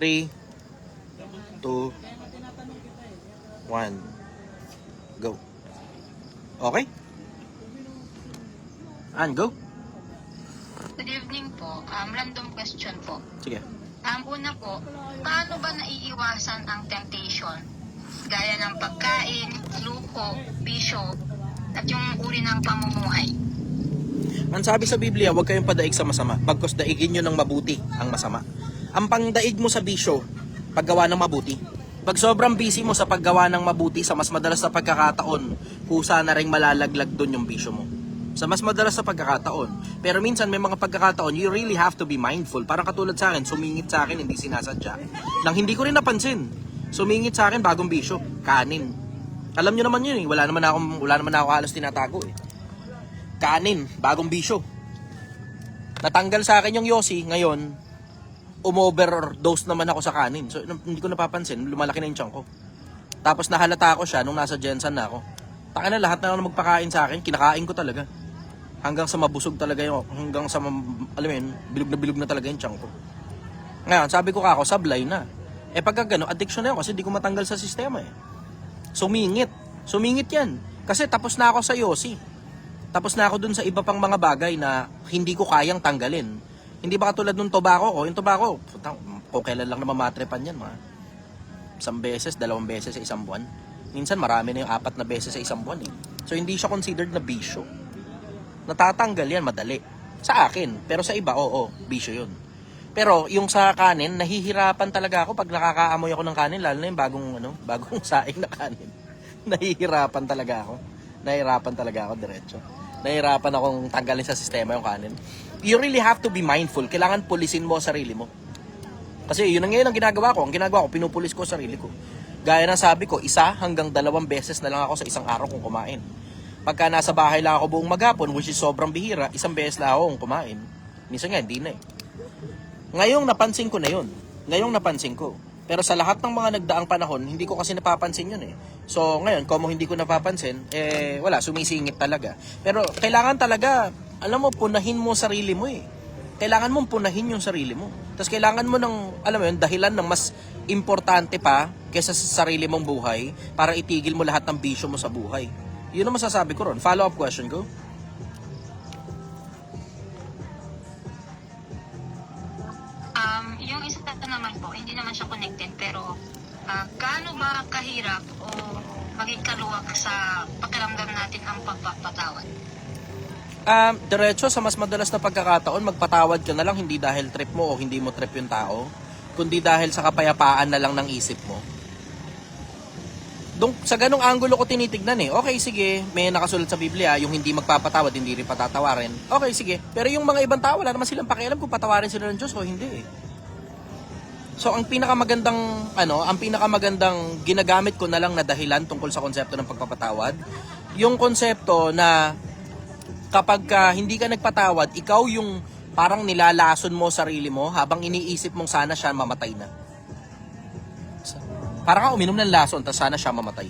3, 2, 1, go. Okay? Go. Good evening po. Random question po. Sige. Una po, paano ba naiiwasan ang temptation? Gaya ng pagkain, luho, bisyo, at yung uri ng pamumuhay. Ang sabi sa Biblia, huwag kayong padaig sa masama, bagkus daigin nyo ng mabuti ang masama. Ang pangdaig mo sa bisyo, paggawa ng mabuti. Pag sobrang busy mo sa paggawa ng mabuti, sa mas madalas na pagkakataon, kusa na rin malalaglag doon yung bisyo mo. Sa mas madalas na pagkakataon. Pero minsan may mga pagkakataon, you really have to be mindful. Parang katulad sa akin, sumingit sa akin, hindi sinasadya. Nang hindi ko rin napansin. Sumingit sa akin, bagong bisyo, kanin. Alam nyo naman yun eh, wala naman ako halos tinatago eh. Kanin, bagong bisyo. Natanggal sa akin yung yosi, ngayon, umoverdose naman ako sa kanin. So, hindi ko napapansin, lumalaki na yung tiyan ko. Tapos nahalata ako siya nung nasa Jensen na ako. Taka na lahat na magpakain sa akin, kinakain ko talaga. Hanggang sa mabusog talaga yung, hanggang sa, alam mo yun, bilog na talaga yung tiyan ko. Ngayon, sabi ko ako, sablay na. Eh pagka gano'n, addiction na yun kasi di ko matanggal sa sistema eh. Sumingit yan. Kasi tapos na ako sa yosi. Tapos na ako dun sa iba pang mga bagay na hindi ko kayang tanggalin. Hindi ba katulad nung tobacco ko? Yung tobacco, kung kailan lang naman matrepan yan, mga 1 beses, 2 beses sa isang buwan. Minsan marami na yung 4 na beses sa isang buwan eh. So hindi siya considered na bisyo. Natatanggal yan madali. Sa akin, pero sa iba, oo, bisyo yun. Pero yung sa kanin, nahihirapan talaga ako pag nakakaamoy ako ng kanin, lalo na yung bagong saing na kanin. Nahihirapan talaga ako diretso. Nahihirapan akong tanggalin sa sistema yung kanin. You really have to be mindful. Kailangan pulisin mo sarili mo. Kasi yun ang ngayon ang ginagawa ko. Ang ginagawa ko, pinupulis ko sarili ko. Gaya ng sabi ko, 1 hanggang 2 beses na lang ako sa isang araw kung kumain. Pagka nasa bahay lang ako buong maghapon, which is sobrang bihira, 1 beses lang ako kung kumain. Minsan nga, hindi na eh. Ngayong napansin ko na yun. Pero sa lahat ng mga nagdaang panahon, hindi ko kasi napapansin yun eh. So ngayon, kung hindi ko napapansin, wala, sumisingit talaga. Pero kailangan talaga, alam mo, punahin mo sarili mo eh. Kailangan mong punahin yung sarili mo. Tapos kailangan mo ng, alam mo yun, dahilan ng mas importante pa kaysa sa sarili mong buhay para itigil mo lahat ng bisyo mo sa buhay. Yun ang masasabi ko ron. Follow-up question ko. Yung isa naman po, hindi naman siya connected, pero gaano ba kahirap o maging kaluwag sa pakiramdam natin ang pagpapatawad? Diretso sa mas madalas na pagkakataon, magpatawad ka na lang hindi dahil trip mo o hindi mo trip yung tao, kundi dahil sa kapayapaan na lang ng isip mo. Sa ganong angulo ko tinitignan eh. Okay, sige, may nakasulat sa Biblia, yung hindi magpapatawad, hindi rin patatawarin. Okay, sige. Pero yung mga ibang tao, wala naman silang pakialam kung patawarin sila ng Diyos o hindi eh. So ang pinakamagandang ginagamit ko na lang na dahilan tungkol sa konsepto ng pagpapatawad, yung konsepto na kapag hindi ka nagpatawad, ikaw yung parang nilalason mo sarili mo habang iniisip mong sana siya mamatay na. Parang ka uminom ng lason, tapos sana siya mamatay.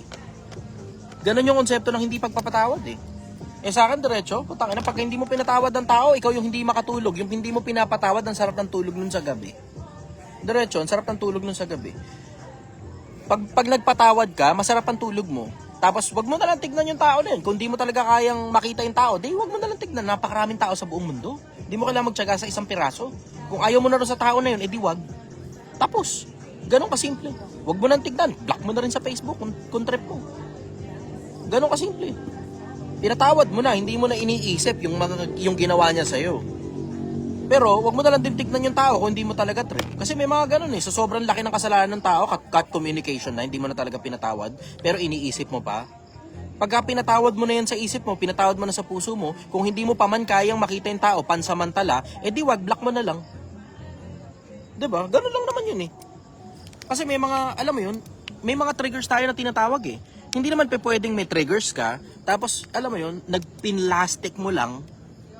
Ganon yung konsepto ng hindi pagpapatawad eh. Sa akin diretso, pag hindi mo pinatawad ng tao, ikaw yung hindi makatulog. Yung hindi mo pinapatawad, ang sarap ng tulog nun sa gabi. Diretso, ang sarap ng tulog nun sa gabi. Pag nagpatawad ka, masarap ang tulog mo. Tapos wag mo na lang tignan yung tao na yun. Kung di mo talaga kayang makita yung tao, wag mo na lang tignan. Napakaraming tao sa buong mundo. Di mo kailangan magtiyaga sa isang piraso. Kung ayaw mo na rin sa tao na yun, wag. Tapos, ganun kasimple. Wag mo nang tignan. Block mo na rin sa Facebook kung trip mo. Ganun kasimple. Pinatawad mo na, hindi mo na iniisip yung ginawa niya sa'yo. Pero wag mo na lang din tignan yung tao kung hindi mo talaga trip. Kasi may mga ganun eh. So sobrang laki ng kasalanan ng tao, cut communication na, hindi mo na talaga pinatawad, pero iniisip mo pa. Pagka pinatawad mo na yan sa isip mo, pinatawad mo na sa puso mo, kung hindi mo pa man kayang makita yung tao, pansamantala, wag, block mo na lang. Diba? Ganun lang naman yun eh. Kasi may mga, alam mo yun, may mga triggers tayo na tinatawag eh. Hindi naman pwedeng may triggers ka, tapos, alam mo yun, nagpinlastic mo lang,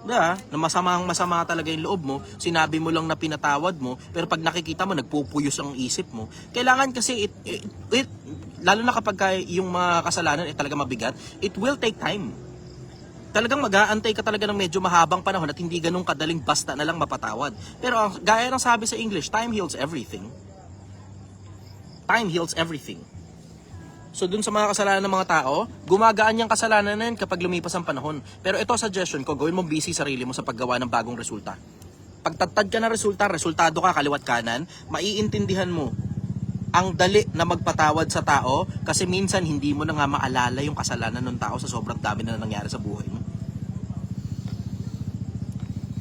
na masama talaga yung loob mo, sinabi mo lang na pinatawad mo, pero pag nakikita mo, nagpupuyos ang isip mo. Kailangan kasi, lalo na kapag yung mga kasalanan talaga mabigat, it will take time. Talagang mag-aantay ka talaga ng medyo mahabang panahon at hindi ganun kadaling basta na lang mapatawad. Pero gaya ng sabi sa English, time heals everything. Time heals everything. So dun sa mga kasalanan ng mga tao, gumagaan yung kasalanan na yun kapag lumipas ang panahon. Pero ito suggestion ko, gawin mo busy sarili mo sa paggawa ng bagong resulta. Pagtatad ka ng resultado ka kaliwat kanan, maiintindihan mo ang dali na magpatawad sa tao kasi minsan hindi mo na nga maalala yung kasalanan ng tao sa sobrang dami na nangyari sa buhay mo.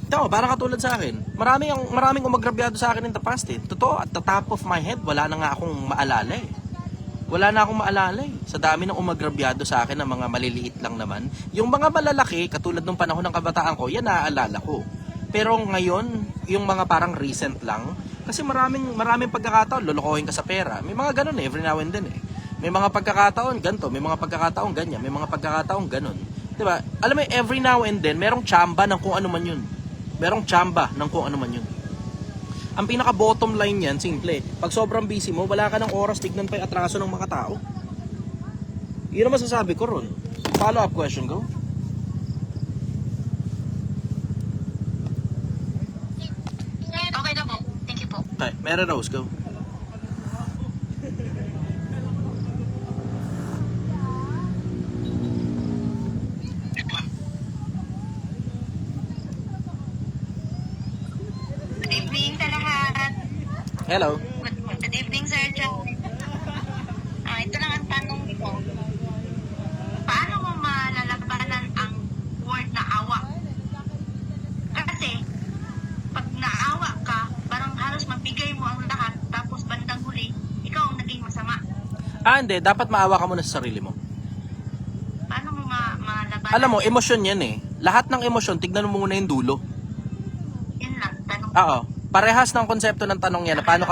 Ito, parang katulad sa akin. Maraming umagrabyado sa akin in the past eh. Totoo, at the top of my head, wala na nga akong maalala eh. Wala na akong maalala eh. Sa dami ng umagrabyado sa akin ng mga maliliit lang naman. Yung mga malalaki, katulad ng panahon ng kabataan ko, yan naaalala ko. Pero ngayon, yung mga parang recent lang, kasi maraming pagkakataon, lolokohin ka sa pera. May mga ganun eh, every now and then eh. May mga pagkakataon ganito, may mga pagkakataon ganyan, may mga pagkakataon ganun. Diba? Alam mo, every now and then, merong tsamba ng kung ano man yun. Merong tsamba ng kung ano man yun. Ang pinaka bottom line yan, simple. Pag sobrang busy mo, wala ka ng oras tignan pa yung atraso ng mga tao. Yun ang masasabi ko ron. Follow up question, go. Okay na po. Thank you po. Okay, Mary Rose, go. Good evening sa lahat. Hello. Good evening, Sir John. Ito lang ang tanong ko. Paano mo malalabanan ang word na awa? Kasi, pag naawa ka, parang halos mabigay mo ang lahat, tapos bandang huli, ikaw ang naging masama. Hindi. Dapat maawa ka muna sa sarili mo. Paano mo malabanan? Alam mo, emosyon yan eh. Lahat ng emosyon, tignan mo muna yung dulo. Yun lang, tanong. Oo. Parehas ng konsepto ng tanong yan na paano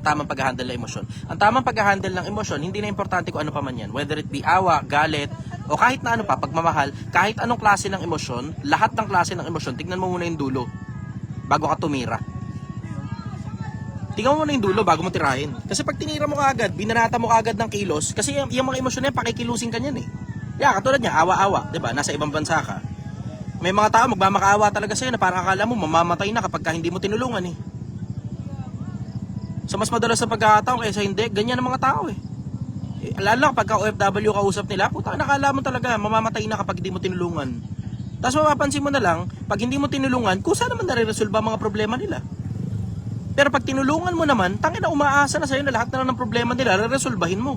tamang pag-handle ng emosyon. Ang tamang pag-handle ng emosyon, hindi na importante kung ano pa man yan. Whether it be awa, galit, o kahit na ano pa, pagmamahal, kahit anong klase ng emosyon, lahat ng klase ng emosyon, tignan mo muna yung dulo bago ka tumira. Tingnan mo muna yung dulo bago mo tirahin. Kasi pag tinira mo kaagad, binanata mo kaagad ng kilos, kasi yung mga emosyon na yan, pakikilusin ka yan eh. Katulad niya, awa-awa, diba? Nasa ibang bansa ka. May mga tao magmamakaawa talaga sa'yo na parang akala mo mamamatay na kapag hindi mo tinulungan eh. So mas madalas sa pagkakataon kaysa hindi, ganyan ang mga tao eh. Lalo kapag OFW kausap nila, puta, nakala mo talaga mamamatay na kapag hindi mo tinulungan. Tapos mapapansin mo na lang, pag hindi mo tinulungan, kusa naman nare-resolve ang mga problema nila. Pero pag tinulungan mo naman, tangina umaasa na sa'yo na lahat na ng problema nila, re-resolbahin mo.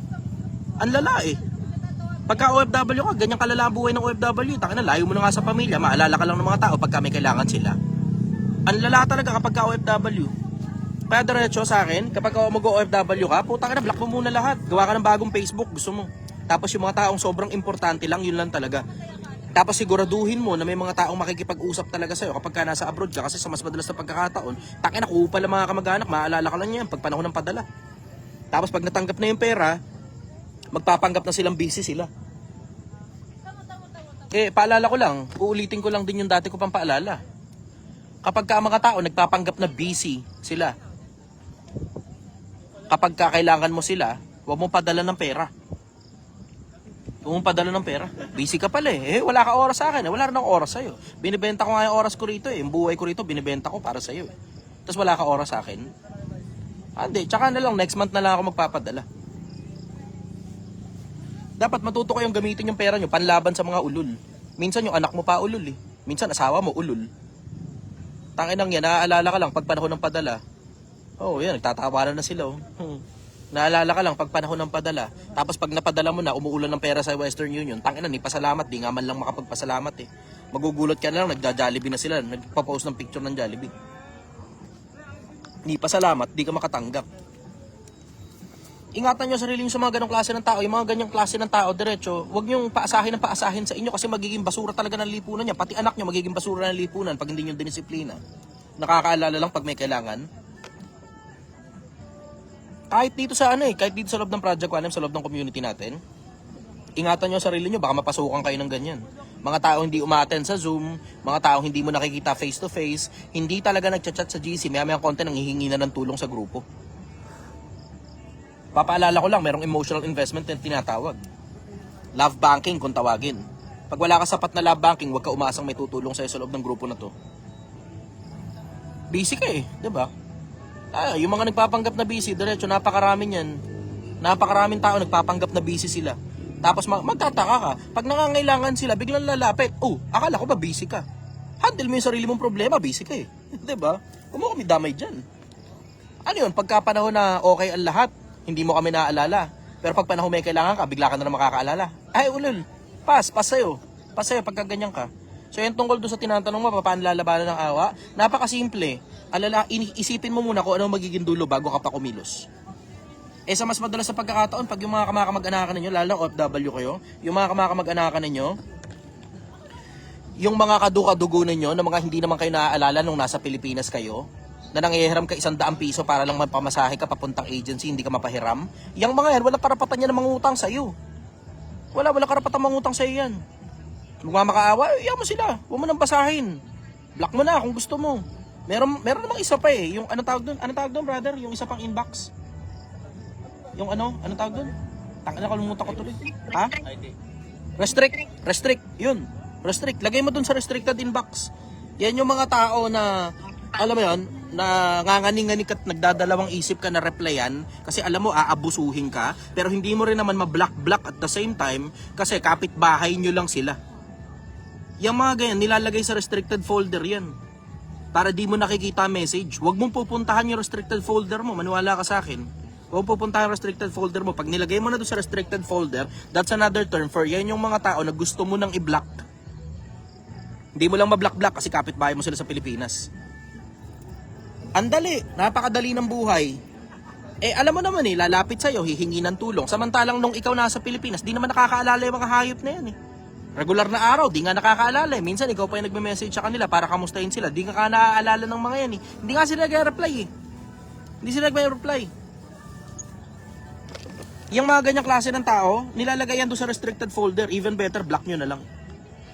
Ang lala eh. Pagka OFW ka, ganyan kalala ang buhay ng OFW. Taka na, layo mo na nga sa pamilya. Maalala ka lang ng mga tao pagka may kailangan sila. Ang lala talaga kapag ka OFW. Kaya diretso sa akin, kapag mag-OFW ka, putang na, block mo muna lahat. Gawa ka ng bagong Facebook, gusto mo. Tapos yung mga taong sobrang importante lang, yun lang talaga. Tapos siguraduhin mo na may mga taong makikipag-usap talaga sa'yo kapag ka nasa abroad ka. Kasi sa mas madalas na pagkakataon, taka na, kupal ang mga kamag-anak, maalala ka lang yan pag panahon ng padala. Tapos pag natanggap na yung pera, magpapanggap na silang busy sila. Paalala ko lang, uulitin ko lang din yung dati ko pang paalala. Kapag ka mga tao nagpapanggap na busy sila, kapag ka kailangan mo sila, huwag mong padala ng pera. Huwag mong padala ng pera. Busy ka pala eh. Wala ka oras sa akin. Wala rin akong oras sa'yo. Binibenta ko nga yung oras ko rito eh. Yung buhay ko rito, binibenta ko para sa'yo eh. Tapos wala ka oras sa akin. Hindi, tsaka na lang, next month na lang ako magpapadala. Dapat matuto kayong gamitin yung pera nyo panlaban sa mga ulul. Minsan yung anak mo pa ulul eh. Minsan asawa mo ulul. Tanginang yan, naaalala ka lang pag panahon ng padala. Yan, nagtatawanan na sila. Naalala ka lang pag panahon ng padala. Tapos pag napadala mo na, umuulan ng pera sa Western Union. Tanginan, ni pasalamat, di nga man lang makapagpasalamat eh. Magugulot ka na lang, nagja-Jollibee na sila. Nagpa-post ng picture ng Jollibee. Ni pasalamat, di ka makatanggap. Ingatan nyo sarili nyo sa mga ganong klase ng tao. Yung mga ganyang klase ng tao, diretso, huwag nyo paasahin sa inyo kasi magiging basura talaga ng lipunan niya. Pati anak nyo magiging basura ng lipunan pag hindi nyo dinisiplina. Nakakaalala lang pag may kailangan. Kahit dito sa kahit dito sa loob ng Project 1M, sa loob ng community natin, ingatan nyo sarili nyo, baka mapasukan kayo ng ganyan. Mga tao hindi umaattend sa Zoom, mga tao hindi mo nakikita face to face, hindi talaga nagchat-chat sa GC, maya-maya konti nang hihingi na ng tulong sa grupo. Papaalala ko lang, merong emotional investment na tinatawag. Love banking kung tawagin. Pag wala ka sapat na love banking, huwag ka umasang may tutulong sa'yo sa loob ng grupo na to. Busy ka eh, di ba? Yung mga nagpapanggap na busy, diretso, napakarami yan. Napakaraming tao nagpapanggap na busy sila. Tapos magtataka ka, pag nangangailangan sila, biglang lalapit. Oh, akala ko ba busy ka? Handle mo yung sarili mong problema, busy ka eh. Diba? Huwag mo kami damay dyan. Ano yun, pagka panahon na okay ang lahat, hindi mo kami naaalala. Pero pag panahon may kailangan ka, bigla ka na makakaalala. Ay, ulol. Pas sa'yo. Pas sa'yo pagka ganyan ka. So yan tungkol doon sa tinatanong mo, paano lalabanan ng awa? Napakasimple. Isipin mo muna kung ano magiging dulo bago ka pa kumilos. Sa mas madalas sa pagkakataon, pag yung mga kamag-anakan ninyo, lalo ng OFW kayo, yung mga kamag-anakan ninyo, yung mga kadugo ninyo, na mga hindi naman kayo naaalala nung nasa Pilipinas kayo, na nangyahiram ka 100 piso para lang magpamasahe ka papuntang agency, hindi ka mapahiram, yung mga yan, walang karapatan yan na mangutang sa'yo. Walang karapatan mangutang sa'yo yan. Magmamakaawa, iyan mo sila. Huwag mo nang basahin. Block mo na kung gusto mo. Meron namang isa pa eh. Yung anong tawag doon, brother? Yung isa pang inbox. Yung anong tawag doon? Nakalimutan ko tuloy. Ha? Restrict. Yun. Restrict. Lagay mo doon sa restricted inbox. Yan yung mga tao na, alam mo yun, na nganganing-nganing at nagdadalawang isip ka na replyan kasi alam mo aabusuhin ka pero hindi mo rin naman ma-block at the same time kasi kapitbahay nyo lang sila. Yung mga ganyan, nilalagay sa restricted folder yan. Para di mo nakikita message. Huwag mong pupuntahan yung restricted folder mo. Maniwala ka sa akin. Huwag mong pupuntahan yung restricted folder mo. Pag nilagay mo na doon sa restricted folder, that's another term for yan yung mga tao na gusto mo nang i-block. Hindi mo lang ma-block kasi kapitbahay mo sila sa Pilipinas. Andali, napakadali ng buhay. Alam mo naman lalapit sa'yo, hihingi ng tulong. Samantalang nung ikaw nasa Pilipinas, di naman nakakaalala yung mga hayop na yan Regular na araw, di nga nakakaalala Minsan ikaw pa yung nagme-message sa kanila para kamustahin sila. Di nga naaalala ng mga yan Hindi nga sila nag-reply Hindi sila nag-reply. Yung mga ganyang klase ng tao, nilalagay yan doon sa restricted folder. Even better, block nyo na lang.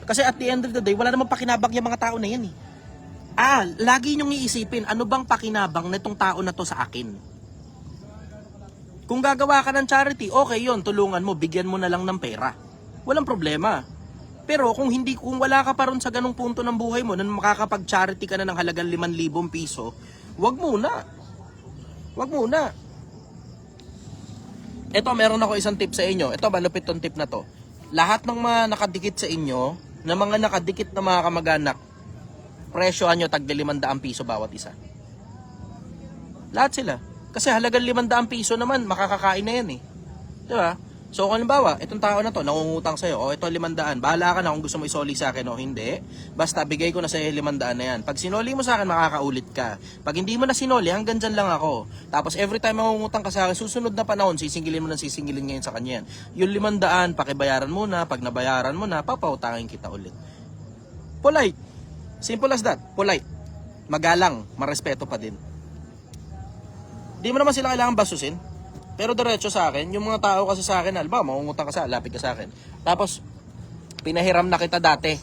Kasi at the end of the day, wala namang pakinabang yung mga tao na yan lagi nyong iisipin, ano bang pakinabang na itong tao na to sa akin? Kung gagawa ka ng charity, okay yon, tulungan mo, bigyan mo na lang ng pera. Walang problema. Pero kung wala ka pa ron sa ganung punto ng buhay mo na makakapag-charity ka na ng halagang 5,000 piso, wag muna. Ito, meron ako isang tip sa inyo. Ito, malupit tong tip na to. Lahat ng mga nakadikit sa inyo, na mga nakadikit na mga kamag-anak, presyohan nyo tag 500 piso bawat isa. Lahat sila. Kasi halagang 500 piso naman, makakakain na yan Diba? So kung halimbawa, itong tao na to, nangungutang sa'yo, ito 500, bahala ka na kung gusto mo isoli sa akin o hindi. Basta bigay ko na sa'yo 500 na yan. Pag sinoli mo sa akin, makakaulit ka. Pag hindi mo na sinoli, hanggang dyan lang ako. Tapos every time mangungutang ka sa akin, susunod na panahon, sisingilin mo na sisingilin ngayon sa kanya yan. Yung 500, pakibayaran mo na, pag nabayaran mo na, papautangin kita ulit. Polite. Simple as that. Polite. Magalang. Marespeto pa din. Di mo naman sila kailangan basusin. Pero diretso sa akin, yung mga tao kasi sa akin, alba, mangungutang ka lapit ka sa akin. Tapos, pinahiram na kita dati.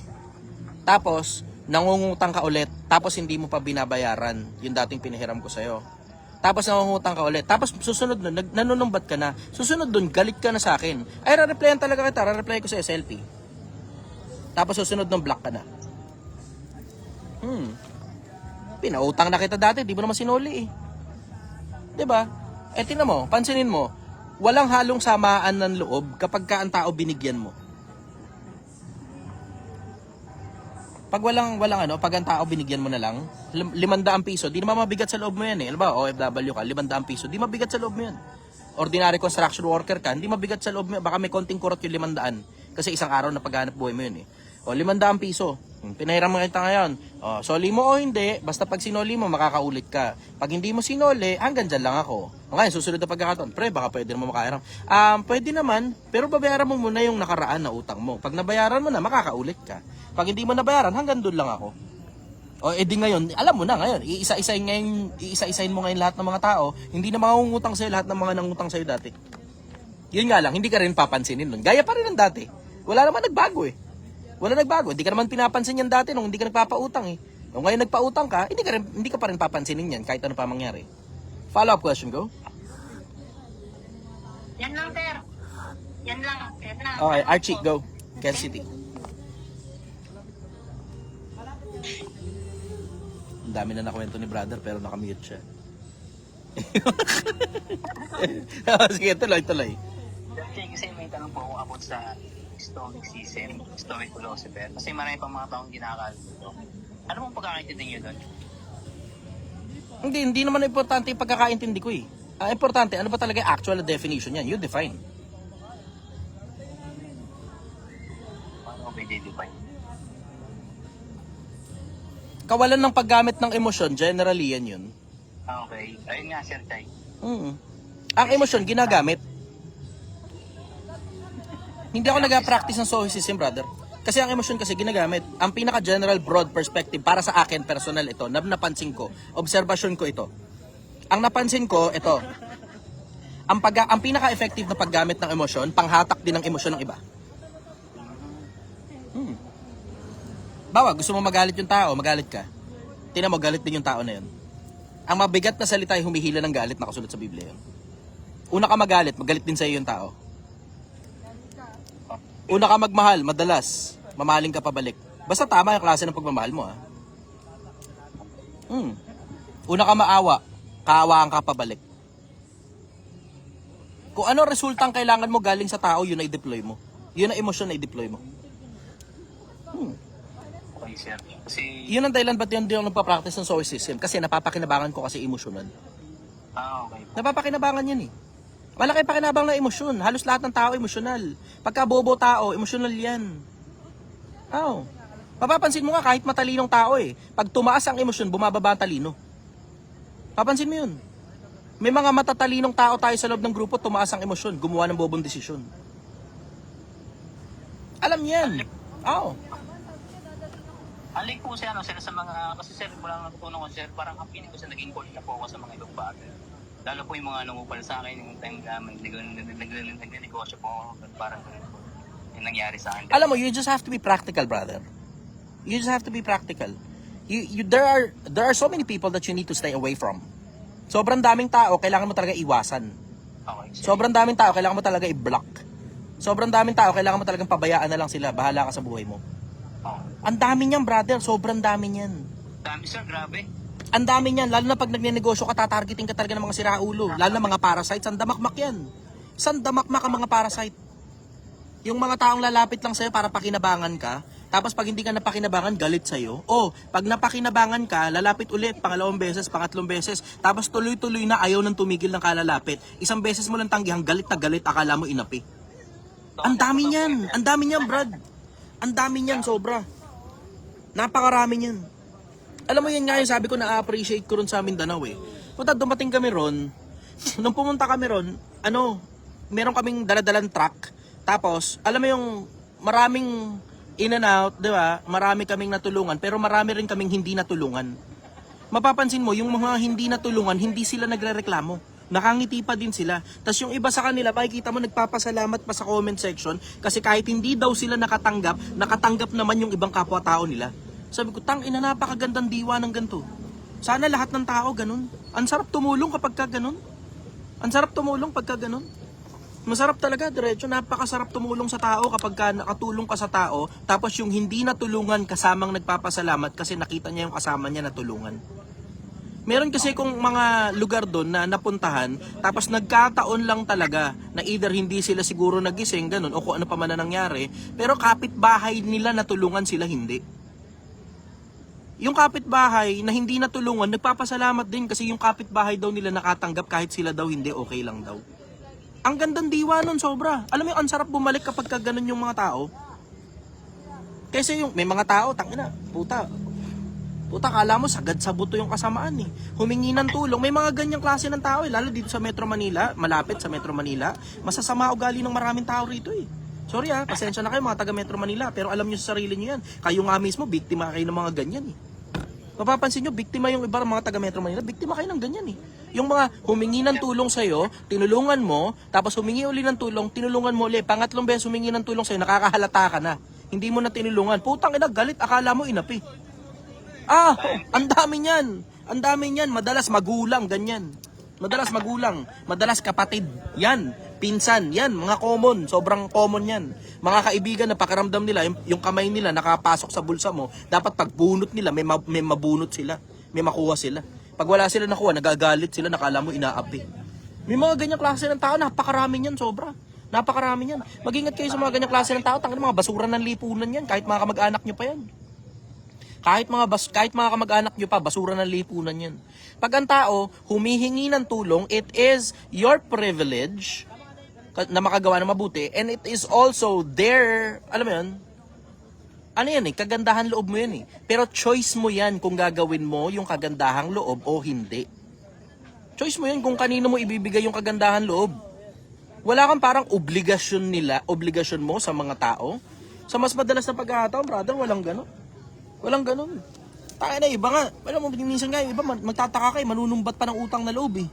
Tapos, nangungutang ka ulit. Tapos, hindi mo pa binabayaran yung dating pinahiram ko sa'yo. Tapos, nangungutang ka ulit. Tapos, susunod nun, nanunumbat ka na. Susunod dun, galit ka na sa akin. Ay, ra-replyan talaga kita. Ra-reply ko sa SLP. Tapos, susunod nun, block ka na. Pinautang na kita dati, di mo naman sinuli Diba? Tingnan mo, pansinin mo, walang halong samaan ng loob kapag ka ang tao binigyan mo. Pag pag ang tao binigyan mo na lang, 500 piso, di naman mabigat sa loob mo yan Alam ba, OFW ka, 500 piso, di mabigat sa loob mo yan. Ordinary construction worker ka, hindi mabigat sa loob mo yan. Baka may konting kurot yung 500. Kasi isang araw na paghanap buhay mo yun 500 piso. Pinahiram mo kita ngayon. Soli mo o hindi, basta pag sinoli mo, makakaulit ka. Pag hindi mo sinoli, hanggang dyan lang ako. Ngayon, susunod na pagkakataon, pre, baka pwede naman makahiram. Pwede naman, pero babayaran mo muna yung nakaraan na utang mo. Pag nabayaran mo na, makakaulit ka. Pag hindi mo nabayaran, hanggang doon lang ako. Di ngayon, alam mo na ngayon, iisa-isain mo ngayon lahat ng mga tao, hindi na mangungutang sa'yo lahat ng mga nangutang sa'yo dati. Yun nga lang, hindi ka rin papansinin nun. Gaya pa rin ng dati. Wala naman nagbago Wala nagbago. Hindi ka naman pinapansin yan dati nung hindi ka nagpapautang Nung ngayon nagpautang ka, hindi ka pa rin papansinin yan kahit ano pa mangyari. Follow-up question, go. Yan lang, sir. Yan lang. Okay, Archie, go. Kansas City. Ang dami na nakwento ni brother pero nakamute siya. Sige, tuloy. Kasi may tanong po ako about sa stoicism, stoic philosopher. Kasi marami pang mga taong ginakalat dito. Ano mong pagkakaintindi nyo doon? Hindi naman importante yung pagkakaintindi ko eh. Ang importante, ano ba talaga yung actual definition yan? You define. Paano ko ba i-define? Kawalan ng paggamit ng emosyon, generally yan yun. Okay. Ayun nga, Sir Chay. Ang emosyon, ginagamit. Hindi ako nag-practice ng stoicism, brother. Kasi ang emosyon kasi ginagamit. Ang pinaka-general broad perspective, para sa akin, personal ito, na napansin ko, observation ko ito. Ang napansin ko, ito, ang pinaka-effective na paggamit ng emosyon, panghatak din ng emosyon ng iba. Bawa, gusto mo magalit yung tao, magalit ka. Tingnan mo, galit din yung tao na yun. Ang mabigat na salita ay humihila ng galit, nakasulot sa Biblia yun. Una ka magalit din sa iyo yung tao. Una ka magmahal, madalas, mamahaling ka pabalik. Basta tama yung klase ng pagmamahal mo, ha. Una ka maawa, kaawaan ka pabalik. Kung ano resultang kailangan mo galing sa tao, yun ay deploy mo. Yun ang emosyon na i-deploy mo. Okay, Sir. Kasi, Yun ang dahilan ba't yun di ako nagpa-practice ng stoicism. Kasi napapakinabangan ko kasi emosyonal. okay. Napapakinabangan yan eh. Malaki pakinabang na emosyon. Halos lahat ng tao emosyonal. Pagka bobo tao, emosyonal yan. Mapapansin mo nga kahit matalinong tao eh. Pag tumaas ang emosyon, bumababa ang talino. Papansin mo yun. May mga matatalinong tao tayo sa loob ng grupo, tumaas ang emosyon, gumawa ng bobong desisyon. Alam yan. Unlike po siya, sir, sa mga, kasi sir, mula natutunan ko, sir, parang ang piling ko siya naging cold na po ako sa mga ibang bagay. Lalo po yung mga nangupal sa akin, yung time na nagnegosyo po ako, parang yung nangyari sa akin. Alam mo, you just have to be practical, brother. You just have to be practical. There are so many people that you need to stay away from. Sobrang daming tao, kailangan mo talaga iwasan. Okay, sir. Sobrang daming tao, kailangan mo talaga i-block. Sobrang daming tao, kailangan mo talagang pabayaan na lang sila. Bahala ka sa buhay mo. Ang dami niyan, brother. Sobrang dami niyan. Dami, sir, grabe. Ang dami niyan. Lalo na pag nagnenegosyo ka, tatargeting ka talaga ng mga siraulo. Lalo na mga parasites. Sandamakmak yan. Sandamakmak ang mga parasite. Yung mga taong lalapit lang sa'yo para pakinabangan ka. Tapos pag hindi ka napakinabangan, galit sa'yo. Pag napakinabangan ka, lalapit ulit. Pangalawang beses, pangatlong beses. Tapos tuloy-tuloy na ayaw nang tumigil ng kalalapit. Isang beses mo lang tanggihang galit na galit. Akala mo inapi. Ang dami niyan. Ang dami niyan, Brad. Ang dami niyan, sobra. Napakarami niyan. Alam mo yan nga yung sabi ko na appreciate ko ron sa Mindanao eh. Punta dumating kami ron, nung pumunta kami ron, meron kaming daladalang truck. Tapos, alam mo yung maraming in and out, di ba? Marami kaming natulungan, pero marami rin kaming hindi natulungan. Mapapansin mo, yung mga hindi natulungan, hindi sila nagrereklamo. Nakangiti pa din sila. Tapos yung iba sa kanila, makikita mo nagpapasalamat pa sa comment section kasi kahit hindi daw sila nakatanggap naman yung ibang kapwa-tao nila. Sabi ko, tangina, napakagandang diwa ng ganito. Sana lahat ng tao ganun. Ang sarap tumulong kapag ka ganun. Ang sarap tumulong pagka ganun. Masarap talaga, diretso. Napakasarap tumulong sa tao kapag ka nakatulong ka sa tao. Tapos yung hindi natulungan kasamang nagpapasalamat kasi nakita niya yung kasama niya natulungan. Meron kasi kung mga lugar doon na napuntahan, tapos nagkataon lang talaga na either hindi sila siguro nagising, ganun, o kung ano pa man na nangyari, pero kapitbahay nila natulungan sila hindi. Yung kapitbahay na hindi natulungan, nagpapasalamat din kasi yung kapitbahay daw nila nakatanggap kahit sila daw hindi, okay lang daw. Ang gandang diwa nun, sobra. Alam mo yung ang sarap bumalik kapag ka ganun yung mga tao. Kasi yung may mga tao, tangina, puta, kala mo sagad sa buto yung kasamaan eh. Humingi ng tulong. May mga ganyang klase ng tao eh. Lalo dito sa Metro Manila, malapit sa Metro Manila. Masasama ugali ng maraming tao rito eh. Sorry pasensya na kayo mga taga Metro Manila. Pero alam nyo sa sarili nyo yan. Kayo nga mismo, biktima kayo ng mga ganyan eh. Mapapansin nyo, biktima yung iba mga taga Metro Manila. Biktima kayo ng ganyan eh. Yung mga humingi ng tulong sa'yo, tinulungan mo, tapos humingi uli ng tulong, tinulungan mo uli. Pangatlong beses humingi ng tulong sa'yo, nakakahalata ka na. Hindi mo na tinulungan. Putang ina, galit, akala mo inapi. Ang dami niyan. Ang dami niyan. Madalas magulang, ganyan. Madalas magulang. Madalas kapatid. Yan. Pinsan. Yan. Mga common. Sobrang common yan. Mga kaibigan na pakiramdam nila, yung kamay nila nakapasok sa bulsa mo, dapat pagbunot nila, may mabunot sila. May makuha sila. Pag wala sila nakuha, nagagalit sila, nakala mo inaapi. May mga ganyang klase ng tao, napakarami niyan, sobra. Napakarami niyan. Mag-ingat kayo sa mga ganyang klase ng tao, tangin mga basura ng lipunan yan, kahit mga kamag-anak nyo pa yan. Kahit mga kamag-anak nyo pa, basura ng lipunan yan. Pag ang tao humihingi ng tulong, it is your privilege na makagawa ng mabuti, and it is also their, alam mo yun, ano yan eh, kagandahan loob mo yan eh. Pero choice mo yan kung gagawin mo yung kagandahang loob o hindi. Choice mo yan kung kanino mo ibibigay yung kagandahan loob. Wala kang parang obligasyon mo sa mga tao. Sa mas madalas na pagkakataon, brother, walang gano'n. Walang ganun. Tayo na iba nga. Alam mo, minsan nga, iba magtataka kayo, manunumbat pa ng utang na loob eh.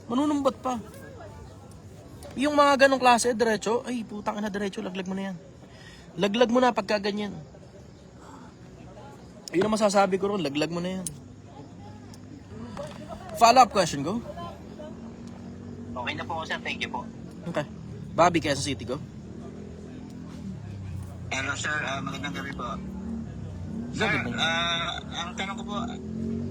Manunumbat pa. Yung mga ganong klase, diretso, ay putang na diretso, laglag mo na yan. Laglag mo na pagka ganyan. Yun ang masasabi ko ron, laglag mo na yan. Follow-up question, go. Okay na po, sir. Thank you po. Okay. Bobby, Quezon City, go. Hello sir, magandang gabi po. Sir, Sir, ang tanong ko po,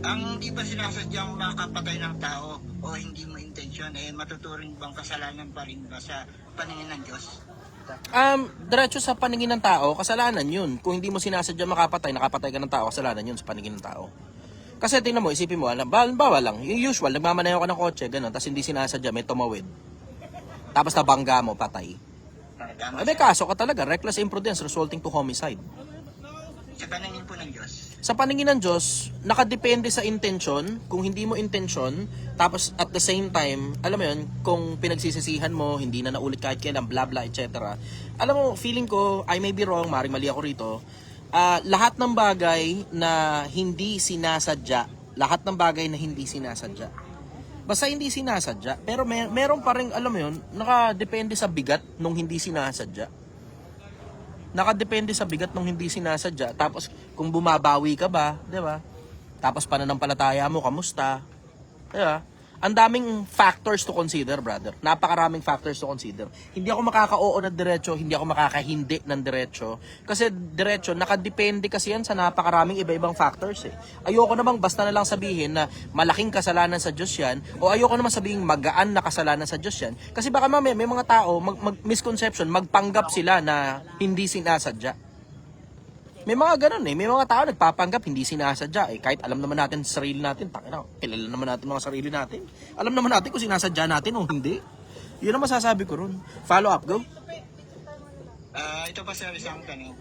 ang di ba sinasadyang makapatay ng tao o hindi mo intensyon, matuturing bang kasalanan pa rin ba sa paningin ng Diyos? Diretso sa paningin ng tao, kasalanan yun. Kung hindi mo sinasadya nakapatay ka ng tao, kasalanan yun sa paningin ng tao. Kasi tingnan mo, isipin mo, bawa lang, yung usual, nagmamaneho ka ng kotse, gano'n, tapos hindi sinasadya, may tumawid. Tapos nabangga mo, patay. Tama, May kaso ka talaga, reckless imprudence resulting to homicide. sa paningin po ng Diyos. Sa paningin ng Diyos, nakadepende sa intention. Kung hindi mo intention, tapos at the same time, alam mo yun, kung pinagsisisihan mo, hindi na naulit kahit kailan, bla bla, etc. Alam mo, feeling ko, I may be wrong, maring mali ako rito, lahat ng bagay na hindi sinasadya, basta hindi sinasadya, pero meron pa rin, alam mo yun, nakadepende sa bigat nung hindi sinasadya. Nakadepende sa bigat nung hindi sinasadya. Tapos, kung bumabawi ka ba, di ba? Tapos, pananampalataya mo, kamusta? Di ba? Ang daming factors to consider, brother. Napakaraming factors to consider. Hindi ako makaka-oo ng diretso, hindi ako makaka-hindi ng diretso. Kasi diretso, nakadepende kasi yan sa napakaraming iba-ibang factors eh. Ayoko namang basta na lang sabihin na malaking kasalanan sa Diyos yan, o ayoko namang sabihin magaan na kasalanan sa Diyos yan. Kasi baka may mga tao, misconception, magpanggap sila na hindi sinasadya. May mga ganun eh. May mga tao nagpapanggap, hindi sinasadya eh. Kahit alam naman natin sa sarili natin, kilala naman natin mga sarili natin. Alam naman natin kung sinasadya natin o hindi. Yun ang masasabi ko ron. Follow up, go. Ito pa sir, isang tanong.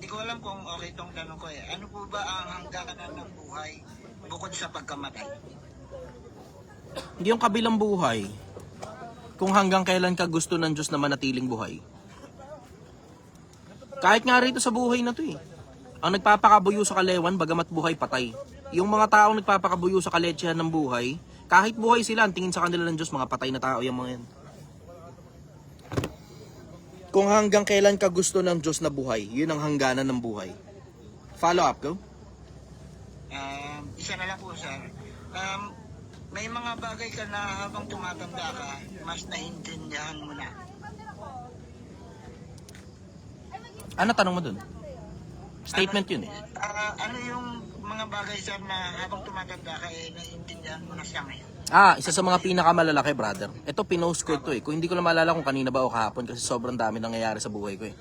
Di ko alam kung okay itong tanong ko eh. Ano po ba ang hangganan ng buhay bukod sa pagkamatay? Hindi yung kabilang buhay. Kung hanggang kailan ka gusto ng Diyos na manatiling buhay. Kahit nga rito sa buhay na to eh. Ang nagpapakabuyo sa kalewan, bagamat buhay, patay. Yung mga taong nagpapakabuyo sa kaletsehan ng buhay, kahit buhay sila, ang tingin sa kanila ng Diyos, mga patay na tao yung mga yan. Kung hanggang kailan ka gusto ng Diyos na buhay, yun ang hangganan ng buhay. Follow up, go. Isa na lang po sir. May mga bagay ka na habang tumatanda ka, mas naiintindihan mo na. Ano tanong mo dun? Statement yun eh. Ano yung mga bagay sir na habang tumatanda ka naiintindihan mo na siya ngayon? Isa sa mga pinakamalalaki, brother. Ito, pinost ko ito eh. Kung hindi ko na maalala kung kanina ba o kahapon kasi sobrang dami nangyayari sa buhay ko eh.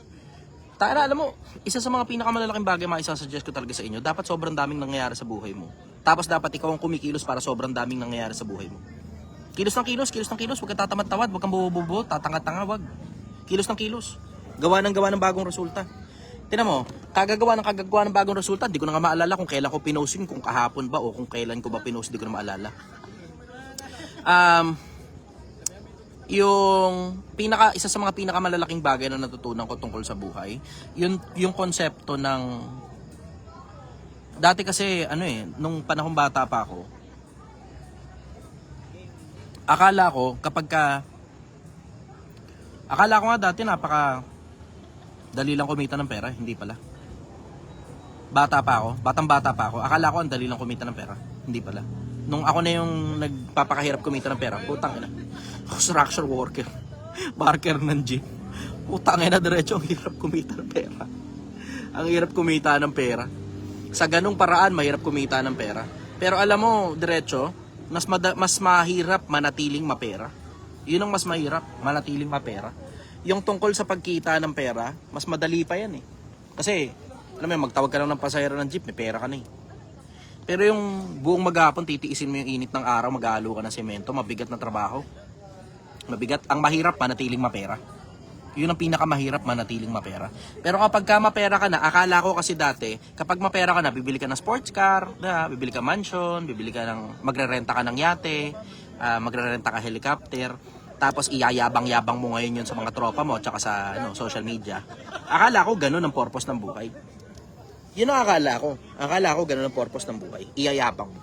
Tara, alam mo, isa sa mga pinakamalalaking bagay maisasuggest ko talaga sa inyo, dapat sobrang daming nangyayari sa buhay mo. Tapos dapat ikaw ang kumikilos para sobrang daming nangyayari sa buhay mo. Kilos ng kilos, huwag kang tatamad-tawad, huwag kang bububo, tatanga-tanga, wag. Kilos ng kilos. Gawa ng bagong resulta. Tingnan mo, kagagawa ng bagong resulta, hindi ko na nga maalala kung kailan ko pinost yun, kung kahapon ba o kung kailan ko ba pinost, hindi ko na maalala. Isa sa mga pinakamalalaking bagay na natutunan ko tungkol sa buhay, yung konsepto ng dati kasi nung panahong bata pa ako, akala ko nga dati napaka dali lang kumita ng pera, hindi pala. Batang bata pa ako, akala ko ang dali lang kumita ng pera, hindi pala. Nung ako na yung nagpapakahirap kumita ng pera, putang ina. Construction worker, barker ng gym. Putang ina, diretso ang hirap kumita ng pera. Ang hirap kumita ng pera. Sa ganung paraan, mahirap kumita ng pera. Pero alam mo, diretso, mas mahirap manatiling mapera. Yun ang mas mahirap, manatiling mapera. Yung tungkol sa pagkita ng pera, mas madali pa yan eh. Kasi, alam mo, magtawag ka lang ng pasahero ng jeep, may pera ka na eh. Pero yung buong maghapon, titiisin mo yung init ng araw, mag-aalo ka ng semento, mabigat na trabaho. Mabigat. Ang mahirap, manatiling mapera. Yun ang pinakamahirap, manatiling mapera. Pero kapag ka mapera ka na, akala ko kasi dati, kapag mapera ka na, bibili ka ng sports car, bibili ka mansion, bibili ka ng, magrerenta ka ng yate, magrerenta ka helicopter, tapos iyayabang-yabang mo ngayon yun sa mga tropa mo, tsaka sa social media. Akala ko ganun ang purpose ng buhay. Yun ang akala ko. Akala ko ganun ang purpose ng buhay. Iyayabang mo.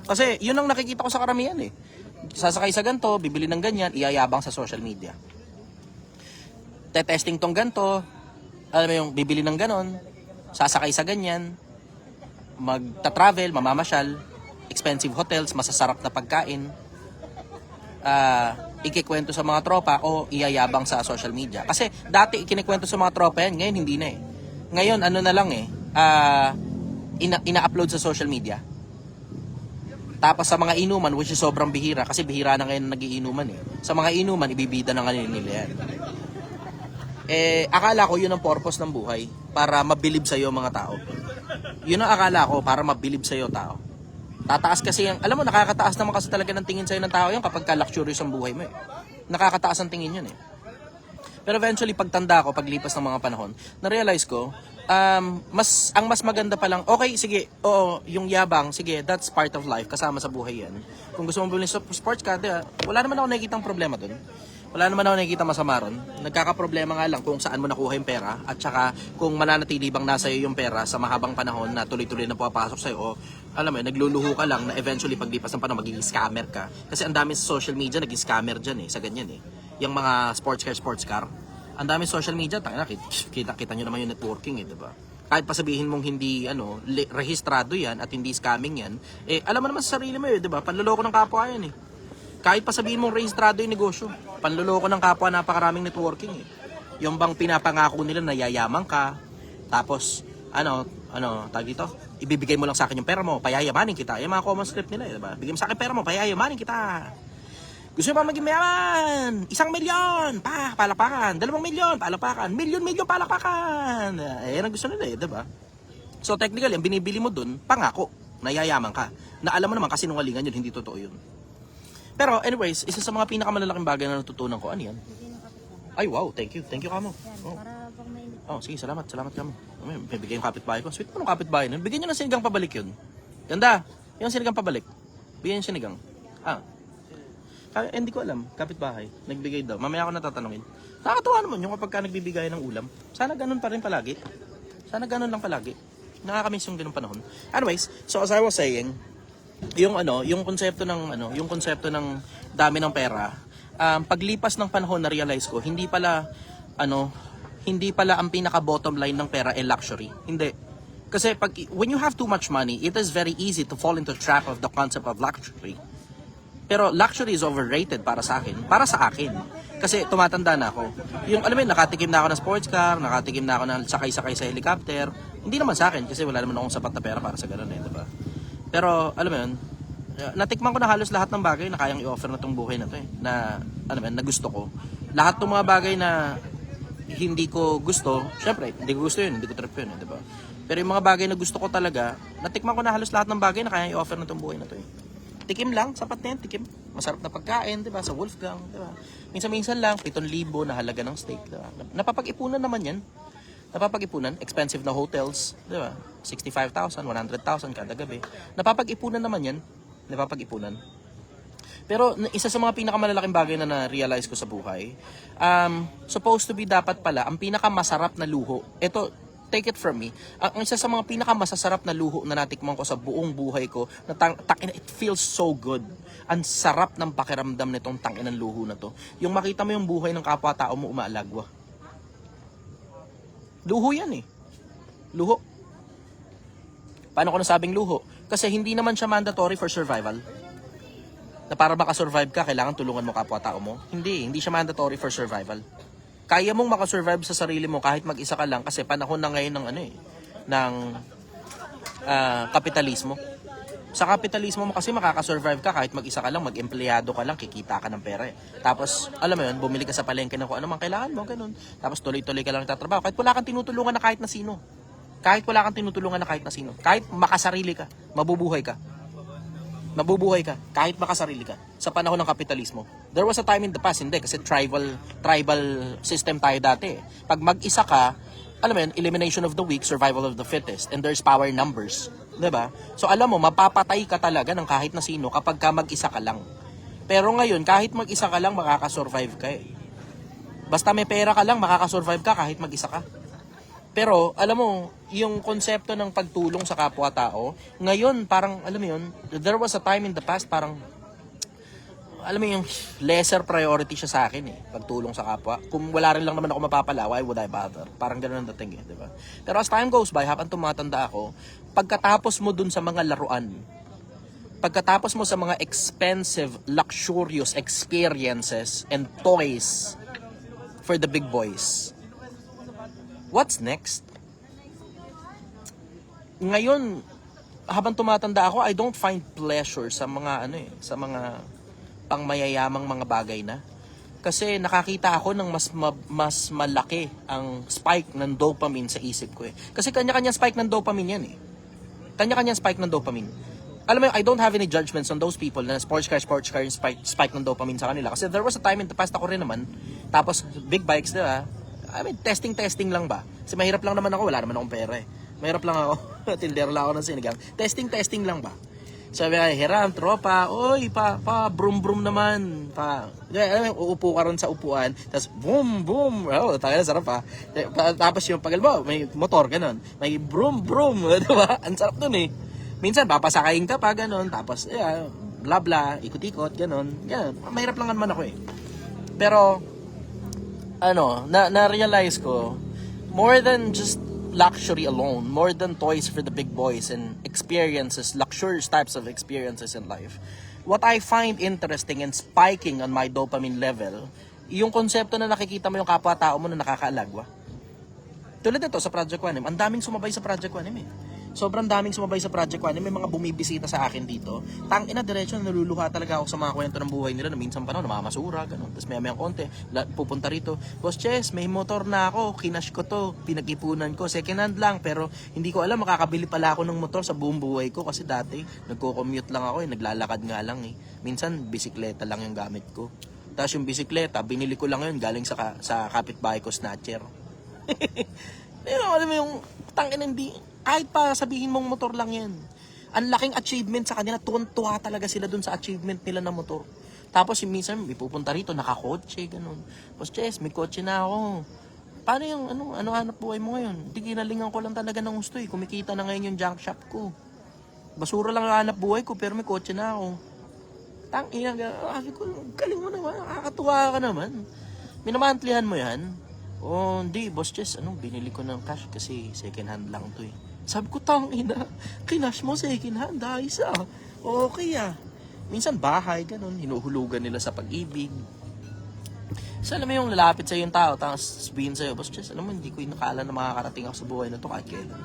Kasi yun ang nakikita ko sa karamihan eh. Sasakay sa ganito, bibili ng ganyan, iyayabang sa social media. Testing tong ganito, alam mo yung bibili ng ganon, sasakay sa ganyan, magta-travel, mamamasyal, expensive hotels, masasarap na pagkain, ikikwento sa mga tropa o iyayabang sa social media. Kasi dati ikinikwento sa mga tropa yan, ngayon hindi na eh. Ngayon ano na lang eh, ina-upload sa social media. Tapos sa mga inuman, which is sobrang bihira, kasi bihira na ngayon nagiinuman eh. Sa mga inuman, ibibida na nga nila yan. Akala ko yun ang purpose ng buhay, para mabilib sa'yo mga tao. Yun ang akala ko, para mabilib sa'yo tao. Tataas kasi yung, alam mo, nakakataas naman kasi talaga ng tingin sa'yo ng tao yun kapag ka-luxurious ang buhay mo eh. Nakakataas ang tingin yun eh. Pero eventually, pagtanda ko, paglipas ng mga panahon, na-realize ko, ang mas maganda pa lang, okay, sige, oo, yung yabang, sige, that's part of life, kasama sa buhay yan. Kung gusto mong bilhin sa sports car, wala naman ako nakikitang problema dun. Wala naman ako nakikita masama ron. Nagkakaproblema nga lang kung saan mo nakuha yung pera at saka kung mananatili bang nasa iyo yung pera sa mahabang panahon na tuloy-tuloy na pumapasok sa'yo o alam mo, nagluluho ka lang na eventually paglipas ng panahon magiging scammer ka. Kasi ang dami sa social media naging scammer dyan eh, sa ganyan eh. Yung mga sports car. Ang dami sa social media, kita nyo naman yung networking eh, diba? Kahit pa sabihin mong hindi rehistrado yan at hindi scamming yan, alam mo naman sa sarili mo eh, diba? Panloloko ng kapwa yan eh. Kahit pa sabihin mong rehistrado yung negosyo, panloloko ng kapwa, napakaraming networking eh. Yung bang pinapangako nila na yayaman ka, tapos, tag dito, ibibigay mo lang sa akin yung pera mo, payayamanin kita. Yung mga common script nila, diba? Bigyan mo sa akin pera mo, payayamanin kita. Gusto mo maging mayaman? 1 milyon, palakpakan. 2 milyon, palakpakan. Milyon, palakpakan. Yan ang gusto nila eh, diba? So technically, ang binibili mo dun, pangako, na yayaman ka. Na alam mo naman kasi sinungalingan yun, hindi totoo yun. Pero anyways, isa sa mga pinakamalalaking bagay na natutunan ko, ano yan? Ay wow, thank you kamo. Oh, sige, salamat kamo. May bigay yung kapitbahay ko. Sweet mo ng kapitbahay nun. Bigyan nyo ng sinigang pabalik yun. Ganda, yung sinigang pabalik. Bigyan yung sinigang. Hindi ko alam, kapitbahay. Nagbigay daw. Mamaya ako natatanungin. Nakakatuwa naman yung kapag ka nagbibigay ng ulam. Sana ganun pa rin palagi. Sana ganun lang palagi. Nakakamiss yung ganung panahon. Anyways, so as I was saying, yung konsepto ng dami ng pera, paglipas ng panahon na realize ko, hindi pala ang pinaka bottom line ng pera luxury. Hindi. Kasi when you have too much money, it is very easy to fall into the trap of the concept of luxury. Pero luxury is overrated para sa akin. Para sa akin. Kasi tumatanda na ako. Yung alam mo, nakatikim na ako ng sports car, nakatikim na ako ng sakay-sakay sa helicopter. Hindi naman sa akin kasi wala naman akong sapat na pera para sa ganun eh, diba? Pero, alam mo yun, natikman ko na halos lahat ng bagay na kayang i-offer na tong buhay na to eh. Na, na gusto ko. Lahat ng mga bagay na hindi ko gusto, syempre, hindi ko gusto yun, hindi ko trip yun, diba? Pero yung mga bagay na gusto ko talaga, natikman ko na halos lahat ng bagay na kayang i-offer na tong buhay na to eh. Tikim lang, sapat na yan, tikim. Masarap na pagkain, diba? Sa Wolfgang, diba? Minsan-minsan lang, 7,000 na halaga ng steak, diba? Napapag-ipunan naman yan. Napapag-ipunan, expensive na hotels, diba? 65,000, 100,000 kada gabi. Napapag-ipunan naman yan. Napapag-ipunan. Pero isa sa mga pinakamalalaking bagay na na-realize ko sa buhay, supposed to be dapat pala, ang pinakamasarap na luho, ito, take it from me, ang isa sa mga pinakamasasarap na luho na natikman ko sa buong buhay ko, na it feels so good. Ang sarap ng pakiramdam nitong tangin ng luho na to. Yung makita mo yung buhay ng kapwa-tao mo umaalagwa. Luho yan eh. Luho. Paano ko nasabing luho? Kasi hindi naman siya mandatory for survival. Na para makasurvive ka, kailangan tulungan mo kapwa-tao mo. Hindi siya mandatory for survival. Kaya mong makasurvive sa sarili mo kahit mag-isa ka lang kasi panahon na ngayon ng ng kapitalismo. Sa kapitalismo mo kasi makakasurvive ka kahit mag-isa ka lang, mag-empleyado ka lang, kikita ka ng pera eh. Tapos, alam mo yun, bumili ka sa palengke ng kung ano man kailangan mo, ganun. Tapos tuloy-tuloy ka lang tatrabaho. Kahit wala kang tinutulungan na kahit na sino. Kahit wala kang tinutulungan na kahit na sino. Kahit makasarili ka, mabubuhay ka. Mabubuhay ka, kahit makasarili ka. Sa panahon ng kapitalismo. There was a time in the past, hindi, kasi tribal system tayo dati eh. Pag mag-isa ka, alam mo yun, elimination of the weak, survival of the fittest, and there's power in numbers. Diba? So alam mo, mapapatay ka talaga ng kahit na sino kapag ka mag-isa ka lang. Pero ngayon, kahit mag-isa ka lang, makakasurvive ka eh. Basta may pera ka lang, makakasurvive ka kahit mag-isa ka. Pero, alam mo, yung konsepto ng pagtulong sa kapwa-tao, ngayon, parang, alam mo yun, there was a time in the past, parang, alam mo yung lesser priority siya sa akin eh, pagtulong sa kapwa. Kung wala rin lang naman ako mapapala, why would I bother? Parang gano'n ang dating eh, di ba? Pero as time goes by, habang tumatanda ako, pagkatapos mo dun sa mga laruan, pagkatapos mo sa mga expensive, luxurious experiences and toys for the big boys, what's next? Ngayon, habang tumatanda ako, I don't find pleasure sa mga sa mga pangmayayamang mga bagay na. Kasi nakakita ako ng mas malaki ang spike ng dopamine sa isip ko eh. Kasi kanya-kanya spike ng dopamine yan eh. Kanya-kanya spike ng dopamine. Alam mo, I don't have any judgments on those people na sports car yung spike ng dopamine sa kanila. Kasi there was a time in the past ako rin naman. Tapos big bikes, diba? I mean, testing lang ba? Kasi mahirap lang naman ako, wala naman akong pera eh. Mahirap lang ako, tindero lang ako ng sinigang. Testing lang ba? Sabi ay, hiram, tropa, oy, brum naman, uupo ka ron sa upuan, tapos boom, oh, tayo na, sarap ha. Tapos yung pagal mo, may motor, ganun, may brum, diba? Ang sarap dun eh. Minsan, papasakayin ka pa, ganun, tapos, bla, ikot-ikot, ganun. Mahirap lang naman ako eh. Pero, na-realize ko, more than just luxury alone, more than toys for the big boys and experiences, luxurious types of experiences in life, what I find interesting and spiking on my dopamine level, yung konsepto na nakikita mo yung kapwa-tao mo na nakakaalagwa. Tulad nito sa Project 1M, ang daming sumabay sa Project 1M eh. Sobrang daming sumabay sa Project 1M, may mga bumibisita sa akin dito. Tangina, diretso na naluluha talaga ako sa mga kwento ng buhay nila na minsan pa namamasura, gano'n. Tapos may konti, pupunta rito, Boss Chess, may motor na ako, kinash ko to, pinag-ipunan ko, second hand lang, pero hindi ko alam, makakabili pala ako ng motor sa buong buhay ko kasi dati, nagko-commute lang ako naglalakad nga lang eh. Minsan, bisikleta lang yung gamit ko. Tapos yung bisikleta, binili ko lang yun galing sa kapitbahay ko, snatcher. Pero alam mo yung tangina, hindi, kahit pa sabihin mong motor lang yan, ang laking achievement sa kanila, tuwan-tuwa talaga sila dun sa achievement nila na motor. Tapos yung minsan, may pupunta rito, nakakotse, ganun. Boss Chess, may kotse na ako. Paano yung, ano hanap buhay mo ngayon? Hindi, ginalingan ko lang talaga ng gusto eh. Kumikita na ngayon yung junk shop ko. Basura lang ang hanap buhay ko, pero may kotse na ako. Tangina, galing mo naman, nakakatuwa ka naman. Minamantlihan mo yan. Oh, hindi, Boss Chess, binili ko ng cash kasi second hand lang to eh. Sabi ko, tangina, kinash mo second hand, ayos ah. Okay ah. Minsan bahay, ganun, hinuhulugan nila sa pag-ibig. So, alam mo yung lalapit sa yung tao, tapos sabihin sa'yo, Boss Chess, alam mo, hindi ko inakala na makakarating ako sa buhay na to kahit kailan.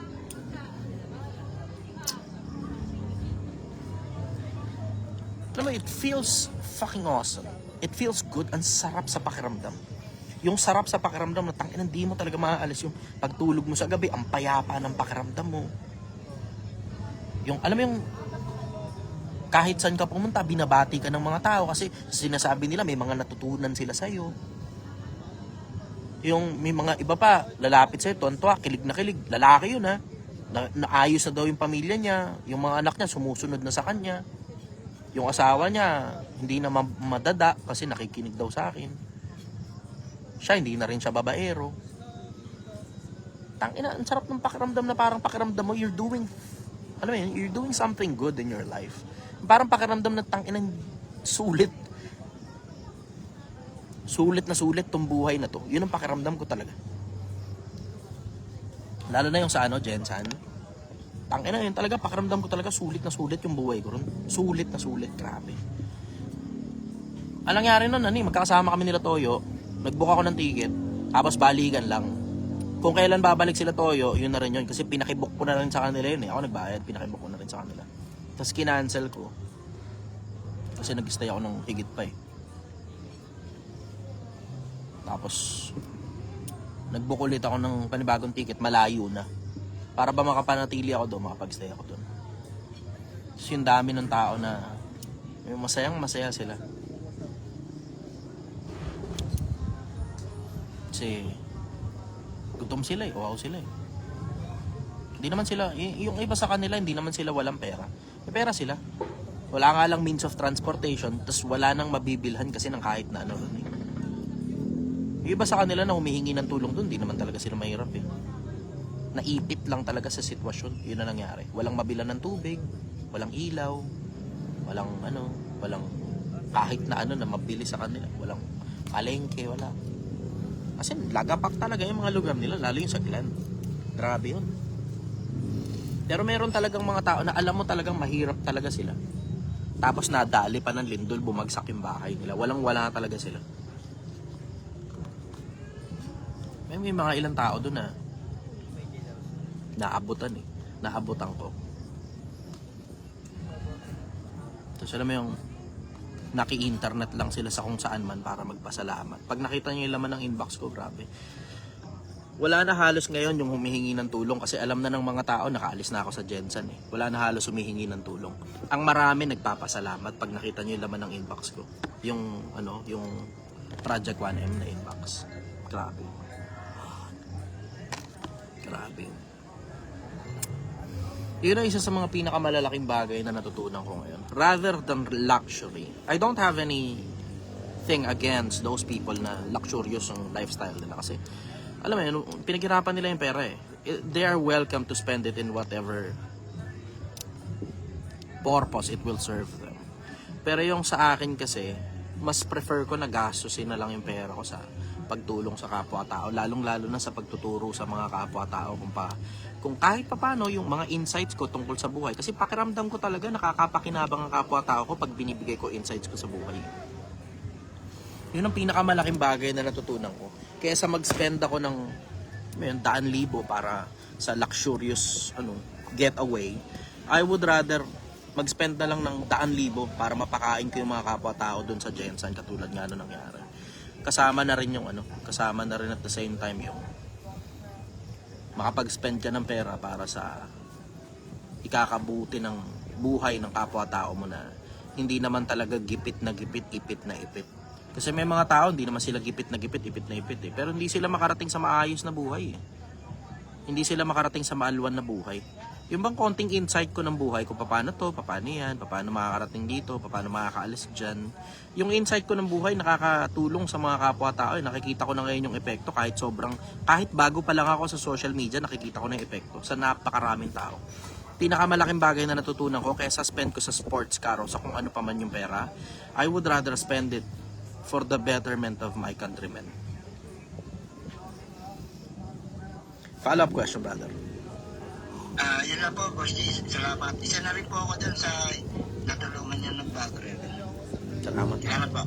Alam mo, it feels fucking awesome. It feels good, ang sarap sa pakiramdam. Yung sarap sa pakiramdam na tangina, hindi mo talaga maaalis yung pagtulog mo sa gabi, ang payapa ng pakiramdam mo. Yung, alam mo yung, kahit saan ka pumunta, binabati ka ng mga tao kasi sinasabi nila may mga natutunan sila sa'yo. Yung may mga iba pa, lalapit sa'yo, tuwan-tuwa, kilig na kilig, lalaki yun ha. Naayos na daw yung pamilya niya, yung mga anak niya sumusunod na sa kanya. Yung asawa niya, hindi na madada kasi nakikinig daw sa akin. Siya, hindi na rin siya babaero. Tangina, ang sarap ng pakiramdam na parang pakiramdam mo, you're doing something good in your life. Parang pakiramdam na tangina, sulit. Sulit na sulit tong buhay na to. Yun ang pakiramdam ko talaga. Lalo na yung sa Jensan. Tangina, yun talaga, pakiramdam ko talaga, sulit na sulit yung buhay ko ron. Sulit na sulit, grabe. Ang nangyari nun, magkakasama kami nila Toyo. Nag-book ako ng ticket, tapos balikan lang. Kung kailan babalik sila Toyo, yun na rin yun. Kasi pinakibook ko na rin sa kanila yun eh. Ako nagbayad, pinakibook ko na rin sa kanila. Tapos kinancel ko. Kasi nag-stay ako ng higit pa eh. Tapos, nag-book ulit ako ng panibagong ticket, malayo na. Para ba makapanatili ako doon, makapag-stay ako doon. Tapos yung dami ng tao na yung masaya sila. Kasi gutom sila eh, uhaw sila eh. Hindi naman sila, yung iba sa kanila, hindi naman sila walang pera. May pera sila. Wala nga lang means of transportation, tapos wala nang mabibilhan kasi ng kahit na ano. Yung iba sa kanila na humihingi ng tulong doon, hindi naman talaga sila mahirap eh. Naipit lang talaga sa sitwasyon, yun na nangyari. Walang mabilan ng tubig, walang ilaw, walang kahit na ano na mabili sa kanila, walang palengke, wala. Kasi lagapak talaga yung mga lugar nila, lalo yung sa Glan. Grabe yun. Pero meron talagang mga tao na alam mo talagang mahirap talaga sila. Tapos nadali pa ng lindol, bumagsak yung bahay nila. Walang-wala talaga sila. May mga ilang tao doon na naabutan eh. Naabutan ko. Tapos alam mo yung naki-internet lang sila sa kung saan man para magpasalamat. Pag nakita nyo yung laman ng inbox ko, grabe. Wala na halos ngayon yung humihingi ng tulong kasi alam na ng mga tao, nakaalis na ako sa Jensen eh. Wala na halos humihingi ng tulong. Ang marami nagpapasalamat pag nakita nyo yung laman ng inbox ko. Yung Project 1M na inbox. Grabe. Grabe. Yun ang isa sa mga pinakamalalaking bagay na natutunan ko ngayon. Rather than luxury, I don't have anything against those people na luxurious ang lifestyle nila kasi alam mo yun, pinaghirapan nila yung pera eh. They are welcome to spend it in whatever purpose it will serve them. Pero yung sa akin kasi, mas prefer ko na gastusin na lang yung pera ko sa pagtulong sa kapwa-tao, lalong-lalo na sa pagtuturo sa mga kapwa-tao kung kahit paano yung mga insights ko tungkol sa buhay. Kasi pakiramdam ko talaga nakakapakinabang ang kapwa-tao ko pag binibigay ko insights ko sa buhay. Yun ang pinakamalaking bagay na natutunan ko. Kaysa mag-spend ako ng 100,000 para sa luxurious getaway, I would rather mag-spend na lang ng 100,000 para mapakain ko yung mga kapwa-tao doon sa Jensen katulad nga ano nangyari. Kasama na rin at the same time yung makapag-spend ka ng pera para sa ikakabuti ng buhay ng kapwa-tao mo na hindi naman talaga gipit na gipit, ipit na ipit. Kasi may mga tao, hindi naman sila gipit na gipit, ipit na ipit eh. Pero hindi sila makarating sa maayos na buhay eh. Hindi sila makarating sa maalwan na buhay. Yung bang konting insight ko ng buhay, kung paano to, paano yan, paano makakarating dito, paano makakaalis dyan. Yung insight ko ng buhay, nakakatulong sa mga kapwa-tao. Nakikita ko na ngayon yung epekto kahit bago pa lang ako sa social media, nakikita ko na yung epekto sa napakaraming tao. Pinakamalaking bagay na natutunan ko, kaysa spend ko sa sports car o sa kung ano pa man yung pera, I would rather spend it for the betterment of my countrymen. Follow-up question, brother. Yun lang po, Boss G. Salamat. Isa na rin po ako dun sa natulungan niya ng bago rin. Salamat. Salamat po.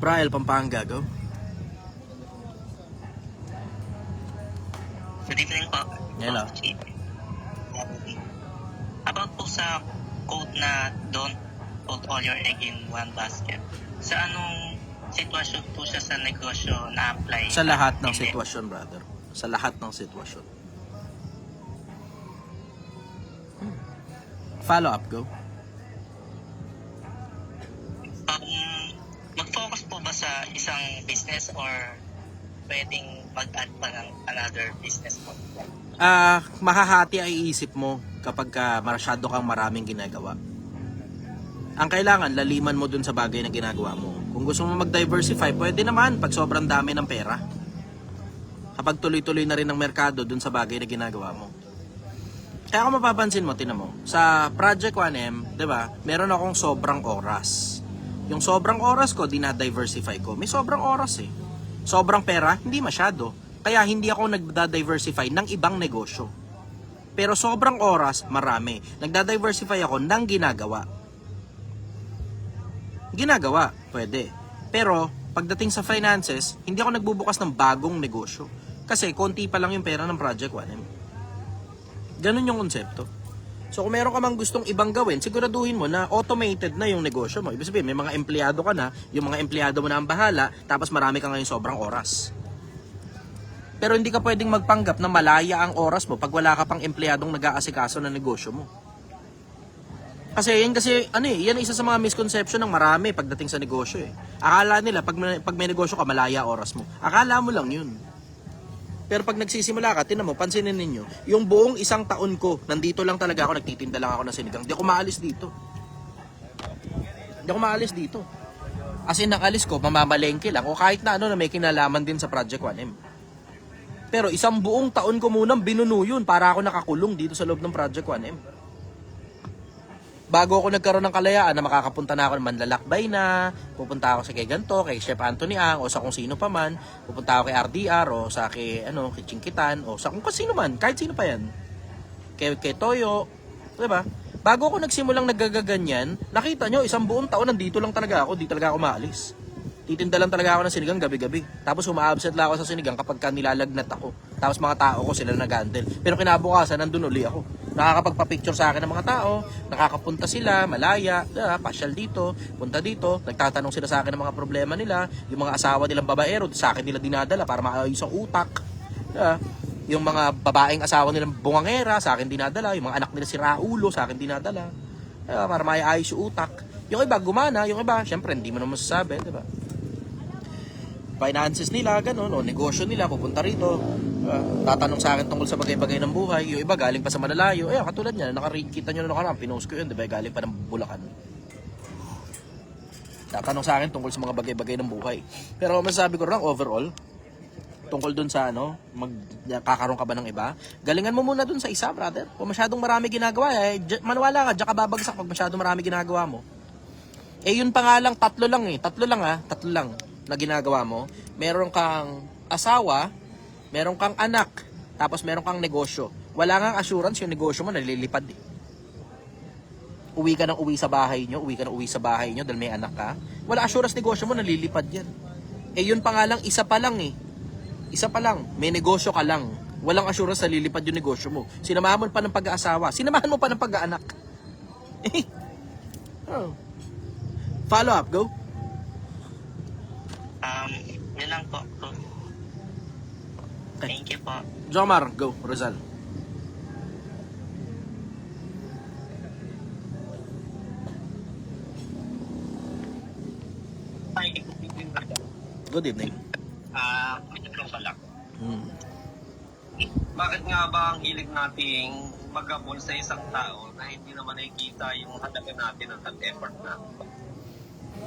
Brian, Pampanga, go. Good evening po. Hello. About po sa quote na don't put all your egg in one basket. Sa anong sitwasyon po siya sa negosyo na apply? Sa lahat ng sitwasyon, brother. Sa lahat ng sitwasyon. Follow up, go. Mag-focus po ba sa isang business or pwedeng mag-add pa ng another business po? Mahahati ay isip mo kapag masyado kang maraming ginagawa. Ang kailangan, laliman mo dun sa bagay na ginagawa mo. Kung gusto mo mag-diversify, pwede naman pag sobrang dami ng pera. Kapag tuloy-tuloy na rin ang merkado dun sa bagay na ginagawa mo. Kaya kung mapapansin mo, tinan mo, sa Project 1M, di ba, meron akong sobrang oras. Yung sobrang oras ko, dinadiversify ko. May sobrang oras eh. Sobrang pera, hindi masyado. Kaya hindi ako nagda-diversify ng ibang negosyo. Pero sobrang oras, marami. Nagda-diversify ako ng ginagawa. Ginagawa, pwede. Pero, pagdating sa finances, hindi ako nagbubukas ng bagong negosyo. Kasi, konti pa lang yung pera ng Project 1M. Ganun yung konsepto. So kung meron ka mang gustong ibang gawin, siguraduhin mo na automated na yung negosyo mo. Ibig sabihin, may mga empleyado ka na, yung mga empleyado mo na ang bahala, tapos marami ka ngayon sobrang oras. Pero hindi ka pwedeng magpanggap na malaya ang oras mo pag wala ka pang empleyadong nag-aasikaso ng negosyo mo. Kasi yan isa sa mga misconception ng marami pagdating sa negosyo eh. Akala nila pag may negosyo ka, malaya oras mo. Akala mo lang yun. Pero pag nagsisimula ka, tinan mo, pansinin ninyo, yung buong 1 taon ko, nandito lang talaga ako, nagtitinda lang ako ng sinigang. Di ako maalis dito. As in, nakalis ko, mamamalengke lang, o kahit na na may kinalaman din sa Project 1M. Pero 1 buong taon ko munang binuno yun para ako nakakulong dito sa loob ng Project 1M. Bago ako nagkaroon ng kalayaan na makakapunta na ako ng manlalakbay na, pupunta ako sa kay ganto, kay Chef Anthony Ang, o sa kung sino pa man, pupunta ako kay RDR, o sa kay Chingkitan, o sa kung sino man, kahit sino pa yan. Kay Toyo, diba? Bago ako nagsimulang nagagaganyan, nakita nyo, 1 buong taon nandito lang talaga ako, di talaga ako maalis. Titinda lang talaga ako ng sinigang gabi-gabi. Tapos uma-absent lang ako sa sinigang kapag nilalagnat ako. Tapos mga tao ko sila nag-handle. Pero kinabukasan, nandun uli ako. Nakakapagpa-picture sa akin ng mga tao, nakakapunta sila, malaya, pasyal dito, punta dito, nagtatanong sila sa akin ng mga problema nila, yung mga asawa nilang babaero, sa akin nila dinadala para maayos ang utak. Yung mga babaeng asawa nilang bungangera, sa akin dinadala, yung mga anak nila si Raulo, sa akin dinadala, para maayos yung utak. Yung iba gumana, yung iba, syempre hindi mo naman masasabi, di ba? Finances nila, ganun, o negosyo nila, pupunta rito, tatanong sa akin tungkol sa bagay-bagay ng buhay, yung iba galing pa sa malalayo, katulad niya, nakikita nyo na nakaraan, pinost ko yun, diba, galing pa ng Bulacan. Tatanong sa akin tungkol sa mga bagay-bagay ng buhay. Pero masasabi ko lang, overall, tungkol dun sa kakaroon ka ba ng iba, galingan mo muna dun sa isa, brother. Kung masyadong marami ginagawa, maniwala ka, diyan ka babagsak pag masyadong marami ginagawa mo. Yun pa nga lang, tatlo lang na ginagawa mo. Meron kang asawa, meron kang anak, tapos meron kang negosyo. Wala nga assurance yung negosyo mo, nalilipad eh. Uwi ka ng uwi sa bahay nyo dahil may anak ka. Wala assurance negosyo mo, nalilipad yan. Yun pa nga lang, isa pa lang, may negosyo ka lang. Walang assurance nalilipad yung negosyo mo. Sinamahan mo pa ng pag-aasawa, sinamahan mo pa ng pag-aanak. Follow up, go. Yun lang po. Thank you po. Jomar, go. Rizal. Good evening. Medyo close lang. Bakit nga ba ang hilig nating magabol sa isang tao na hindi naman nakikita yung halaga natin at effort natin?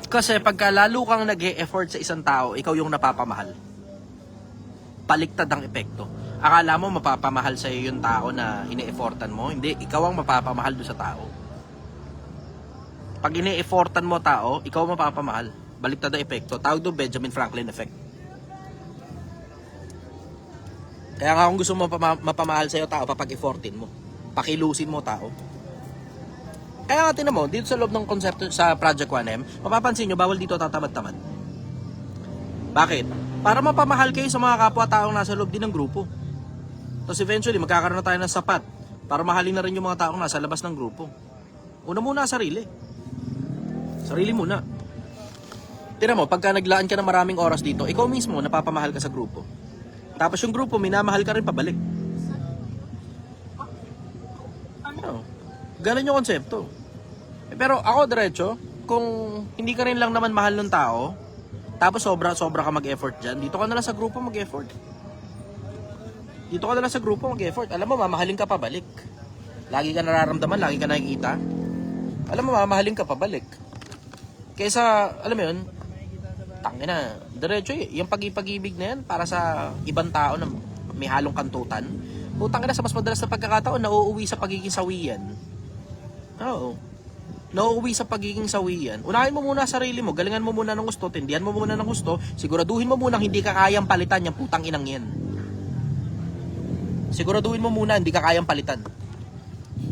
Kasi pagka lalo kang nag-e-effort sa isang tao, ikaw yung napapamahal. Baliktad ang epekto. Akala mo mapapamahal sa iyo yung tao na ine-effortan mo, hindi, ikaw ang mapapamahal doon sa tao. Pag ine-effortan mo tao, ikaw ang mapapamahal. Baliktad ang epekto. Tawag doon Benjamin Franklin effect. Kaya nga kung gusto mo mapamahal sa iyo tao, papag-effortin mo. Pakilusin mo tao. Kaya nga tinan mo, dito sa loob ng konsepto sa Project 1M, mapapansin nyo, bawal dito tatamad-tamad. Bakit? Para mapamahal kayo sa mga kapwa-taong nasa loob din ng grupo. Tapos eventually, magkakaroon na tayo ng sapat para mahalin na rin yung mga taong nasa labas ng grupo. Una muna, sarili. Sarili muna. Tinan mo, pagka naglaan ka ng maraming oras dito, ikaw mismo napapamahal ka sa grupo. Tapos yung grupo, minamahal ka rin pabalik. Ganun yung konsepto. Pero ako diretso, kung hindi ka rin lang naman mahal ng tao, tapos sobra ka mag-effort dyan, dito ka na lang sa grupo mag-effort. Alam mo, mamahalin ka pabalik. Lagi ka nararamdaman, lagi ka nakikita. Alam mo, mamahalin ka pabalik. Kaysa, alam mo yun, tangina, diretso yung pag-ibig na yan para sa ibang tao na may halong kantutan. Putang ina, sa mas madalas na pagkakataon, nauuwi sa pagiging sawiyan. Oo. Nauuwi sa pagiging sawiyan. Unahin mo muna sarili mo, galingan mo muna ng gusto, tindihan mo muna ng gusto, siguraduhin mo muna hindi ka kayang palitan yung putang inang yan. Siguraduhin mo muna hindi ka kayang palitan.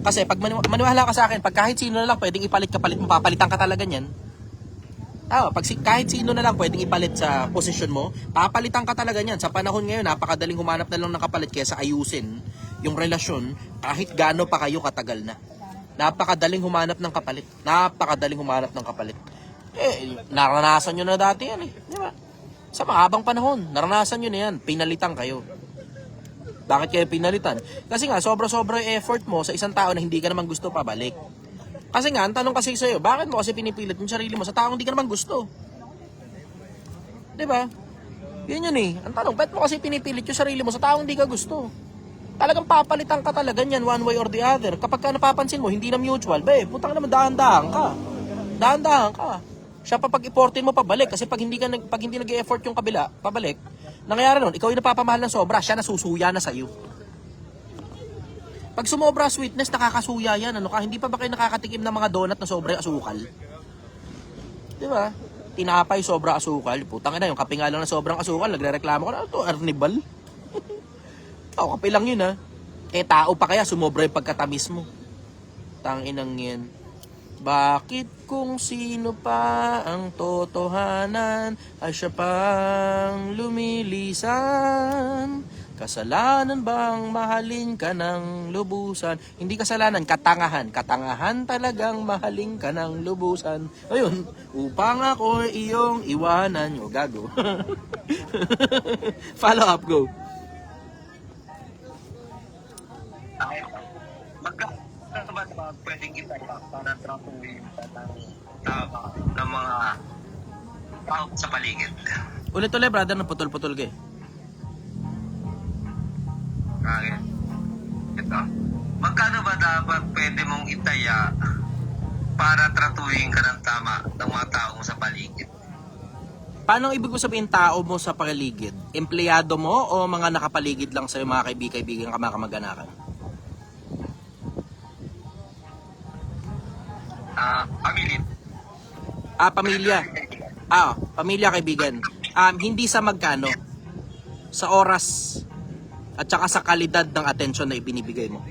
Kasi pag maniwala ka sa akin, pag kahit sino na lang pwedeng ipalit ka, mapapalitan ka talaga niyan. Pag kahit sino na lang pwedeng ipalit sa posisyon mo, papalitan ka talaga niyan. Sa panahon ngayon, napakadaling humanap na lang ng kapalit kaysa ayusin yung relasyon kahit gaano pa kayo katagal na. Napakadaling humanap ng kapalit. Napakadaling humanap ng kapalit. Naranasan nyo na dati yan eh. Di ba? Sa mahabang panahon, naranasan nyo na yan. Pinalitan kayo. Bakit kayo pinalitan? Kasi nga, sobra-sobra yung effort mo sa isang tao na hindi ka naman gusto pabalik. Kasi nga, ang tanong kasi sa'yo, bakit mo kasi pinipilit yung sarili mo sa taong hindi ka naman gusto? Di ba? Yun yun eh. Ang tanong, bakit mo kasi pinipilit yung sarili mo sa taong hindi ka gusto? Talagang papalitan ka talaga yan, one way or the other. Kapag ka napapansin mo, hindi na mutual, putang naman, dahan-dahan ka. Dahan-dahan ka. Siya pa pag-iportin mo pabalik kasi pag hindi nag-e-effort yung kabila, pabalik, nangyayari nun, ikaw yung napapamahal ng sobra, siya nasusuya na sa'yo. Pag sumobra sweetness, nakakasuya yan. Ano ka? Hindi pa ba kayo nakakatikim ng mga donut na sobrang asukal? Di ba? Tinapay sobra asukal. Putang ina, yung kape nga lang na sobrang asukal, nagre-reklamo ka na, ito, arnibal. Kape lang yun ha. Tao pa kaya, sumobra yung pagkatamis mo. Tanginang yan. Bakit kung sino pa ang totohanan ay siya pang lumilisan? Kasalanan bang mahalin ka ng lubusan? Hindi kasalanan, katangahan. Katangahan talagang mahalin ka ng lubusan. Ayun, upang ako iyong iwanan. O, gago. Follow up, go. Ano ba pwedeng itaya para tratuhin ng mga tao sa paligid? Ulit-ulit, brother, na putol-putol ka eh. Okay. Ito. Magkano ba dapat pwede mong itaya para tratuhin ka ng tama ng mga tao sa paligid? Paano ibig mo sabihin tao mo sa paligid? Empleyado mo o mga nakapaligid lang sa'yo, mga kaibigan, kamag-anakan? Pamilya. Pamilya. Pamilya, kaibigan. Hindi sa magkano. Sa oras. At saka sa kalidad ng atensyon na ibinibigay mo.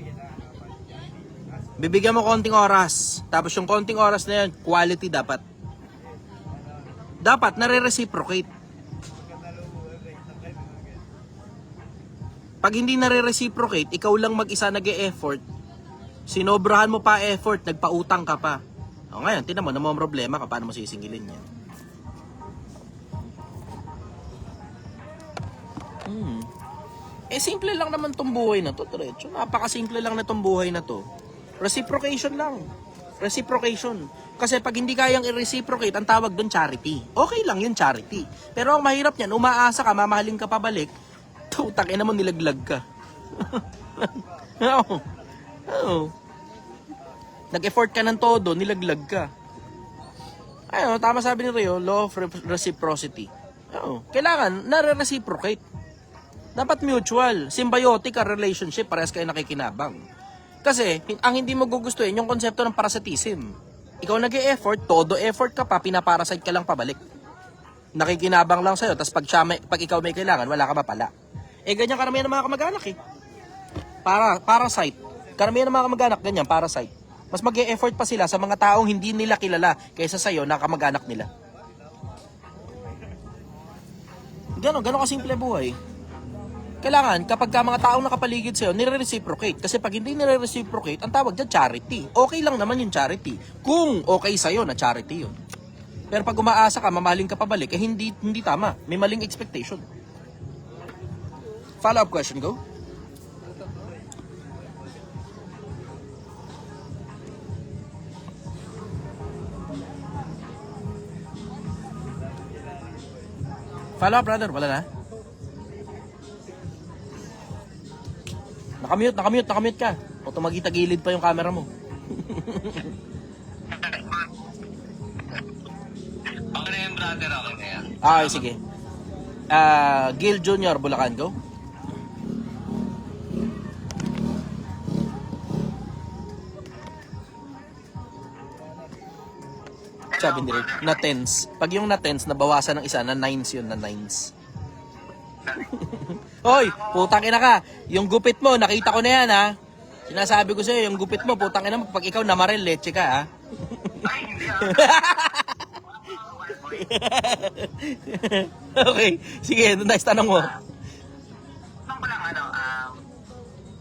Bibigyan mo konting oras. Tapos yung konting oras na yan, quality dapat. Dapat nare-reciprocate. Pag hindi nare-reciprocate, ikaw lang mag-isa nag-e-effort, sinobrahan mo pa effort, nagpautang ka pa. O ngayon, tinan mo, namang problema ka, paano mo sisingilin yan? Simple lang naman tong buhay na to, diretso. Napakasimple lang na tong buhay na to. Reciprocation lang. Reciprocation. Kasi pag hindi kayang i-reciprocate, ang tawag doon charity. Okay lang yun, charity. Pero ang mahirap niyan, umaasa ka, mamahalin ka pabalik, tutang ina mo, nilaglag ka. Oo. Nag-effort ka ng todo, nilaglag ka. Ayun, tama sabi ni Rio, law of reciprocity. Oo. Kailangan, nare-reciprocate. Dapat mutual, symbiotic ang relationship, parehas kayo nakikinabang. Kasi, ang hindi mo gugustuhin, yung konsepto ng parasitism. Ikaw nag-e-effort, todo effort ka pa, pinaparasite ka lang pabalik. Nakikinabang lang sa'yo, tapos pag ikaw may kailangan, wala ka mapala. Ganyan karamihan ng mga kamag-anak eh. Parasite. Karamihan ng mga kamag-anak, ganyan, parasite. Mas mag-e-effort pa sila sa mga taong hindi nila kilala kaysa sa'yo na kamag-anak nila. Ganon kasimple buhay. Kailangan, kapag ka mga taong nakapaligid sa'yo, nire-reciprocate. Kasi pag hindi nire-reciprocate, ang tawag dyan, charity. Okay lang naman yung charity. Kung okay sa'yo na charity yun. Pero pag umaasa ka, mamahalin ka pabalik, hindi tama. May maling expectation. Follow-up question, go. Follow-up, brother. Wala na? Nakamute ka. O tumagita-gilid pa yung camera mo. Okay na yan, brother. Okay na yan. Okay, sige. Gil Jr. Bulacan, go. Sabi nila, na tens. Pag yung na tens, nabawasan ng isa, na nines yun, na nines. Hoy, putang ina ka. Yung gupit mo, nakita ko na yan ha. Sinasabi ko sa'yo, yung gupit mo, putang ina mo, pag ikaw namarel, leche ka ha. Ay, hindi Okay, sige, nice tanong mo. Ano ko lang,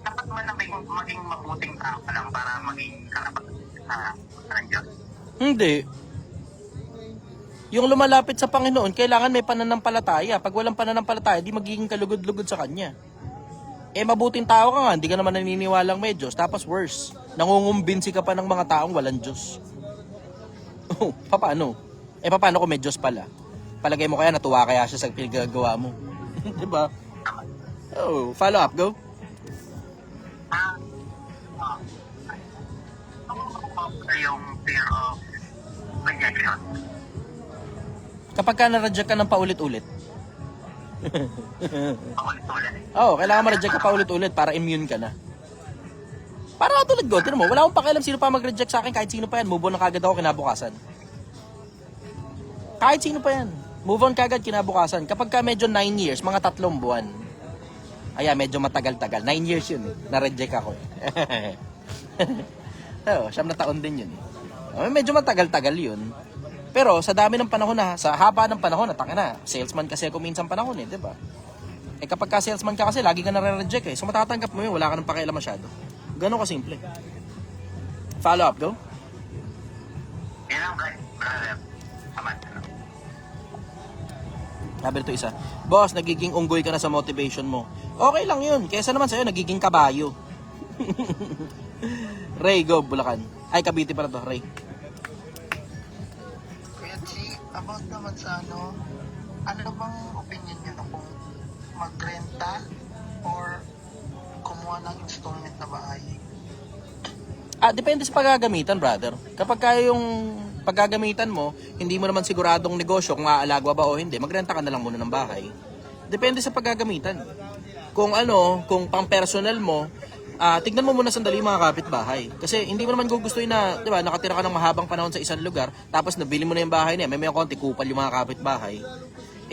dapat man na maging mabuting tao ka lang para maging karapat ng Diyos. Hindi. Yung lumalapit sa Panginoon, kailangan may pananampalataya. Pag walang pananampalataya, di magiging kalugod-lugod sa Kanya. Eh, mabuting tao ka nga, hindi ka naman naniniwalang may Diyos. Tapos worse, nangungumbinsi ka pa ng mga taong walang Diyos. Oh, paano? Eh, paano kung may Diyos pala? Palagay mo kaya natuwa kaya siya sa pinagagawa mo. Diba? Oh, follow up, go. Yung fear of rejection. Kapag ka na-reject ka ng paulit-ulit. Paulit-ulit. Oo, kailangan ma-reject ka paulit-ulit para immune ka na. Para tulad ko, tinan mo, wala akong pakialam sino pa mag-reject sa akin, kahit sino pa yan. Move on na kagad ako kinabukasan. Kahit sino pa yan. Move on kagad kinabukasan. Kapag ka medyo 9 years, mga 3 buwan. Ayan, medyo matagal-tagal. 9 years yun eh. Na-reject ako. Oo, 9 na taon din yun eh. Medyo matagal-tagal yun. Pero sa dami ng panahon na, sa haba ng panahon, nataka na. Salesman kasi ako minsan panahon eh, di ba? Eh kapag ka salesman ka kasi, lagi ka na-reject eh. So matatanggap mo yun, wala ka ng pakialam masyado. Ganun ka simple. Follow up, go. Yan lang, brother. Tama. Sabi ito isa, boss, nagiging unggoy ka na sa motivation mo. Okay lang yun. Kesa naman sa'yo, nagiging kabayo. Ray, go, Bulacan. Ay, Cavite pala to, Ray. Kuya G, about naman sa ano bang opinion niyo kung magrenta or kumuha ng installment na bahay? Depende sa paggagamitan, brother. Kapag kaya yung paggagamitan mo, hindi mo naman siguradong negosyo kung aalagwa ba o hindi, magrenta ka na lang muna ng bahay. Depende sa paggagamitan. Kung pang personal mo, tignan mo muna sandali yung mga kapitbahay. Kasi hindi mo naman gugustuhin na, di ba, nakatira ka ng mahabang panahon sa isang lugar, tapos nabili mo na yung bahay niya, may konti kupal yung mga kapitbahay.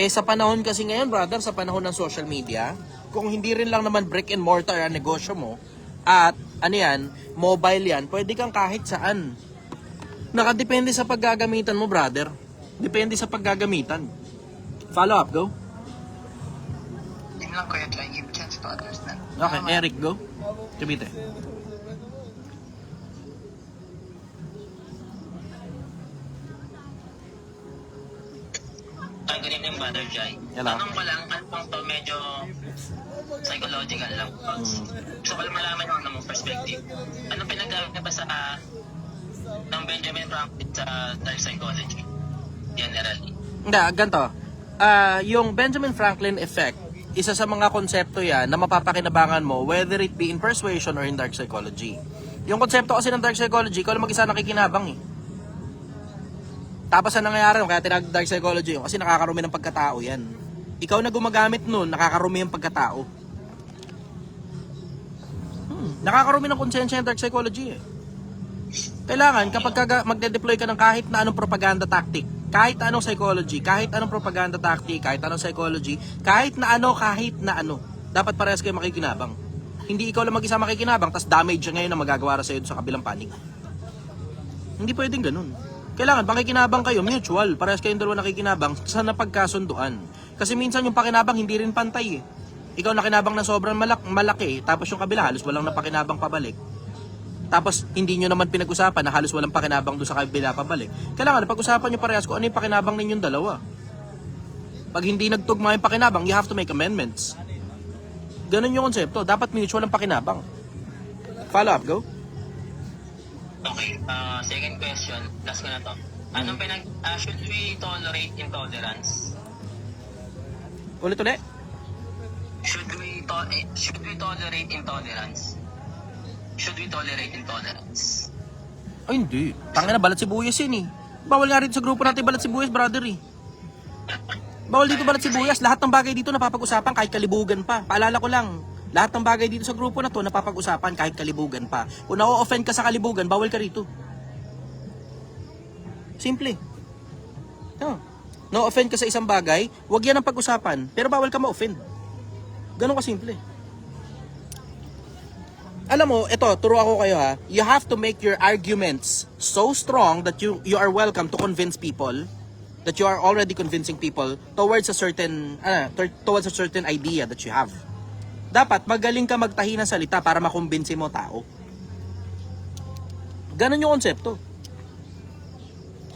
Eh sa panahon kasi ngayon, brother, sa panahon ng social media, kung hindi rin lang naman brick and mortar ang negosyo mo, at mobile yan, pwede kang kahit saan. Nakadepende sa paggagamitan mo, brother. Depende sa paggagamitan. Follow up, go. Yun lang Kuya G, give chance to understand. Okay, Eric, go. Cavite. Good evening, Brother Jai. Hello. Tanong ko lang, ano pang to medyo psychological lang. Gusto ko lang malaman yung ano mong perspective. Ano pinag-aaral ba sa ng Benjamin Franklin sa dark psychology? Generally. Hindi, ganito. Yung Benjamin Franklin effect, isa sa mga konsepto yan na mapapakinabangan mo whether it be in persuasion or in dark psychology. Yung konsepto kasi ng dark psychology, ikaw lang mag-isa nakikinabang eh. Tapos ang nangyayari kaya tinag dark psychology yun, kasi nakakarumi ng pagkatao yan. Ikaw na gumagamit nun, nakakarumi yung pagkatao. Nakakarumi ng konsensya yung dark psychology eh. Kailangan kapag magde-deploy ka ng kahit na anong propaganda tactic, kahit na anong psychology, kahit anong propaganda tactic, kahit anong psychology, kahit na ano, dapat parehas kayo makikinabang. Hindi ikaw lang mag-isa makikinabang, tas damage ngayon na magagawa sa iyo sa kabilang panig. Hindi pwedeng ganun. Kailangan makikinabang kayo, mutual, parehas kayong dalawa nakikinabang sa napagkasunduan. Kasi minsan yung pakinabang hindi rin pantay eh. Ikaw nakinabang na sobrang malaki, tapos yung kabila halos walang napakinabang pabalik. Tapos hindi nyo naman pinag-usapan na halos walang pakinabang doon sa kabila pabalik. Kailangan pag-usapan nyo parehas kung ano yung pakinabang ninyong dalawa. Pag hindi nagtugma yung pakinabang, you have to make amendments. Ganun yung konsepto. Dapat mutual ang pakinabang. Follow up, go. Okay, second question. Last ko na to. Anong should we tolerate intolerance? Ulit-ulit. Should we tolerate intolerance? Should we tolerate intolerance? Ay, hindi. Tangina na, balat sibuyas yun eh. Bawal nga rin sa grupo natin balat sibuyas, brother eh. Bawal dito balat sibuyas. Lahat ng bagay dito napapag-usapan kahit kalibugan pa. Paalala ko lang, lahat ng bagay dito sa grupo na to napapag-usapan kahit kalibugan pa. Kung na-offend ka sa kalibugan, bawal ka rito. Simple. No-offend ka sa isang bagay, wag yan ang pag-usapan. Pero bawal ka ma-offend. Ganun ka simple. Alam mo, ito, turo ako kayo ha. You have to make your arguments so strong that you are welcome to convince people, that you are already convincing people towards a certain idea that you have. Dapat magaling ka magtahi ng salita para makumbinsi mo tao. Ganon yung konsepto.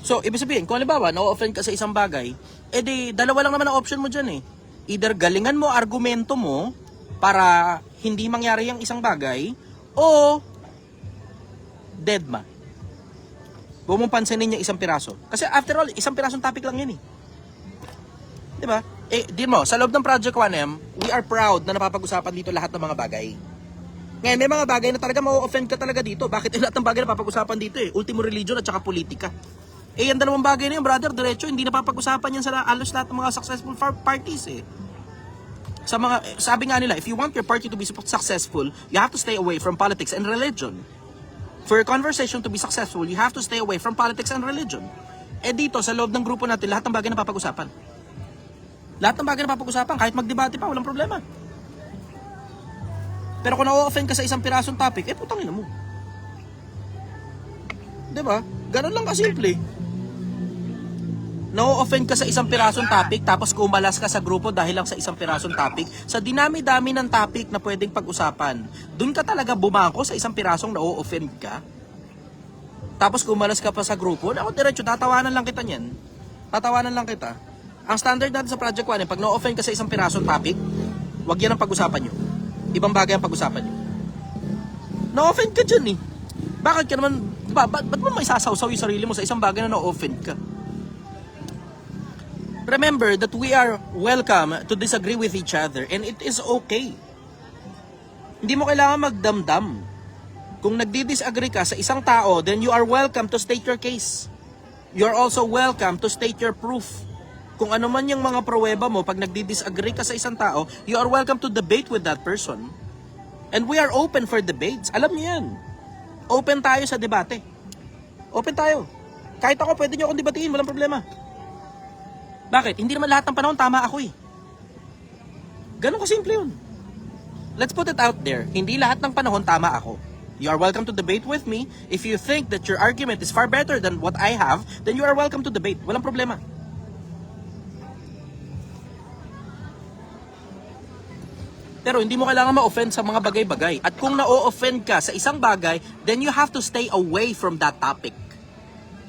So, ibig sabihin, kung halimbawa, na-offend ka sa isang bagay, edi, dalawa lang naman ang option mo dyan eh. Either galingan mo, argumento mo, para hindi mangyari yung isang bagay, o dead ma. Huwag mong pansinin yung isang piraso. Kasi after all, isang pirasong topic lang yun eh. Diba? Di mo, sa loob ng Project 1M, we are proud na napapag-usapan dito lahat ng mga bagay. Ngayon, may mga bagay na talaga ma-offend ka talaga dito. Bakit lahat ng bagay na napapag-usapan dito eh? Ultimo religion at saka politika. Yung dalawang bagay na yun, brother, diretso, hindi napapag-usapan yan sa alos lahat ng mga successful parties eh. Sa mga, sabi nga nila, if you want your party to be successful, you have to stay away from politics and religion. For your conversation to be successful, you have to stay away from politics and religion. Dito, sa loob ng grupo natin, lahat ng bagay na napapag-usapan. Lahat ng bagay na napapag-usapan, kahit magdebate pa, walang problema. Pero kung na-offend ka sa isang pirasong topic, putang ina mo. Diba? Ganun lang kasimple. Na-offend ka sa isang pirasong topic, tapos kumalas ka sa grupo dahil lang sa isang pirasong topic. Sa dinami-dami ng topic na pwedeng pag-usapan, dun ka talaga bumangko sa isang pirasong na-offend ka. Tapos kumalas ka pa sa grupo, ako diretso, tatawanan lang kita niyan. Tatawanan lang kita. Ang standard natin sa Project 1, pag na-offend ka sa isang pirasong topic, wag yan ang pag-usapan nyo. Ibang bagay ang pag-usapan nyo. Na-offend ka dyan eh. Bakit ka naman, ba't mo maisasawsaw yung sarili mo sa isang bagay na na-offend ka? Remember that we are welcome to disagree with each other and it is okay. Hindi mo kailangan magdamdam. Kung nagdi-disagree ka sa isang tao, then you are welcome to state your case. You are also welcome to state your proof. Kung ano man yung mga pruweba mo pag nagdi-disagree ka sa isang tao, you are welcome to debate with that person. And we are open for debates. Alam niyo yan. Open tayo sa debate. Open tayo. Kahit ako, pwede niyo akong debatiin, walang problema. Bakit? Hindi naman lahat ng panahon tama ako eh. Ganun kasimple yun. Let's put it out there. Hindi lahat ng panahon tama ako. You are welcome to debate with me. If you think that your argument is far better than what I have, then you are welcome to debate. Walang problema. Pero hindi mo kailangan ma-offend sa mga bagay-bagay. At kung na-offend ka sa isang bagay, then you have to stay away from that topic.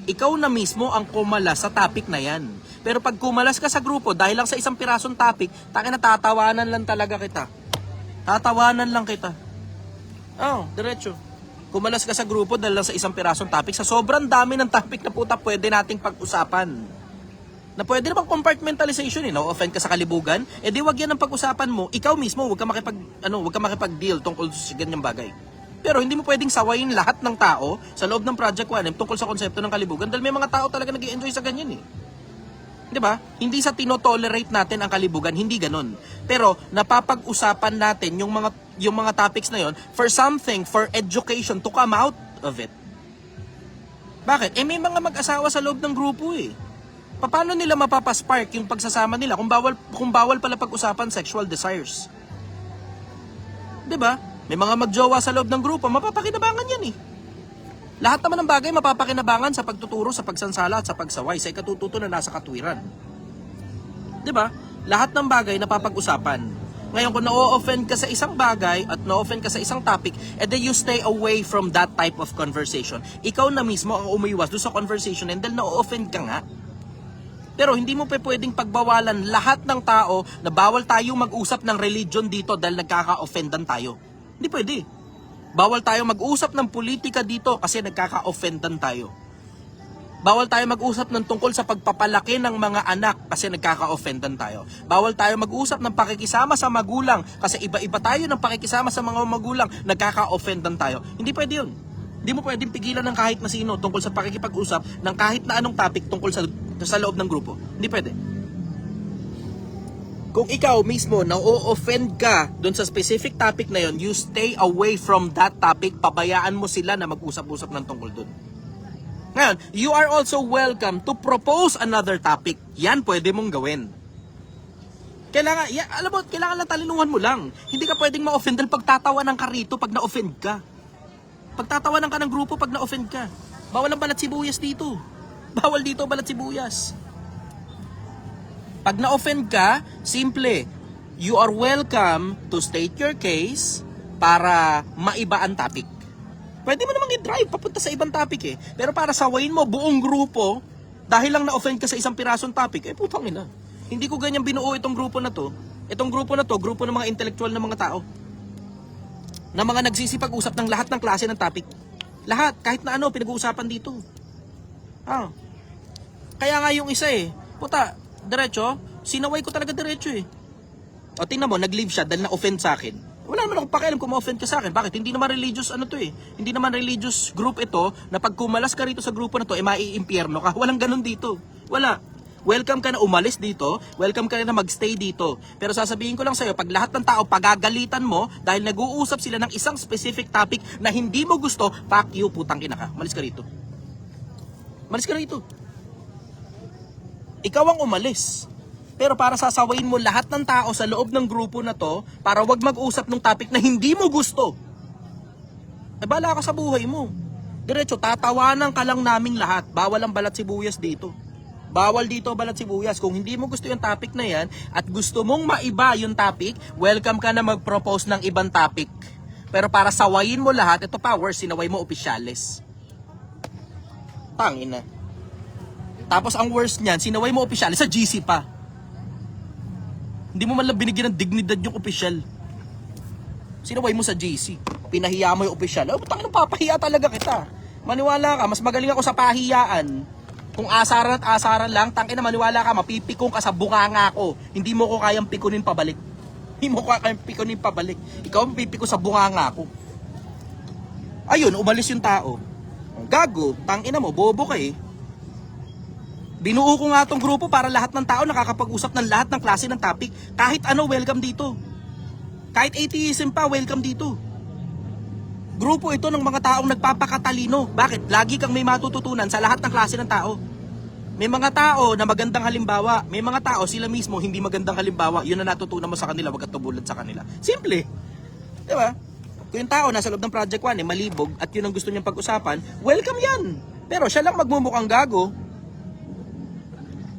Ikaw na mismo ang kumalas sa topic na yan. Pero pag kumalas ka sa grupo dahil lang sa isang pirasong topic, na tatawanan lang talaga kita. Tatawanan lang kita. Diretso. Kumalas ka sa grupo dahil lang sa isang pirasong topic, sa sobrang dami ng topic na puta pwede nating pag-usapan. Na pwede namang compartmentalization na-offend ka sa kalibugan, di wag yan ang pag-usapan mo. Ikaw mismo, wag ka makipag-deal tungkol sa ganyang bagay. Pero hindi mo pwedeng sawayin lahat ng tao sa loob ng Project 1M tungkol sa konsepto ng kalibugan dahil may mga tao talaga nag-i-enjoy sa ganyan eh. 'Di ba? Hindi sa tino-tolerate natin ang kalibugan, hindi ganoon. Pero napapag-usapan natin yung mga topics na 'yon for something, for education to come out of it. Bakit? May mga mag-asawa sa loob ng grupo eh. Paano nila mapapaspark yung pagsasama nila kung bawal pala pag-usapan sexual desires? 'Di ba? May mga magjowa sa loob ng grupo, mapapakinabangan yan eh. Lahat naman ng bagay mapapakinabangan sa pagtuturo, sa pagsansala at sa pagsaway, sa ikatututo na nasa katwiran. 'Di ba? Lahat ng bagay napapag-usapan. Ngayon kung na-offend ka sa isang bagay at na-offend ka sa isang topic, then you stay away from that type of conversation. Ikaw na mismo ang umiwas doon sa conversation and dahil na-offend ka nga. Pero hindi mo pwedeng pagbawalan lahat ng tao na bawal tayo mag-usap ng religion dito dahil nagkaka-offendan tayo. Hindi pwede. Bawal tayo mag-usap ng politika dito kasi nagkaka-offendan tayo. Bawal tayo mag-usap ng tungkol sa pagpapalaki ng mga anak kasi nagkaka-offendan tayo. Bawal tayo mag-usap ng pakikisama sa magulang kasi iba-iba tayo ng pakikisama sa mga magulang, nagkaka-offendan tayo. Hindi pwede yun. Hindi mo pwedeng pigilan ng kahit na sino tungkol sa pakikipag-usap ng kahit na anong topic tungkol sa loob ng grupo. Hindi pwede. Kung ikaw mismo na-offend ka doon sa specific topic na yon, you stay away from that topic, pabayaan mo sila na mag-usap-usap ng tungkol doon. Ngayon, you are also welcome to propose another topic. Yan pwede mong gawin. Kailangan lang talinuhan mo lang. Hindi ka pwedeng ma-offend dahil pagtatawanan ka rito pag na-offend ka. Pagtatawanan ka ng grupo pag na-offend ka. Bawal ang balat sibuyas dito. Bawal dito balat sibuyas. Pag na-offend ka, simple, you are welcome to state your case para maiba ang topic. Pwede mo namang i-drive papunta sa ibang topic eh. Pero para sawayin mo buong grupo, dahil lang na-offend ka sa isang pirasong topic, putang ina. Hindi ko ganyan binuo itong grupo na to. Itong grupo na to, grupo ng mga intellectual na mga tao. Na mga nagsisipag-usap ng lahat ng klase ng topic. Lahat, kahit na ano, pinag-uusapan dito. Kaya nga yung isa puta, diretso, sinaway ko talaga diretso O tingnan mo, nag-leave siya dahil na-offend sa akin. Wala naman akong pakialam kung ma-offend ka sa akin. Bakit? Hindi naman religious Hindi naman religious group ito na pag kumalas ka rito sa grupo na to, maiimpyerno ka. Walang ganun dito. Wala. Welcome ka na umalis dito, welcome ka na magstay dito. Pero sasabihin ko lang sa'yo, pag lahat ng tao pagagalitan mo dahil nag-uusap sila ng isang specific topic na hindi mo gusto, fuck you, putang ina ka. Malis ka rito. Malis ka rito. Ikaw ang umalis. Pero para sasawayin mo lahat ng tao sa loob ng grupo na to, para wag mag-usap ng topic na hindi mo gusto. Bala ka sa buhay mo. Diretso, tatawanan ka lang naming lahat. Bawal ang balat sibuyas dito. Bawal dito balat sibuyas. Kung hindi mo gusto yung topic na yan at gusto mong maiba yung topic, welcome ka na mag-propose ng ibang topic. Pero para sawayin mo lahat, ito pa, worse, sinaway mo opisyales. Tangina. Tapos ang worst niyan, sinaway mo opisyales sa GC pa. Hindi mo man lang binigyan ng dignidad yung opisyal. Sinaway mo sa GC. Pinahiya mo yung opisyal. Tangina, papahiya talaga kita. Maniwala ka, mas magaling ako sa pahiyaan. Kung asaran at asaran lang, tangina maniwala ka, mapipikong ka sa bunganga ko. Hindi mo ko kayang pikunin pabalik. Hindi mo ko kayang pikunin pabalik. Ikaw ang pipiko sa bunganga ko. Ayun, umalis yung tao. Gago, tangina mo, bobo ka Binuo ko nga tong grupo para lahat ng tao nakakapag-usap ng lahat ng klase ng topic. Kahit ano, welcome dito. Kahit atheism pa, welcome dito. Grupo ito ng mga taong nagpapakatalino. Bakit? Lagi kang may matututunan sa lahat ng klase ng tao. May mga tao na magandang halimbawa. May mga tao sila mismo hindi magandang halimbawa. Yun na natutunan mo sa kanila, wag ka tumulad sa kanila. Simple. Diba? Kung yung tao nasa loob ng Project 1 malibog at yun ang gusto niyang pag-usapan, welcome yan. Pero siya lang magmumukhang gago.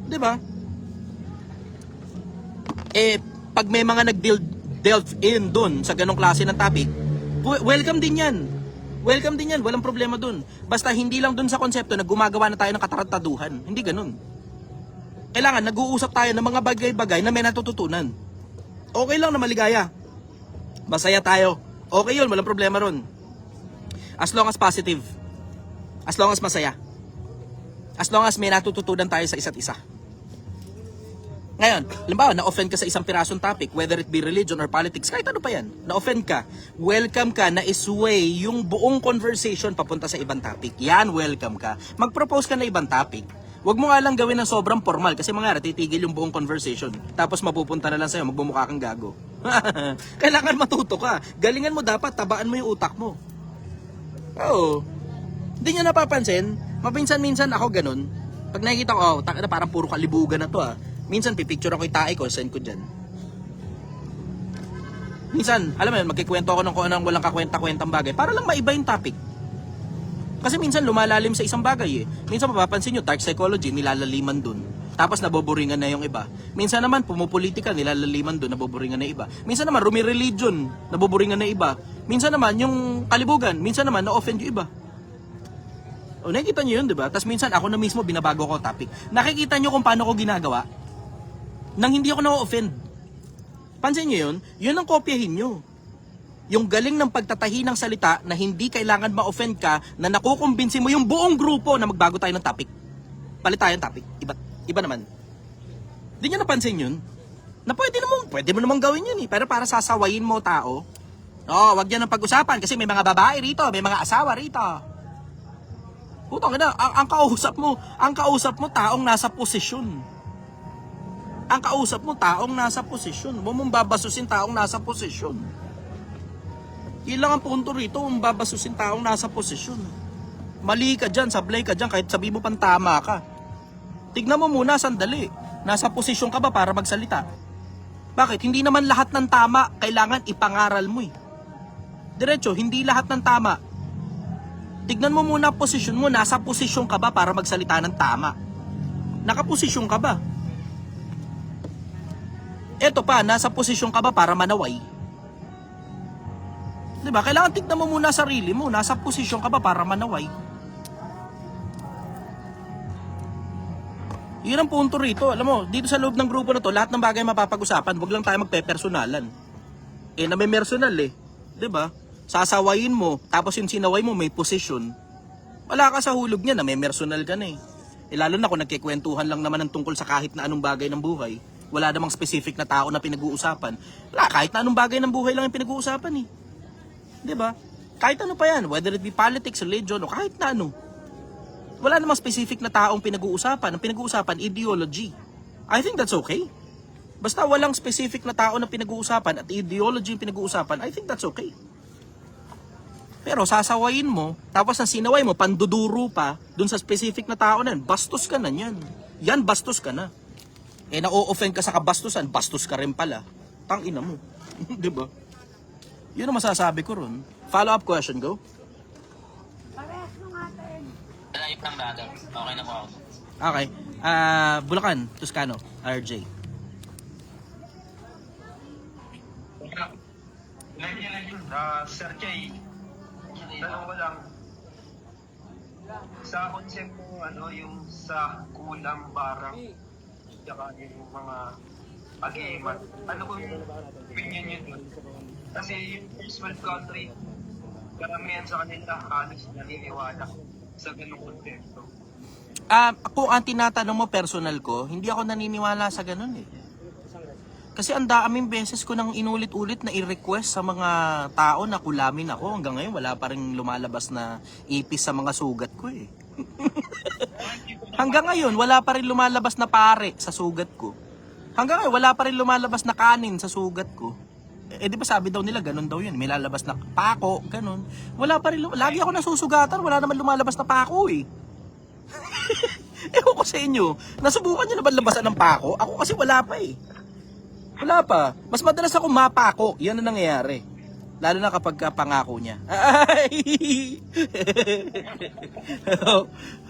Diba? Pag may mga nag-delve in dun sa ganong klase ng topic, welcome din yan. Welcome din yan. Walang problema dun. Basta hindi lang dun sa konsepto na gumagawa na tayo ng katarantaduhan. Hindi ganun. Kailangan nag-uusap tayo ng mga bagay-bagay na may natututunan. Okay lang na maligaya. Masaya tayo. Okay yun. Walang problema ron. As long as positive. As long as masaya. As long as may natututunan tayo sa isa't isa. Ngayon, halimbawa, na-offend ka sa isang pirasong topic, whether it be religion or politics, kahit ano pa yan, na-offend ka, welcome ka na isway yung buong conversation papunta sa ibang topic. Yan, welcome ka. Mag-propose ka na ibang topic. Huwag mo nga lang gawin ng sobrang formal kasi mga titigil yung buong conversation. Tapos mapupunta na lang sa'yo, magbumukha kang gago. Kailangan matuto ka. Galingan mo dapat, tabaan mo yung utak mo. Oo. Hindi nyo napapansin, mapinsan-minsan ako ganun. Pag nakikita ko, parang puro kalibugan na to Minsan pipicture ako yung tae ko, send ko dyan. Minsan, alam mo yun, magkikwento ako ng walang kakwenta-kwentang bagay para lang maiba yung topic. Kasi minsan lumalalim sa isang bagay Minsan mapapansin nyo, dark psychology, nilalaliman dun. Tapos naboboringan na yung iba. Minsan naman, pumupolitika, nilalaliman dun, naboboringan na iba. Minsan naman, rumi-religion, naboboringan na iba. Minsan naman, yung kalibugan, minsan naman, na-offend yung iba. O, nakikita nyo yun, diba? Tapos minsan, ako na mismo, binabago ko topic. Nakikita nyo kung paano ko ginagawa nang hindi ako na-offend. Pansin nyo yun? Yun ang kopyahin nyo. Yung galing ng pagtatahi ng salita na hindi kailangan ma-offend ka, na nakukumbinsi mo yung buong grupo na magbago tayo ng topic. Palit tayo ng topic. Iba naman. Hindi nyo napansin yun? Na pwede mo namang gawin yun Pero para sasawayin mo tao, wag yan ang pag-usapan kasi may mga babae rito, may mga asawa rito. Putang ina, ang kausap mo taong nasa posisyon. Ang kausap mo, taong nasa posisyon. Huwag mong babasusin taong nasa posisyon. Yun lang ang punto rito, huwag mong babasusin taong nasa posisyon. Mali ka dyan, sablay ka dyan, kahit sabi mo pang tama ka. Tignan mo muna, sandali. Nasa posisyon ka ba para magsalita? Bakit? Hindi naman lahat ng tama kailangan ipangaral mo Diretso, hindi lahat ng tama. Tignan mo muna posisyon mo, nasa posisyon ka ba para magsalita ng tama? Nakaposisyon ka ba? Eto pa, nasa posisyon ka ba para manaway? Diba? Kailangan tignan mo muna sarili mo. Nasa posisyon ka ba para manaway? Yun ang punto rito. Alam mo, dito sa loob ng grupo na to, lahat ng bagay mapapag-usapan. Huwag lang tayo magpe-personalan. Na may personal Diba? Sasawayin mo, tapos yung sinaway mo may posisyon. Wala ka sa hulog niya na may personal ka na lalo na kung nagkikwentuhan lang naman ng tungkol sa kahit na anong bagay ng buhay. Wala namang specific na tao na pinag-uusapan. Wala, kahit na anong bagay ng buhay lang yung pinag-uusapan Diba? Kahit ano pa yan, whether it be politics, religion, o kahit na ano. Wala namang specific na taong pinag-uusapan. Ang pinag-uusapan, ideology. I think that's okay. Basta walang specific na tao na pinag-uusapan at ideology yung pinag-uusapan, I think that's okay. Pero sasawayin mo, tapos ang sinaway mo, panduduro pa, dun sa specific na tao na yan, bastos ka na yan. Yan, bastos ka na. Na-o-offend ka sa kabastusan, bastos ka rin pala. Tangina mo. Diba? Yun ang masasabi ko ron. Follow-up question, go. Ayop lang brother. Okay na po ako. Okay. Bulacan, Toscano, RJ. Sir Jay, tanong ko lang, sa konsepto yung sa kulang barang, saka yung mga agimat, ano ko yung opinion nyo doon? Kasi yung first world country, karamihan sa kanila halos naniniwala sa ganung konsepto. Kung ang tinatanong mo personal ko, hindi ako naniniwala sa ganun Kasi ang daming beses ko nang inulit-ulit na i-request sa mga tao na kulamin ako. Hanggang ngayon wala pa rin lumalabas na ipis sa mga sugat ko Hanggang ngayon wala pa rin lumalabas na pare sa sugat ko. Hanggang ngayon wala pa rin lumalabas na kanin sa sugat ko. Di ba sabi daw nila ganun daw yun. May lalabas na pako, ganun. Wala pa rin, lagi ako nasusugatan, wala naman lumalabas na pako Ewan ko sa inyo, nasubukan nyo na ba labasan ng pako? Ako kasi wala pa Wala pa. Mas madalas ako mapako. Yan ang nangyayari. Lalo na kapag pangako niya.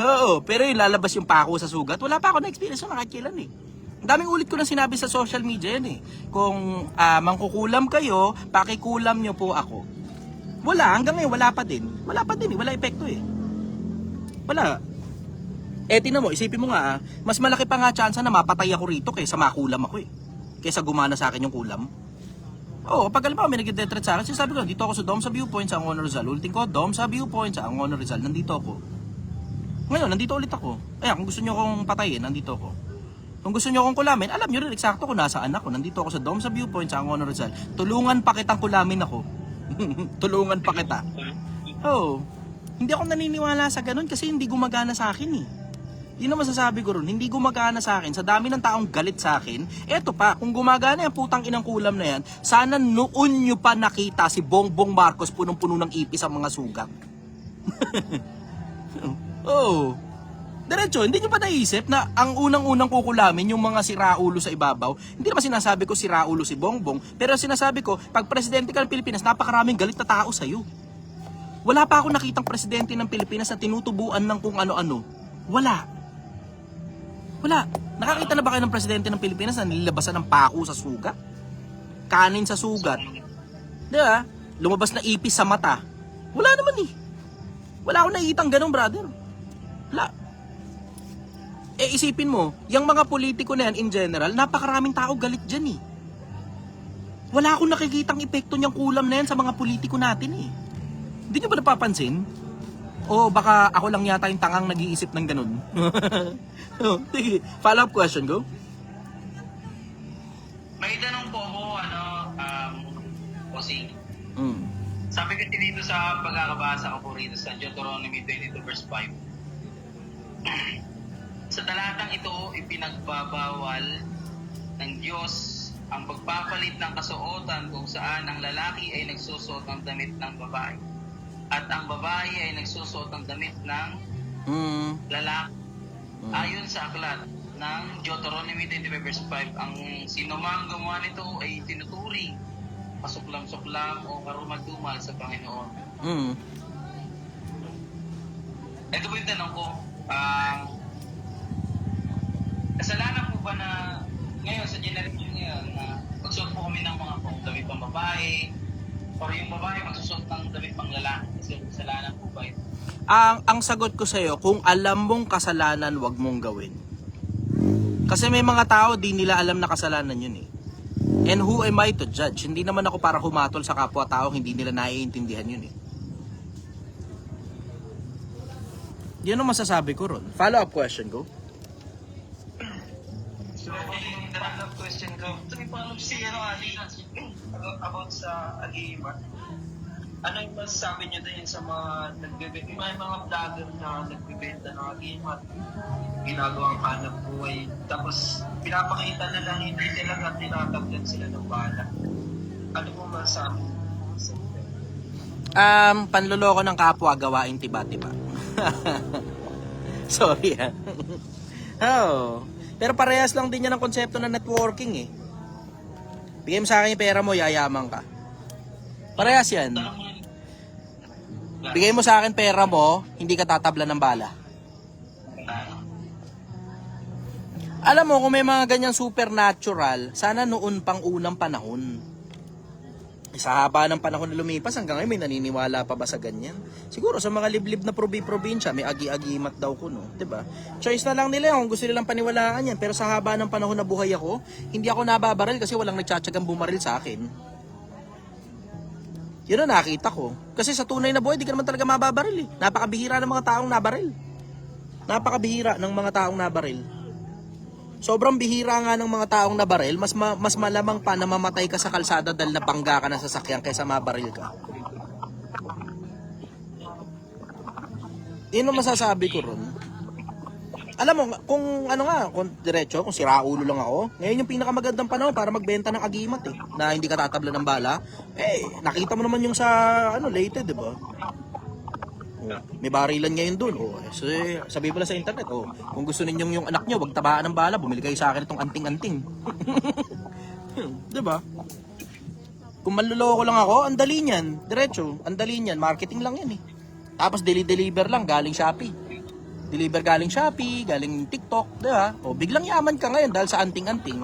Oo. Pero yung lalabas yung pako sa sugat, wala pa ako na-experience na kahit kailan Ang daming ulit ko na sinabi sa social media yan Kung mangkukulam kayo, pakikulam nyo po ako. Wala. Hanggang ngayon, wala pa din. Wala pa din Wala epekto Wala. Tingnan mo, isipin mo nga mas malaki pa nga chance na mapatay ako rito kaysa makulam ako kaysa gumana sa akin yung kulam. Pag alam mo, may nag-detret sa akin, sinasabi ko, dito ako sa Dom sa Viewpoint sa Angono Rizal. Ulitin ko, Dom sa Viewpoint sa Angono Rizal. Nandito ako. Ngayon, nandito ulit ako. Kung gusto nyo akong patayin, nandito ako. Kung gusto nyo akong kulamin, alam nyo rin eksakto kung nasaan ako. Nandito ako sa Dom sa Viewpoint sa Angono Rizal. Tulungan pa kitang kulamin ako. Tulungan pa kita. Hindi ako naniniwala sa ganun kasi hindi gumagana sa akin Yun ang masasabi ko ron, hindi gumagana sa akin. Sa dami ng taong galit sa akin, eto pa, kung gumagana yung putang inang kulam na yan, sana noon nyo pa nakita si Bongbong Marcos punong-puno ng ipis ang mga sugat. Diretso, hindi nyo pa naisip na ang unang-unang kukulamin yung mga siraulo sa ibabaw? Hindi naman sinasabi ko siraulo si Bongbong, pero sinasabi ko, pag presidente ka ng Pilipinas, napakaraming galit na tao sa'yo. Wala pa ako nakitang presidente ng Pilipinas na tinutubuan ng kung ano-ano. Wala. Nakakita na ba kayo ng presidente ng Pilipinas na nililabasan ng pako sa sugat? Kanin sa sugat? Diba? Lumabas na ipis sa mata? Wala naman Wala akong nakikitang ganun, brother. Wala. Isipin mo, yung mga politiko na yan in general, napakaraming tao galit dyan Wala akong nakikitang epekto niyang kulam na yan sa mga politiko natin Hindi nyo ba napapansin? O baka ako lang yata yung tangang nag-iisip ng ganun. Follow-up question, go. May tanong po ako, Bossing. Sabi kasi dito sa pagkakabasa ko po rito sa Deuteronomy 22 verse 5. Sa talatang ito, ipinagbabawal ng Diyos ang pagpapalit ng kasuotan kung saan ang lalaki ay nagsusuot ng damit ng babae at ang babae ay nagsusuot ng damit ng lalaki. Ayon sa aklat ng Deuteronomy 25 verse 5, ang sinumang gumawa nito ay tinuturing pasuklam-suklam o karumal-dumal sa Panginoon. Ito po yung tanong ko, kasalanan po ba na ngayon sa generation ngayon na magsuot po kami ng mga damit pang babae, Or yung babae magsusot ng damit pang lalaki kasi kasalanan po ba yun? Ang sagot ko sa'yo, kung alam mong kasalanan, wag mong gawin. Kasi may mga tao, di nila alam na kasalanan yun eh. And who am I to judge? Hindi naman ako para humatol sa kapwa-tao, hindi nila naiintindihan yun eh. Yun ang masasabi ko ron. Follow-up question ko. So, yung follow-up question ko, ito yung follow-up si Ali about sa agimat. Ano yung masasabi niyo din sa mga nagbebenta, may mga vlogger na nagbebenta ng agimat, ginagawang hanap buhay, tapos pinapakita na lang hindi talaga tinatagdan sila ng bala. Ano mo masasabi sa ito? Panloloko ng kapwa, gawaing tiba-tiba. Sorry ha. Oh. Pero parehas lang din yan ang konsepto ng networking eh. Bigay mo sa akin yung pera mo, yayaman ka. Parehas yan. Bigay mo sa akin pera mo, hindi ka tatabla ng bala. Alam mo, kung may mga ganyang supernatural, sana noon pang unang panahon. Sa haba ng panahon na lumipas, hanggang ngayon may naniniwala pa ba sa ganyan? Siguro sa mga liblib na probinsya, may agi-agimat daw ko, no? 'Di ba? Choice na lang nila kung gusto nilang paniwalaan yan. Pero sa haba ng panahon na buhay ako, hindi ako nababaril kasi walang nagtsatsagang bumaril sa akin. Yun ang nakita ko. Kasi sa tunay na buhay, di ka naman talaga mababaril eh. Napakabihira ng mga taong nabaril. Napakabihira ng mga taong nabaril. Sobrang bihira nga ng mga taong nabaril, mas malamang pa na mamatay ka sa kalsada dahil nabangga ka ng sasakyan kaysa mabaril ka. Yun ang masasabi ko ron. Alam mo, kung ano nga, kung diretso, kung siraulo lang ako, ngayon yung pinakamagandang panahon para magbenta ng agimat eh, na hindi ka tatabla ng bala. Eh, nakita mo naman yung sa, late, di ba? May barilan ngayon dun. So, sabi pala sa internet, kung gusto ninyong yung anak nyo, wag tabaan ng bala, bumili kayo sa akin itong anting-anting. Diba? Kung manluloko lang ako, ang dali niyan. Diretso, ang dali niyan. Marketing lang yan eh. Tapos deliver lang, galing Shopee. Deliver galing Shopee, galing TikTok, diba? Biglang yaman ka ngayon dahil sa anting-anting.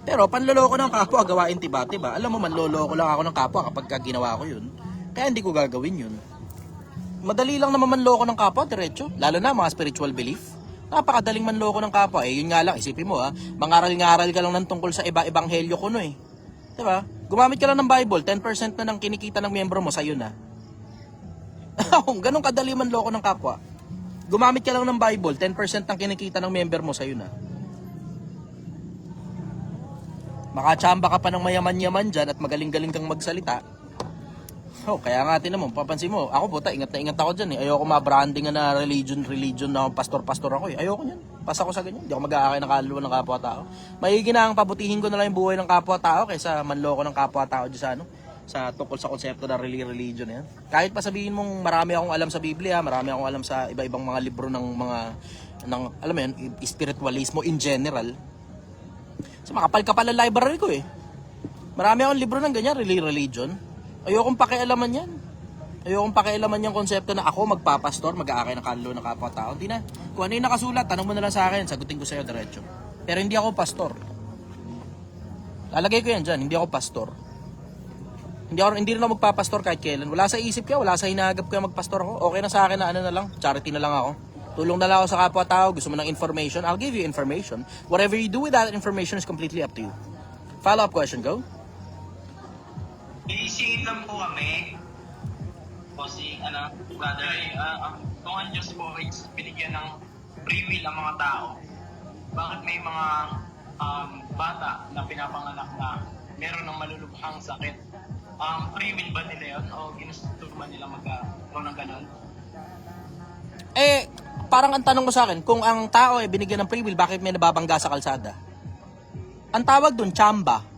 Pero panloloko ng kapwa, gawain tiba-tiba. Alam mo, manloloko lang ako ng kapwa kapag ginawa ko yun. Kaya hindi ko gagawin yun. Madali lang naman manloko ng kapwa, diretso. Lalo na mga spiritual belief. Napakadaling manloko ng kapwa. Yun nga lang, isipin mo mangaral-ngaral ka lang ng tungkol sa iba-ibanghelyo kuno eh. Diba? Gumamit ka lang ng Bible, 10% na ng kinikita ng miyembro mo, sa'yo na. Ganun kadali manloko ng kapwa. Gumamit ka lang ng Bible, 10% ng kinikita ng member mo, sa'yo na. Makachamba ka pa ng mayaman-yaman dyan at magaling-galing kang magsalita. Kaya nga naman, papansin mo, ako puta, ingat na ingat ako dyan eh. Ayoko ma-branding na religion na pastor-pastor ako eh. Ayoko yan. Pas ako sa ganyan. Hindi ako mag-aakay ng kaluluwa ng kapwa-tao. Maigi na ang pabutihin ko na lang yung buhay ng kapwa-tao kaysa manloko ng kapwa-tao dyan sa tungkol sa konsepto ng religion yan. Kahit pa sabihin mong marami akong alam sa Biblia, marami akong alam sa iba-ibang mga libro ng alam mo yan, spiritualismo in general. So makapal-kapal ang library ko eh. Marami akong libro ng ganyan, religion. Ayokong pakialaman yan. Ayokong pakialaman yung konsepto na ako magpapastor, mag-aakay ng kaluluwa ng kapwa-tao. Hindi na. Kung ano yung nakasulat, tanong mo na lang sa akin, sagutin ko sa'yo diretso. Pero hindi ako pastor. Lalagay ko yan dyan, hindi ako pastor. Hindi rin ako magpapastor kahit kailan. Wala sa isip ko, wala sa hinagap ko yung magpastor ako. Okay na sa akin na na lang, charity na lang ako. Tulong na lang ako sa kapwa-tao, gusto mo ng information, I'll give you information. Whatever you do with that information is completely up to you. Follow-up question, go. Iisingin lang po kami. O brother, kung ang Diyos po ay binigyan ng free will ang mga tao, bakit may mga bata na pinapanganak na meron ng malulubhang sakit? Free will ba nila yun? O ginusto ba nila magkaroon ng ganun? Parang ang tanong ko sa akin, kung ang tao ay binigyan ng free will, bakit may nababangga sa kalsada? Ang tawag dun, chamba.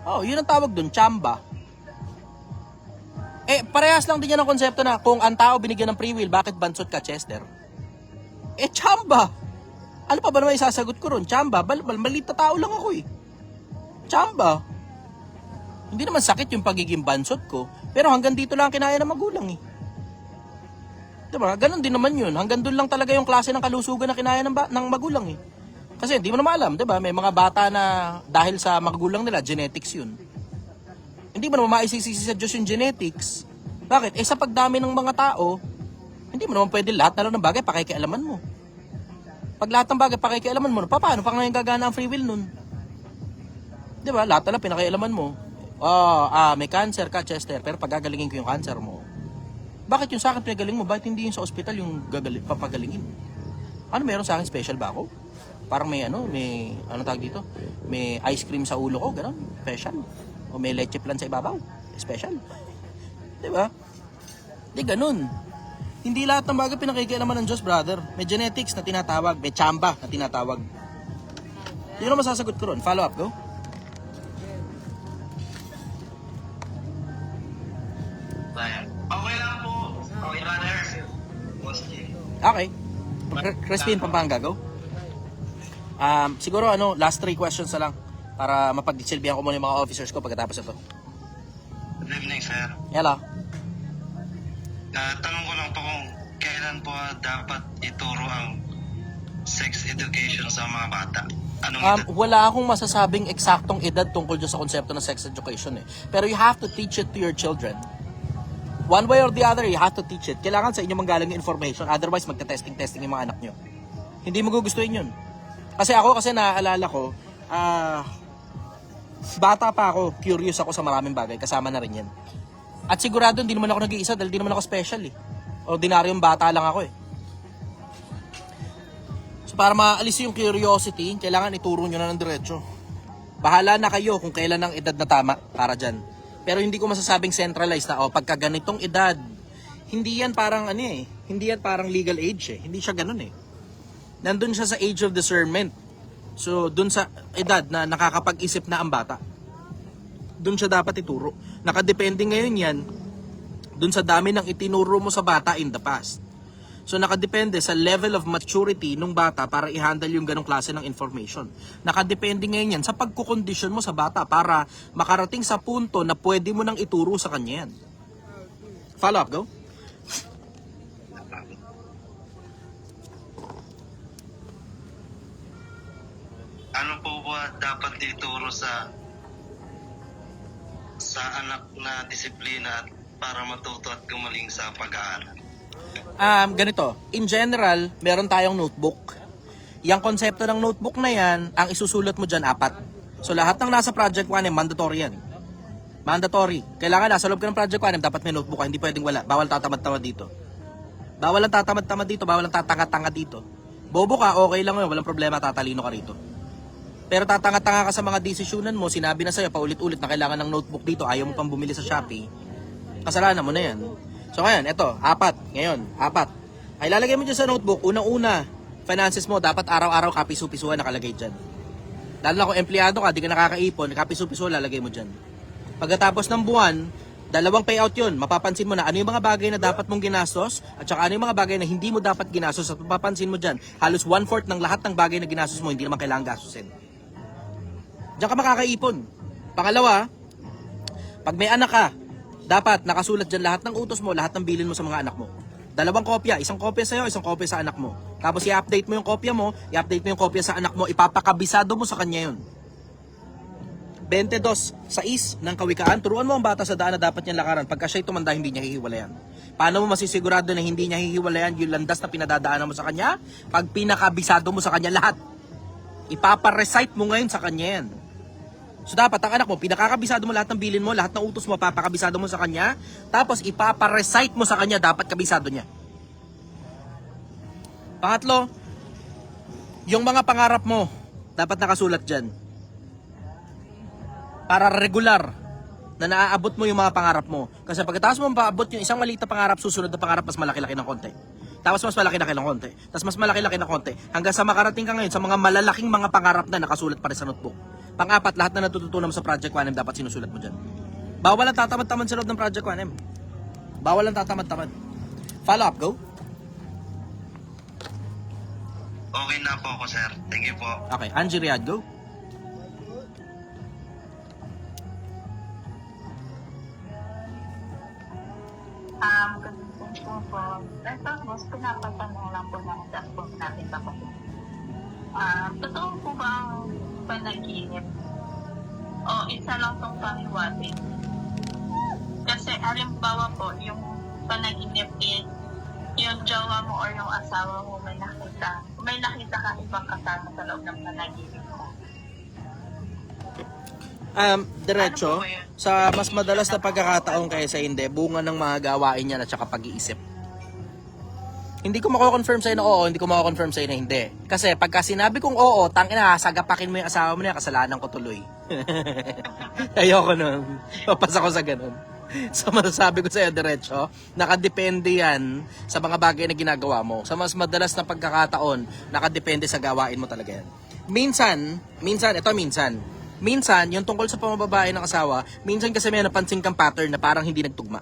Yun ang tawag dun, chamba. Parehas lang din yan ang konsepto na kung ang tao binigyan ng free will, bakit bansot ka, Chester? Chamba. Ano pa ba naman isasagot ko ron? Chamba. Maliit na tao lang ako eh. Chamba. Hindi naman sakit yung pagiging bansot ko, pero hanggang dito lang kinaya ng magulang eh. Diba? Ganon din naman yun. Hanggang doon lang talaga yung klase ng kalusugan na kinaya ng magulang eh. Kasi hindi mo naman alam, di ba? May mga bata na dahil sa magulang nila, genetics yun. Hindi mo naman maisisisi sa Diyos yung genetics. Bakit? Sa pagdami ng mga tao, hindi mo naman pwede lahat na lang ng bagay pakikialaman mo. Pag lahat ng bagay pakikialaman mo, paano pa ngayon gagana ang free will nun? Di ba? Lahat na lang pinakialaman mo. May cancer ka, Chester, pero pagagalingin ko yung cancer mo. Bakit yung sa akin pinagaling mo? Bakit hindi yung sa ospital yung papagalingin? Ano, meron sa akin special ba ako? Parang may tawag dito? May ice cream sa ulo ko, gano'n, special. O may leche plan sa ibabaw, special. Di ba? Di ganun. Hindi lahat ng bagay pinakikialaman ng Diyos, brother. May genetics na tinatawag, may tsamba na tinatawag. Yun ang masasagot ko ron. Follow up, go. Okay lang po. Okay, brother. Boss J. Okay. Christine Pampanga, go. Siguro last 3 questions na lang para mapagdisilbihan ko muna yung mga officers ko pagkatapos ito. Good evening, sir. Hello. Tanong ko lang po kung kailan po dapat ituro ang sex education sa mga bata. Anong edad? Wala akong masasabing eksaktong edad tungkol dyan sa konsepto ng sex education Pero you have to teach it to your children. One way or the other, you have to teach it. Kailangan sa inyo manggaling yung information. Otherwise, magka-testing yung mga anak nyo. Hindi magugustuhin yun. Kasi naaalala ko, bata pa ako, curious ako sa maraming bagay. Kasama na rin yan. At sigurado, hindi naman ako nag-iisa dahil hindi naman ako special Ordinaryong bata lang ako So para maalis yung curiosity, kailangan ituro nyo na ng diretso. Bahala na kayo kung kailan ang edad na tama para dyan. Pero hindi ko masasabing centralized na, pagka ganitong edad, hindi yan parang hindi yan parang legal age Hindi siya ganun Nandun siya sa age of discernment. So, dun sa edad na nakakapag-isip na ang bata, dun siya dapat ituro. Nakadepende ngayon yan, dun sa dami ng itinuro mo sa bata in the past. So, nakadepende sa level of maturity ng bata para i-handle yung ganong klase ng information. Nakadepende ngayon yan sa pagkukondisyon mo sa bata para makarating sa punto na pwede mo nang ituro sa kanya yan. Follow up, go. Ano po ba dapat ituro sa anak na disiplina para matuto at gumaling sa pag-aaral? Ganito, in general, meron tayong notebook. Yang konsepto ng notebook na yan, ang isusulat mo dyan 4. So lahat ng nasa Project 1M, mandatory yan. Mandatory. Kailangan nasa loob ka ng Project 1M, dapat may notebook ka, hindi pwedeng wala. Bawal tatamad-tamad dito. Bawal ang tatamad-tamad dito, bawal ang tatanga-tanga dito. Bobo ka, okay lang yun, walang problema, tatalino ka rito. Pero tatanga-tanga ka sa mga desisyonan mo, sinabi na sa'yo paulit-ulit na kailangan ng notebook dito, ayaw mo pang bumili sa Shopee, kasalanan mo na yan. So ngayon, eto, 4. Ngayon, 4. Ay lalagay mo dyan sa notebook, unang-una, finances mo, dapat araw-araw kapiso-pisuan nakalagay dyan. Lalo na kung empleyado ka, di ka nakakaipon, kapiso-piso lalagay mo dyan. Pagkatapos ng buwan, 2 payout yun. Mapapansin mo na ano yung mga bagay na dapat mong ginastos at saka ano yung mga bagay na hindi mo dapat ginastos at mapapansin mo dyan. Halos 1/4 ng lahat ng bagay na ginastos mo, hindi naman kailangan gastusin. Diyan ka makakaipon. Pangalawa, pag may anak ka, dapat nakasulat dyan lahat ng utos mo, lahat ng bilin mo sa mga anak mo. 2 kopya, isang kopya sa'yo, isang kopya sa anak mo. Tapos i-update mo yung kopya mo, i-update mo yung kopya sa anak mo, ipapakabisado mo sa kanya yun. 22:6 ng kawikaan, turuan mo ang bata sa daan na dapat niyang lakaran. Pagka siya'y tumanda, hindi niya hihiwalayan. Paano mo masisigurado na hindi niya hihiwalayan yung landas na pinadadaanan mo sa kanya? Pag pinakabisado mo sa kanya lahat. Ipapa-recite mo ngayon sa kanya yan. So dapat ang anak mo, pinakakabisado mo lahat ng bilin mo, lahat ng utos mo, papakabisado mo sa kanya, tapos ipapa-recite mo sa kanya, dapat kabisado niya. Pangatlo, yung mga pangarap mo, dapat nakasulat dyan. Para regular na naaabot mo yung mga pangarap mo. Kasi pagkatapos mo mapaabot yung isang maliit na pangarap, susunod na pangarap, mas malaki-laki ng konti. Tapos mas malaki-laki ng konti. Tapos mas malaki-laki ng konti. Hanggang sa makarating ka ngayon sa mga malalaking mga pangarap na nakasulat pa rin sa notebook. Pang-4, lahat na natututunan mo sa Project 1M dapat sinusulat mo dyan. Bawal ang tatamad-tamad sa loob ng Project 1M. Bawal ang tatamad-tamad. Follow up, go. Okay na po ako, sir. Thank you po. Okay, Angie Riyad, go. Ganun po. Tapos, pinapatanong lang po ng po natin kapatid. Totoo panaginip o isa lang tong pahiwatig? Kasi halimbawa po, yung panaginip is yung jowa mo or yung asawa mo may nakita ka ibang kasama sa loob ng panaginip mo. Diretso, Ano po ba yun? sa mas madalas na pagkakataon kaysa hindi, bunga ng mga gawain niya at saka pag-iisip. Hindi ko mako-confirm sa'yo na oo, hindi ko mako-confirm sa'yo na hindi. Kasi pagka sinabi kong oo, tangina, sagapakin mo yung asawa mo na, kasalanan ko tuloy. Ayoko nun. Papasa ko sa ganun. So masasabi ko sa'yo, diretso, nakadepende yan sa mga bagay na ginagawa mo. Sa mas madalas na pagkakataon, nakadepende sa gawain mo talaga yan. Minsan, yung tungkol sa pamababae ng asawa, minsan kasi may napansin kang pattern na parang hindi nagtugma.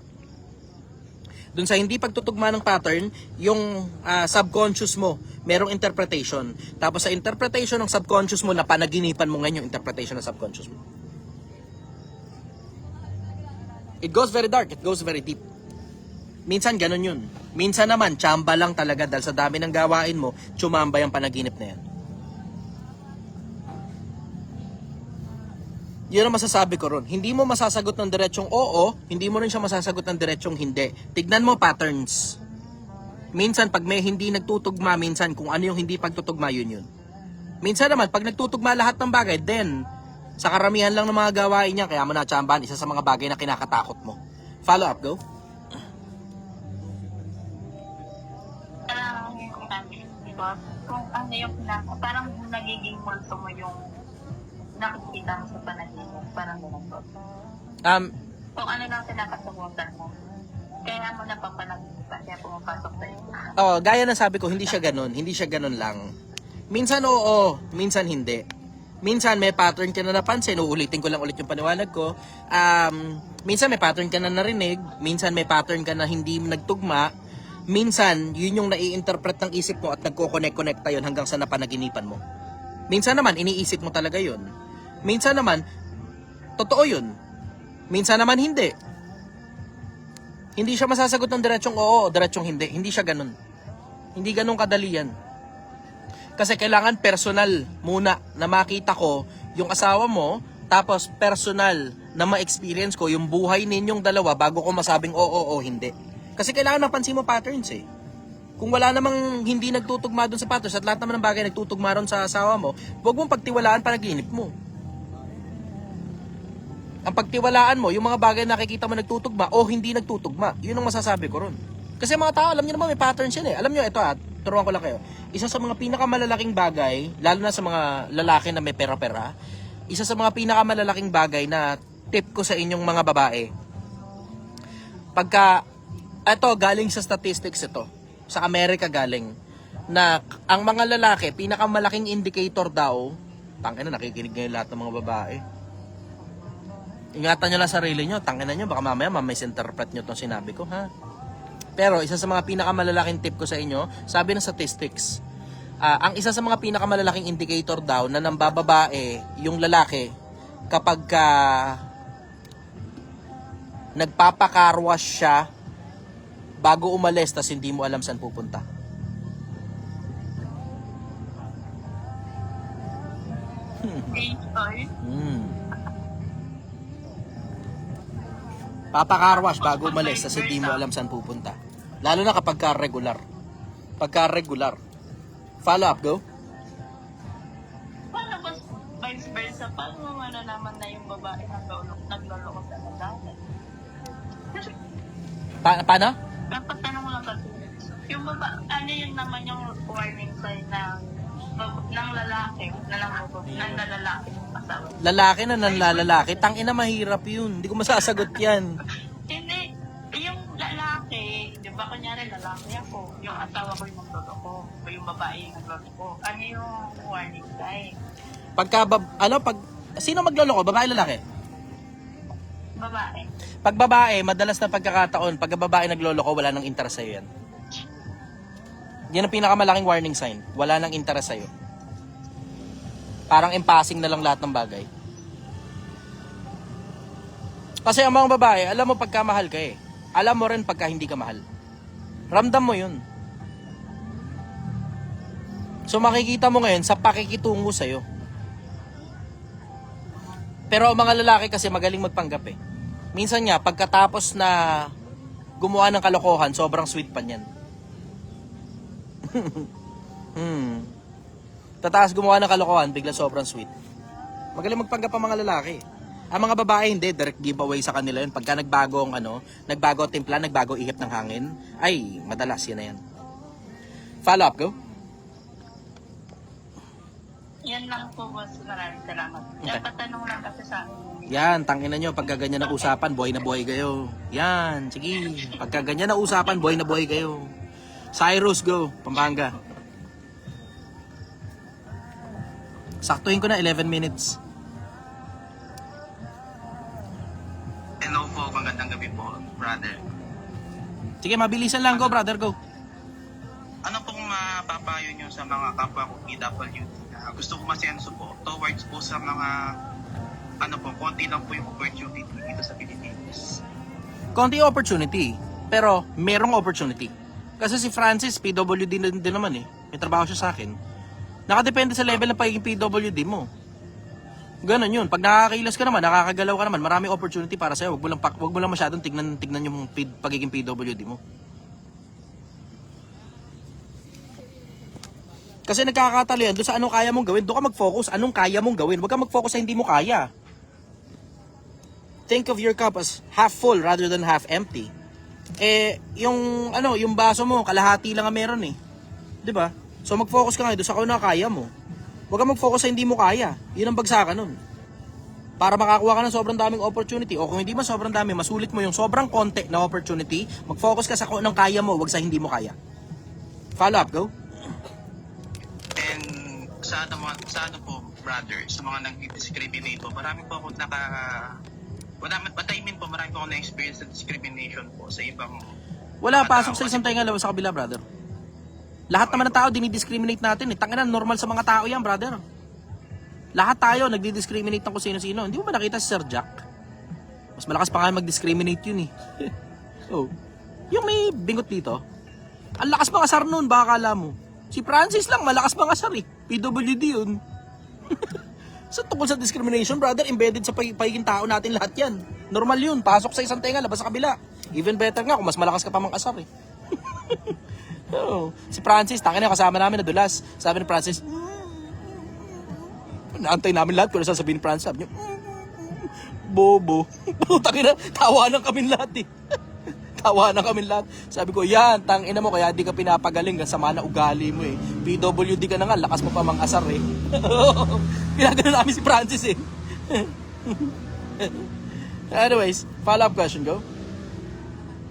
Doon sa hindi pagtutugma ng pattern, yung subconscious mo, merong interpretation. Tapos sa interpretation ng subconscious mo, napanaginipan mo ngayon yung interpretation ng subconscious mo. It goes very dark, it goes very deep. Minsan ganun yun. Minsan naman, tsamba lang talaga dahil sa dami ng gawain mo, tsumamba yung panaginip na yan. Yun ang masasabi ko ron. Hindi mo masasagot ng diretsong oo, hindi mo rin siya masasagot ng diretsong hindi. Tignan mo patterns. Minsan, pag may hindi nagtutugma, minsan kung ano yung hindi pagtutugma, yun. Minsan naman, pag nagtutugma lahat ng bagay, then, sa karamihan lang ng mga gawain niya, kaya mo natsambahan, isa sa mga bagay na kinakatakot mo. Follow up, go. Kung ano yung parang nagiging multo mo yung nakikita mo sa panaginip, parang gano'n po. Kung ano lang pinakatakutan mo, kaya mo napapanaginipan, kaya pumapasok sa iyo. Gaya ng sabi ko, hindi siya ganun. Hindi siya ganun lang. Minsan oo, minsan hindi. Minsan may pattern ka na napansin, uulitin ko lang ulit yung paniwalag ko. Minsan may pattern ka na narinig, minsan may pattern ka na hindi nagtugma, minsan yun yung nai-interpret ng isip mo at nagko-connect-connecta yun hanggang sa napanaginipan mo. Minsan naman, iniisip mo talaga yun. Minsan naman, totoo yun. Minsan naman, hindi. Hindi siya masasagot ng diretsong oo o diretsong hindi. Hindi siya ganun. Hindi ganun kadali yan. Kasi kailangan personal muna na makita ko yung asawa mo, tapos personal na ma-experience ko yung buhay ninyong dalawa bago ko masabing oo o hindi. Kasi kailangan mapansin mo patterns eh. Kung wala namang hindi nagtutugma doon sa patterns at lahat naman ng bagay nagtutugma ron sa asawa mo, huwag mong pagtiwalaan panaginip mo. Ang pagtiwalaan mo, yung mga bagay na nakikita mo nagtutugma o hindi nagtutugma, yun ang masasabi ko ron. Kasi mga tao, alam nyo naman may patterns yan eh. Alam nyo, ito turuan ko lang kayo. Isa sa mga pinakamalalaking bagay, lalo na sa mga lalaki na may pera-pera, isa sa mga pinakamalalaking bagay na tip ko sa inyong mga babae, ito galing sa statistics ito, sa Amerika galing, na ang mga lalaki, pinakamalaking indicator daw, tangina nakikinig ngayon lahat ng mga babae. Ingatan nyo lang sarili nyo, tangina nyo, baka mamaya misinterpret nyo itong sinabi ko, ha? Pero isa sa mga pinakamalalaking tip ko sa inyo, sabi ng statistics, ang isa sa mga pinakamalalaking indicator daw na nang bababae yung lalaki kapag nagpapakarwash siya bago umalis tas hindi mo alam saan pupunta. Papakarwash bago umalis tas hindi mo alam saan pupunta. Lalo na kapag regular. Pagka regular. Follow up, go. Paano ba vice versa? Paano mo malalaman na yung babae nagloloko sa lalaki? Paano? Dapat tanong lang kasi, yung ano yun naman yung warning sign ng lalaki, ng lalaki yung asawa. Lalaki na nanlalalaki, tangina mahirap yun. Hindi ko massasagot yan. Hindi, yung lalaki, di ba kunyari lalaki ako, yung asawa ko yung nagloloko, o yung babae yung nagloloko, ano yung warning sign? Sino magloloko? Babae, lalaki? Babae. Pag babae, madalas na pagkakataon, pag babae nagloloko, wala nang interest sa'yo yan. Yan ang pinakamalaking warning sign. Wala nang interest sa'yo. Parang impassing na lang lahat ng bagay. Kasi ang mga babae, alam mo pagka mahal ka eh. Alam mo rin pagka hindi ka mahal. Ramdam mo yun. So makikita mo ngayon sa pakikitungo sa'yo. Pero ang mga lalaki kasi magaling magpanggap eh. Minsan nga, pagkatapos na gumawa ng kalokohan, sobrang sweet pa niyan. Tataas gumawa ng kalokohan, bigla sobrang sweet. Magaling magpanggap ang mga lalaki. Ang mga babae hindi, direct giveaway sa kanila yun. Pagka nagbago ang nagbago ang timpla, nagbago ihip ng hangin, ay, madalas yan na yan. Follow up, go. Yan lang po, boss. Maraming salamat. Okay. Patanong lang kasi sa akin. Yan, tangina nyo, pagka ganyan na usapan, buhay na buhay kayo. Yan, sige. Pagka ganyan na usapan, buhay na buhay kayo. Cyrus, go. Pampanga. Saktuhin ko na 11 minutes. Hello po, magandang gabi po, brother. Sige, mabilisan lang, go brother, go. Ano pong mapapayo nyo sa mga kapwa ko PWD na gusto ko masenso po towards po sa mga konti lang po yung opportunity dito sa Pilipinas. Konti opportunity, pero merong opportunity. Kasi si Francis, PWD din naman eh. May trabaho siya sa akin. Nakadepende sa level ng pagiging PWD mo. Ganon yun. Pag nakakakilos ka naman, nakakagalaw ka naman, maraming opportunity para sa'yo. Wag mo lang masyadong tignan yung pagiging PWD mo. Kasi nagkakatalo yan doon sa anong kaya mong gawin. Doon ka mag-focus, anong kaya mong gawin. Huwag ka mag-focus sa hindi mo kaya. Think of your cup as half full rather than half empty. Yung baso mo, kalahati lang ang meron eh. 'Di ba? So mag-focus ka nga doon sa kung ano kaya mo. Huwag ka mag-focus sa hindi mo kaya. Yun ang bagsakan nun. Para makakuha ka ng sobrang daming opportunity. O kung hindi man sobrang dami, masulit mo yung sobrang konti na opportunity. Mag-focus ka sa kung anong kaya mo, huwag sa hindi mo kaya. Follow up, go. And sa ano po, brother, sa mga nag-discriminate po, marami po ako marami po ako na-experience na discrimination po sa ibang Wala, mga pasok tao. sa isang tainga lawas sa kabila, brother. Lahat naman ng tao dinidiscriminate natin eh. Tangina, normal sa mga tao yan, brother. Lahat tayo nagdi-discriminate ng kung sino-sino. Hindi mo ba nakita si Sir Jack? Mas malakas pa nga mag-discriminate yun eh. Oh. Yung may bingot dito, ang lakas mga asar nun, baka akala mo. Si Francis lang, malakas mga asar eh. PWD yun. Sa tungkol sa discrimination, brother, embedded sa pagiging tao natin lahat yan. Normal yun, pasok sa isang tenga, labas sa kabila. Even better nga kung mas malakas ka pa mang asar eh. Oh. Si Francis, tangin na kasama namin nadulas. Sabi ni Francis, naantay namin lahat kung ano sasabihin ni Francis. Sabi niya, bobo. Tangin na, tawanan kami lahat eh. Tawanan kami lahat. Sabi ko, yan, tangin na mo, kaya di ka pinapagaling. Sama na ugali mo eh. PWD ka na nga, lakas mo pa mang asar eh. Pinagano namin si Francis eh. Anyways, follow-up question, go.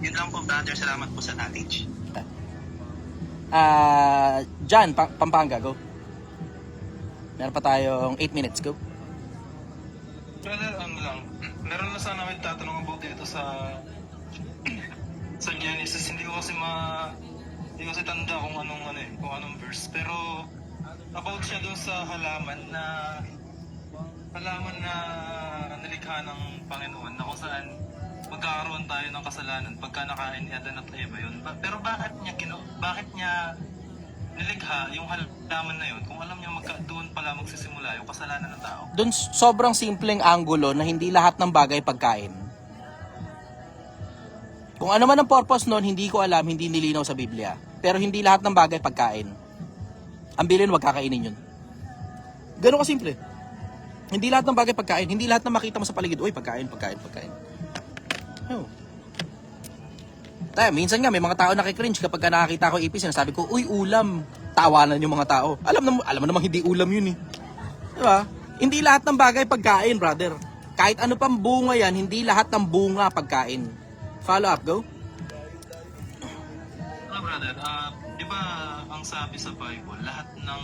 Yun lang po, brother. Salamat po sa knowledge. Jan, Pampanga, go. Meron pa tayong 8 minutes, go. Brother, meron na sana may tatanong about dito sa Genesis. Hindi ko kasi tanda kung anong verse. Pero about siya doon sa halaman na nilikha ng Panginoon na kung saan magkakaroon tayo ng kasalanan pagka nakain ni Adan at Eva yun. Pero bakit niya nilikha yung halaman na yun kung alam niya doon pala magsisimula yung kasalanan ng tao? Doon sobrang simpleng angulo na hindi lahat ng bagay pagkain. Kung ano man ang purpose nun, hindi ko alam, hindi nilinaw sa Biblia. Pero hindi lahat ng bagay pagkain. Ang bilin, wag kakainin yun. Ganun kasimple. Hindi lahat ng bagay pagkain. Hindi lahat ng makita mo sa paligid, uy, pagkain. Oh. Tayo, minsan nga, may mga tao nakikringe kapag nakakita ko ipis, sinasabi ko, uy, ulam. Tawanan yung mga tao. Alam mo namang hindi ulam yun eh. Diba? Hindi lahat ng bagay pagkain, brother. Kahit ano pang bunga yan, hindi lahat ng bunga pagkain. Follow up, go. Brother, di ba ang sabi sa Bible, lahat ng,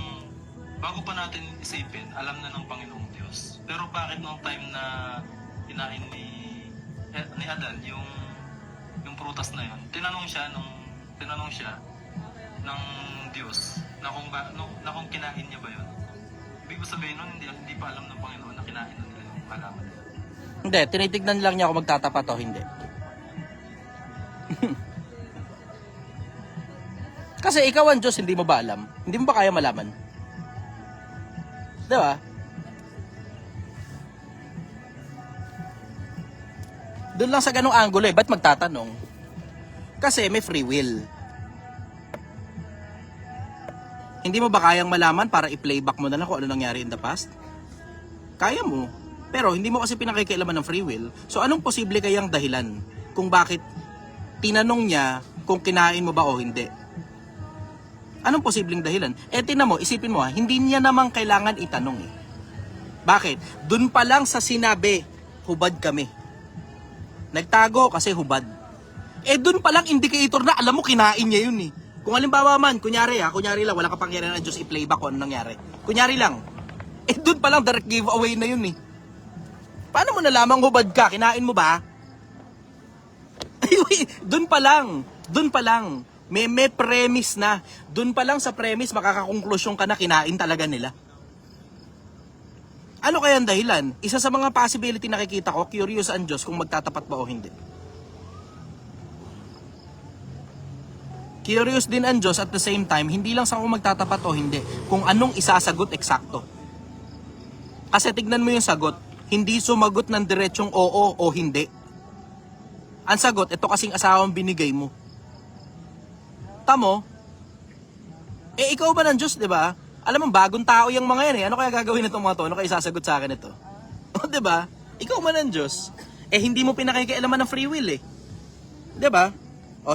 bago pa natin isipin, alam na ng Panginoong Diyos. Pero bakit nung time na kinain ni Adan yung prutas na yun, tinanong siya ng Diyos na kung kinain niya ba yun? Ibig sabihin nun, hindi pa alam ng Panginoon na kinain na nila yung halaman. Hindi, tinitignan lang niya kung magtatapat o hindi. Kasi ikaw ang Diyos, hindi mo ba alam? Hindi mo ba kaya malaman? Diba? Doon lang sa ganung angulo eh. Ba't magtatanong? Kasi may free will. Hindi mo ba kayang malaman para i-playback mo na lang kung ano nangyari in the past? Kaya mo. Pero hindi mo kasi pinakikialaman ng free will. So anong posible kayang dahilan kung bakit tinanong niya kung kinain mo ba o hindi? Anong posibleng dahilan? Tinan mo, isipin mo hindi niya naman kailangan itanong eh. Bakit? Doon pa lang sa sinabi, hubad kami. Nagtago kasi hubad. Doon pa lang indicator na alam mo kinain niya yun eh. Kung halimbawa man, kunyari lang, wala kapangyarihan ng Diyos i-playback kung ano nangyari. Kunyari lang. Doon pa lang direct giveaway na yun eh. Paano mo nalamang hubad ka? Kinain mo ba? Doon pa lang. May premise na. Doon pa lang sa premise, makakakonklusyon ka na kinain talaga nila. Ano kaya ang dahilan? Isa sa mga possibility nakikita ko, curious ang Diyos kung magtatapat ba o hindi. Curious din ang Diyos at the same time, hindi lang sa kung magtatapat o hindi, kung anong isasagot eksakto. Kasi tignan mo yung sagot, hindi sumagot ng diretsong oo o hindi. Ang sagot, ito kasing asawang binigay mo. Tamo, ikaw ba ng Diyos, di ba? Alam mo, bagong tao yung mga yan eh. Ano kaya gagawin itong mga to? Ano kaya isasagot sa akin ito? O, di ba? Ikaw ba ng Diyos? Hindi mo pinakikialaman ng free will eh. Di ba?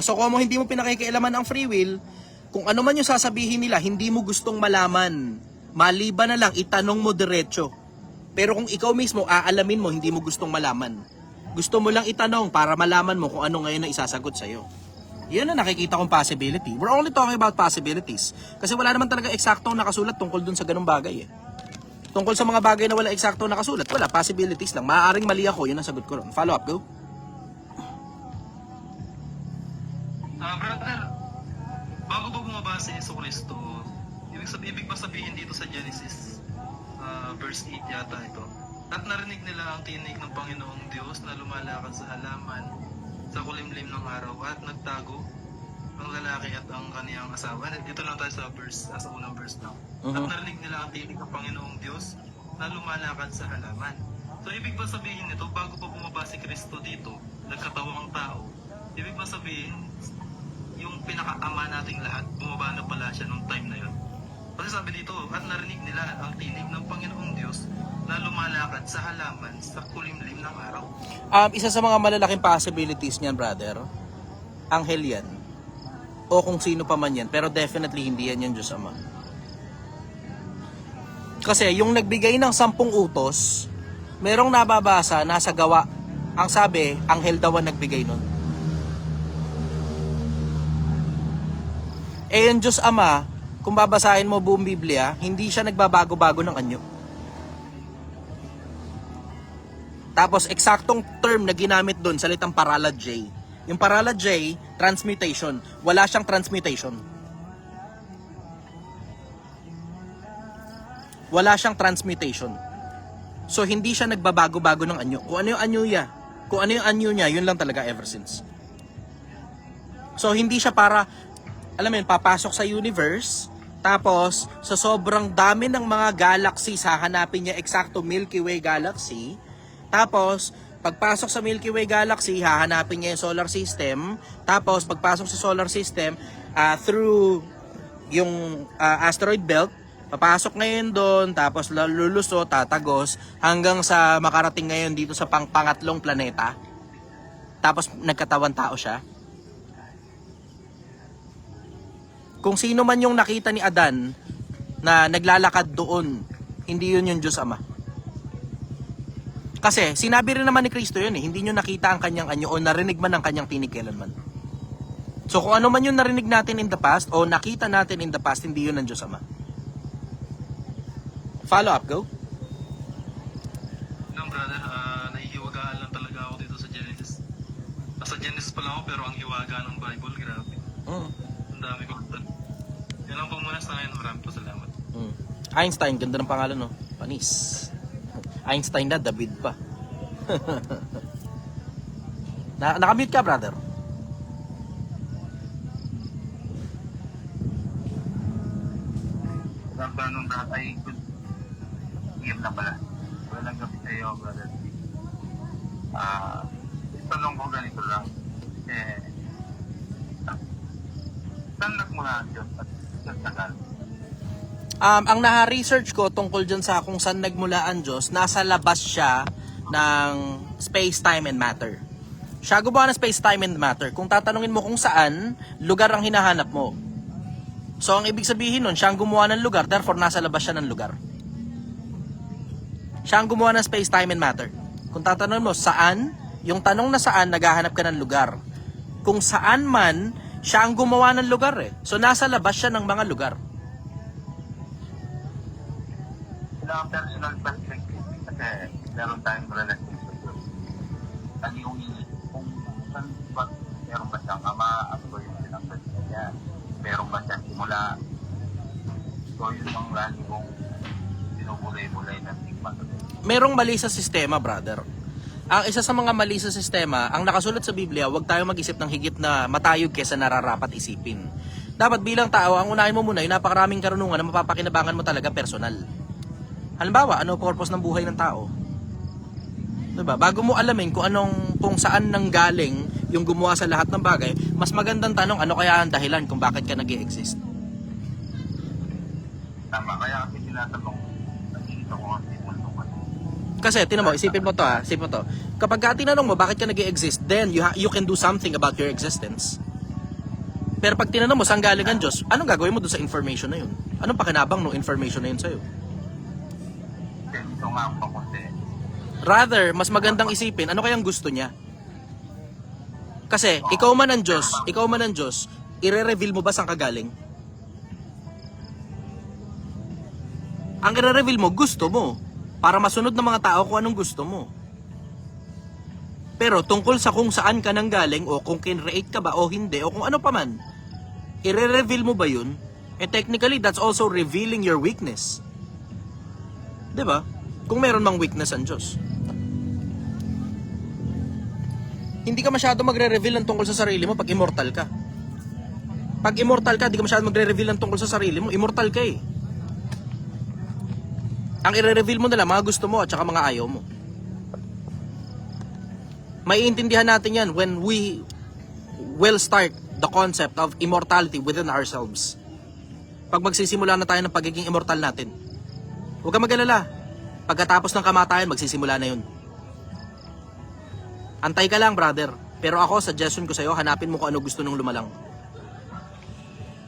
So kung hindi mo pinakikialaman ang free will, kung ano man yung sasabihin nila, hindi mo gustong malaman. Maliban na lang, itanong mo diretso. Pero kung ikaw mismo, aalamin mo, hindi mo gustong malaman. Gusto mo lang itanong para malaman mo kung ano ngayon na isasagot sa'yo. Yan na nakikita kong possibility. We're only talking about possibilities. Kasi wala naman talaga eksaktong nakasulat tungkol dun sa ganung bagay eh. Tungkol sa mga bagay na wala eksaktong nakasulat, wala, possibilities lang. Maaaring mali ako, yun ang sagot ko ron. Follow up, go. Brother, bago ba bumaba si Yesu Cristo, ibig ba sabihin dito sa Genesis, verse 8 yata ito, at narinig nila ang tinig ng Panginoong Diyos na lumalakad sa halaman sa kulimlim ng araw at nagtago ang lalaki at ang kaniyang asawa. Dito lang tayo sa verse, sa unang verse lang. At narinig nila ang tinig ng Panginoong Diyos na lumalakad sa halaman. So ibig ba sabihin nito, bago pa bumaba si Kristo dito, nagkatawang tao, ibig ba sabihin, yung pinaka-ama nating lahat, bumaba na pala siya nung time na yun. Kasi sabi dito, at narinig nila ang tinig ng Panginoong Diyos na lumalakad sa halaman sa kulimlim ng araw. Isa sa mga malalaking possibilities niyan, brother, anghel yan. O kung sino pa man yan. Pero definitely hindi yan yung Diyos Ama. Kasi yung nagbigay ng 10 utos, merong nababasa, nasa gawa. Ang sabi, anghel daw ang nagbigay nun. Yung Diyos Ama, kung babasahin mo buong Biblia, hindi siya nagbabago-bago ng anyo. Tapos, eksaktong term na ginamit doon, salitang parala J. Yung parala J, transmutation. Wala siyang transmutation. Wala siyang transmutation. So, hindi siya nagbabago-bago ng anyo. Kung ano yung anyo niya, kung ano yung anyo niya, yun lang talaga ever since. So, hindi siya para, alam mo yun, papasok sa universe, tapos, sa sobrang dami ng mga galaxies, hahanapin niya eksakto Milky Way galaxy. Tapos, pagpasok sa Milky Way galaxy, hahanapin niya yung solar system. Tapos, pagpasok sa solar system, through yung asteroid belt, papasok ngayon doon, tapos luluso, tatagos, hanggang sa makarating ngayon dito sa pangatlong planeta. Tapos, nagkatawan tao siya. Kung sino man yung nakita ni Adan na naglalakad doon, hindi yun yung Diyos Ama. Kasi sinabi rin naman ni Kristo yun eh, hindi nyo nakita ang kanyang anyo o narinig man ang kanyang tinig kailanman. So kung ano man yung narinig natin in the past o nakita natin in the past, hindi yun ang Diyos Ama. Follow up, go. No, brother, nahihiwagaan lang talaga ako dito sa Genesis. Nasa Genesis pa lang ako pero ang hiwaga ng Bible, grabe. Ang dami ko. Yan lang po muna sa ngayon. Maraming po salamat. Einstein, ganda ng pangalan no? Panis. Einstein na, David pa. Nakamute ka, brother. Nung tatay, game na pala. Walang gabi sa iyo, brother. tanong ko ganito lang. Saan nagmula ang Diyos at saan tagal? Ang naha-research ko tungkol dyan sa kung saan nagmula ang Diyos, nasa labas siya ng space, time, and matter. Siya gumawa ng space, time, and matter. Kung tatanungin mo kung saan, lugar ang hinahanap mo. So, ang ibig sabihin nun, siya ang gumawa ng lugar, therefore, nasa labas siya ng lugar. Siya ang gumawa ng space, time, and matter. Kung tatanungin mo, saan? Yung tanong na saan, naghahanap ka ng lugar. Kung saan man, siya ang gumawa ng lugar eh. So, nasa labas siya ng mga lugar. Sa personal perspective, kasi meron tayong relative sa Diyos. Ano yung kung saan ba meron ba siyang ama, ako yung pinagsasabi niya, meron ba siyang simula. So yun ang lagi kong binubulay-bulay ng stigma. Merong mali sa sistema, brother. Ang isa sa mga mali sa sistema, ang nakasulat sa Biblia, huwag tayong mag-isip ng higit na matayog kesa nararapat isipin. Dapat bilang tao, ang unahin mo muna yung napakaraming karunungan na mapapakinabangan mo talaga personal. Halimbawa, ano purpose ng buhay ng tao? Diba? Bago mo alamin kung saan nanggaling yung gumawa sa lahat ng bagay, mas magandang tanong, ano kaya ang dahilan kung bakit ka nag-i-exist? Tama, kaya kasi tinatanong, nandito ko ang simulong. Kasi, tinan mo, isipin mo to. Kapag ka tinanong mo, bakit ka nag-i-exist, then you can do something about your existence. Pero pag tinanong mo, saan galing ang Diyos, anong gagawin mo doon sa information na yun? Anong pakinabang ng information na yun sa'yo? Ito nga ang pakunti. Rather, mas magandang isipin, ano kayang gusto niya? Kasi, ikaw man ang Diyos, ire-reveal mo ba saan kagaling? Ang ire-reveal mo, gusto mo. Para masunod ng mga tao kung anong gusto mo. Pero tungkol sa kung saan ka nanggaling, o kung kinreate ka ba o hindi, o kung ano pa man, ire-reveal mo ba yun? Eh technically, that's also revealing your weakness. 'Di ba? Kung meron mang weakness ang Diyos. Hindi ka masyado magre-reveal ng tungkol sa sarili mo pag immortal ka. Pag immortal ka, hindi ka masyado magre-reveal ng tungkol sa sarili mo. Immortal ka eh. Ang i-reveal mo nila, mga gusto mo at saka mga ayaw mo. Maiintindihan natin yan when we will start the concept of immortality within ourselves. Pag magsisimula na tayo ng pagiging immortal natin. Huwag kang mag-alala. Pagkatapos ng kamatayan, magsisimula na yun. Antay ka lang, brother. Pero ako, suggestion ko sa'yo, hanapin mo kung ano gusto nung lumalang.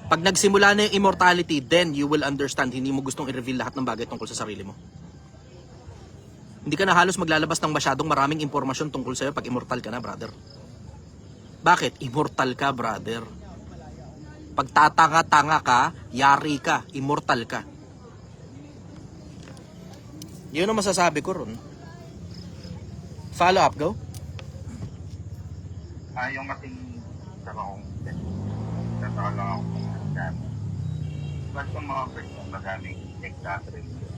Pag nagsimula na yung immortality, then you will understand, hindi mo gustong i-reveal lahat ng bagay tungkol sa sarili mo. Hindi ka na halos maglalabas ng masyadong maraming impormasyon tungkol sa'yo pag immortal ka na, brother. Bakit? Immortal ka, brother. Pag tatanga-tanga ka, yari ka, immortal ka. Yun ang masasabi ko ron. Follow up, go. Yung kasing sarang lang ako ginagamit. Ba't yung mga person magamit exact religion?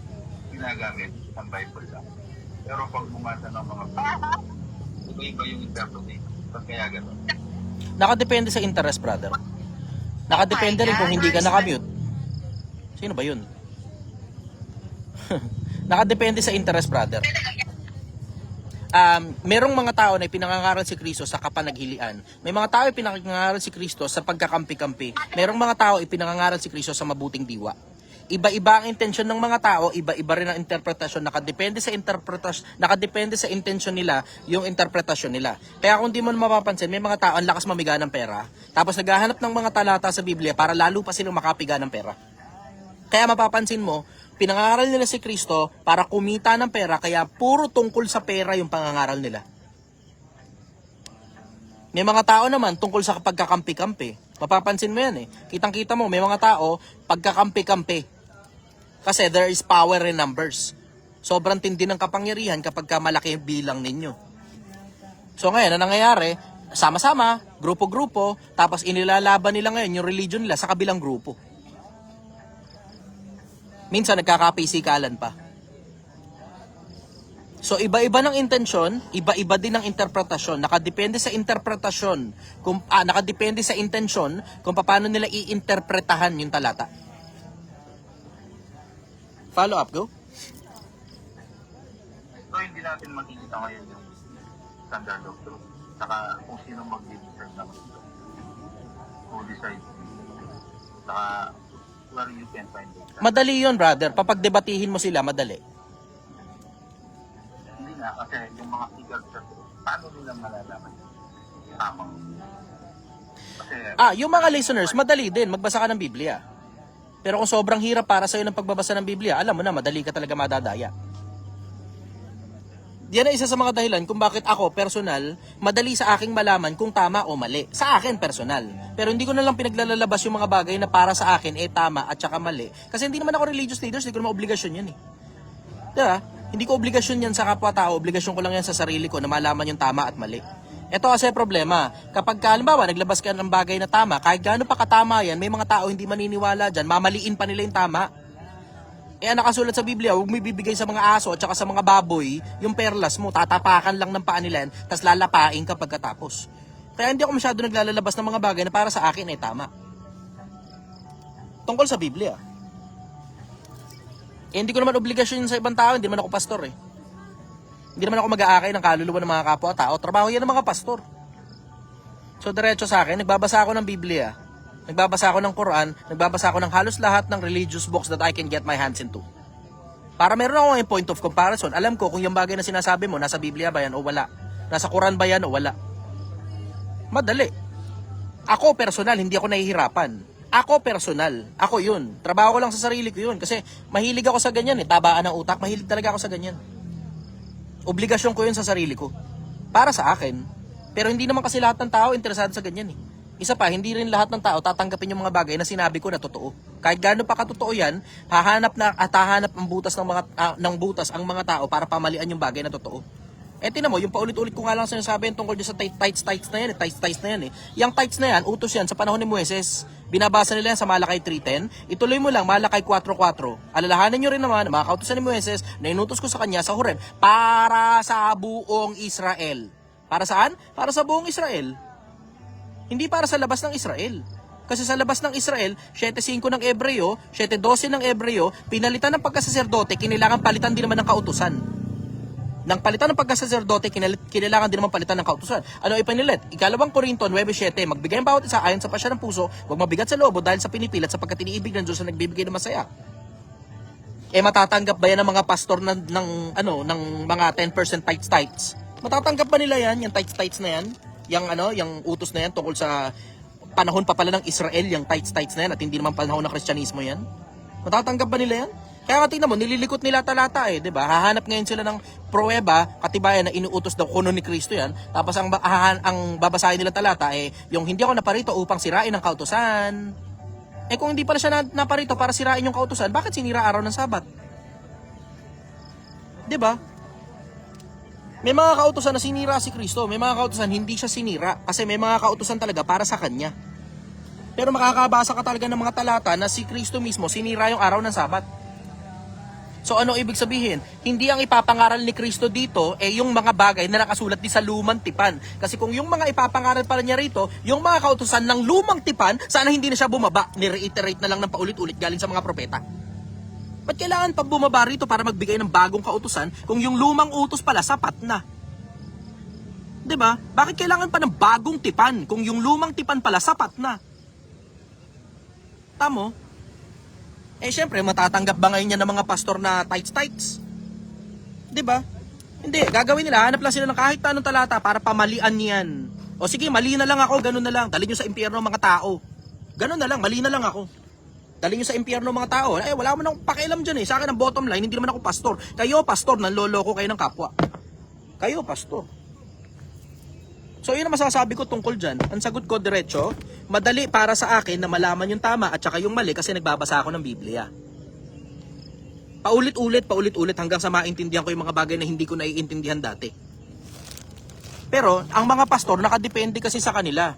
Ginagamit ang Bible lang. Pero pag bumasa ng mga iba-iba yung interpretation. Ba't kaya gano'n? Nakadepende sa interest, brother. Nakadepende rin kung hindi ka nakamute. Sino ba yun? Nakadepende sa interest, brother. Merong mga tao na ipinangangaral si Kristo sa kapanaghilian. May mga tao ipinangangaral si Kristo sa pagkakampi-kampi. Merong mga tao ipinangangaral si Kristo sa mabuting diwa. Iba-iba ang intensyon ng mga tao, iba-iba rin ang interpretasyon. Nakadepende sa intensyon nila yung interpretasyon nila. Kaya kung di mo mapapansin, may mga tao ang lakas mamiga ng pera, tapos naghahanap ng mga talata sa Biblia para lalo pa silang makapiga ng pera. Kaya mapapansin mo, pinangangaral nila si Kristo para kumita ng pera, kaya puro tungkol sa pera yung pangangaral nila. May mga tao naman tungkol sa pagkakampi-kampi. Mapapansin mo yan eh. Kitang-kita mo, may mga tao pagkakampi-kampi. Kasi there is power in numbers. Sobrang tindi ng kapangyarihan kapag malaki yung bilang ninyo. So ngayon, ang nangyayari, sama-sama, grupo-grupo, tapos inilalaban nila ngayon yung religion nila sa kabilang grupo. Minsan nagkakapisikalan pa. So iba-iba ng intensyon, iba-iba din ng interpretasyon. Nakadepende sa interpretasyon, nakadepende sa intensyon kung paano nila iinterpretahan yung talata. Follow up, go. So hindi natin makikita ngayon yung standard of truth. saka kung sino mag-deserve naman ito. Who decides. Saka where you can find it. Madali yun, brother. Papagdebatihin mo sila, madali. Hindi na, kasi yung mga figures, paano nila malalaman? Tamang. Kasi, Yung mga listeners, madali din. Magbasa ka ng Biblia. Pero kung sobrang hirap para sa'yo ng pagbabasa ng Biblia, alam mo na, madali ka talaga madadaya. Yan ay isa sa mga dahilan kung bakit ako, personal, madali sa aking malaman kung tama o mali. Sa akin, personal. Pero hindi ko na lang pinaglalabas yung mga bagay na para sa akin, tama at saka mali. Kasi hindi naman ako religious leaders, hindi ko naman obligasyon yan eh. Diba? Hindi ko obligasyon yan sa kapwa-tao, obligasyon ko lang yan sa sarili ko na malaman yung tama at mali. Ito kasi problema, kapag halimbawa naglabas ka ng bagay na tama, kahit gaano pa katama yan, may mga tao hindi maniniwala dyan, mamaliin pa nila yung tama. Ang nakasulat sa Biblia, huwag mo ibibigay sa mga aso at saka sa mga baboy, yung perlas mo, tatapakan lang ng paa nila yan, tas lalapain ka pagkatapos. Kaya hindi ako masyado naglalabas ng mga bagay na para sa akin ay tama. Tungkol sa Biblia. Hindi ko naman obligasyon sa ibang tao, hindi naman ako pastor eh. Hindi naman ako mag-aakay ng kaluluwa ng mga kapwa-tao, trabaho yan ng mga pastor. So diretso sa akin, nagbabasa ako ng Biblia. Nagbabasa ako ng Quran, nagbabasa ako ng halos lahat ng religious books that I can get my hands into. Para meron ako yung point of comparison. Alam ko kung yung bagay na sinasabi mo, nasa Biblia ba yan o wala? Nasa Quran ba yan o wala? Madali. Ako personal, hindi ako nahihirapan. Ako personal, ako yun. Trabaho ko lang sa sarili ko yun. Kasi mahilig ako sa ganyan eh. Tabaan ng utak, mahilig talaga ako sa ganyan. Obligasyon ko yun sa sarili ko. Para sa akin. Pero hindi naman kasi lahat ng tao interesado sa ganyan eh. Isa pa, hindi rin lahat ng tao tatanggapin yung mga bagay na sinabi ko na totoo. Kahit gaano pa katotoo yan, hahanap ang butas ng butas ang mga tao para pamalian yung bagay na totoo. Tingnan mo, yung paulit-ulit ko nga lang sinasabi yung tungkol sa tights na yan, tights na yan eh. Yung tights na yan, utos yan sa panahon ni Moises. Binabasa nila yan sa Malakay 3:10. Ituloy mo lang, Malakay 4:4. Alalahanin nyo rin naman, mga kautusan ni Moises na inutos ko sa kanya sa Horeb para sa buong Israel. Para saan? Para sa buong Israel. Hindi para sa labas ng Israel. Kasi sa labas ng Israel, 7:5 ng Ebreo, 7:12 ng Ebreo, pinalitan ng pagkasaserdote, kinailangan palitan din naman ng kautusan. Nang palitan ng pagkasaserdote, kinailangan din naman palitan ng kautusan. Ano ipinilit? 2 Korinto 9:7, magbigay ang bawat isa ayon sa pasya ng puso, huwag mabigat sa loob dahil sa pinipilat sapagkat iniibig ng Diyos na nagbibigay ng masaya. Matatanggap ba yan ng mga pastor ng mga 10% tights? Matatanggap ba nila yan, yung tights na yan? Yung utos na yan tungkol sa panahon pa pala ng Israel, yung tights na yan at hindi naman panahon ng Kristyanismo yan? Matatanggap ba nila yan? Kaya nga tingnan mo, nililikot nila talata eh, di ba? Hahanap ngayon sila ng pruweba, katibayan na inuutos daw kuno ni Kristo yan. Tapos ang babasahin nila talata yung hindi ako naparito upang sirain ang kautusan. Kung hindi pala siya naparito para sirain yung kautusan, bakit sinira araw ng Sabat? Di ba? May mga kautusan na sinira si Kristo, may mga kautusan hindi siya sinira kasi may mga kautusan talaga para sa kanya. Pero makakabasa ka talaga ng mga talata na si Kristo mismo sinira yung araw ng Sabat. So ano ibig sabihin? Hindi ang ipapangaral ni Kristo dito yung mga bagay na nakasulat di sa lumang tipan. Kasi kung yung mga ipapangaral pala niya rito, yung mga kautusan ng lumang tipan, sana hindi na siya bumaba. Ni-reiterate na lang ng paulit-ulit galing sa mga propeta. Ba't kailangan pa bumaba rito para magbigay ng bagong kautusan kung yung lumang utos pala sapat na? 'Di ba? Bakit kailangan pa ng bagong tipan kung yung lumang tipan pala sapat na? Tamo? Syempre, matatanggap ba ngayon yan ng mga pastor na tights? 'Di ba? Hindi, gagawin nila, hanap lang sila ng kahit anong talata para pamalian yan. O sige, mali na lang ako, ganun na lang. Dali nyo sa impyerno mga tao. Ganun na lang, mali na lang ako. Dali nyo sa impyerno mga tao. Wala mo nang pakialam dyan eh. Sa akin ang bottom line, hindi naman ako pastor. Kayo pastor, nanloloko kayo ng kapwa. Kayo pastor. So yun ang masasabi ko tungkol dyan. Ang sagot ko diretso, madali para sa akin na malaman yung tama at saka yung mali kasi nagbabasa ako ng Biblia. Paulit-ulit hanggang sa maintindihan ko yung mga bagay na hindi ko naiintindihan dati. Pero ang mga pastor nakadepende kasi sa kanila.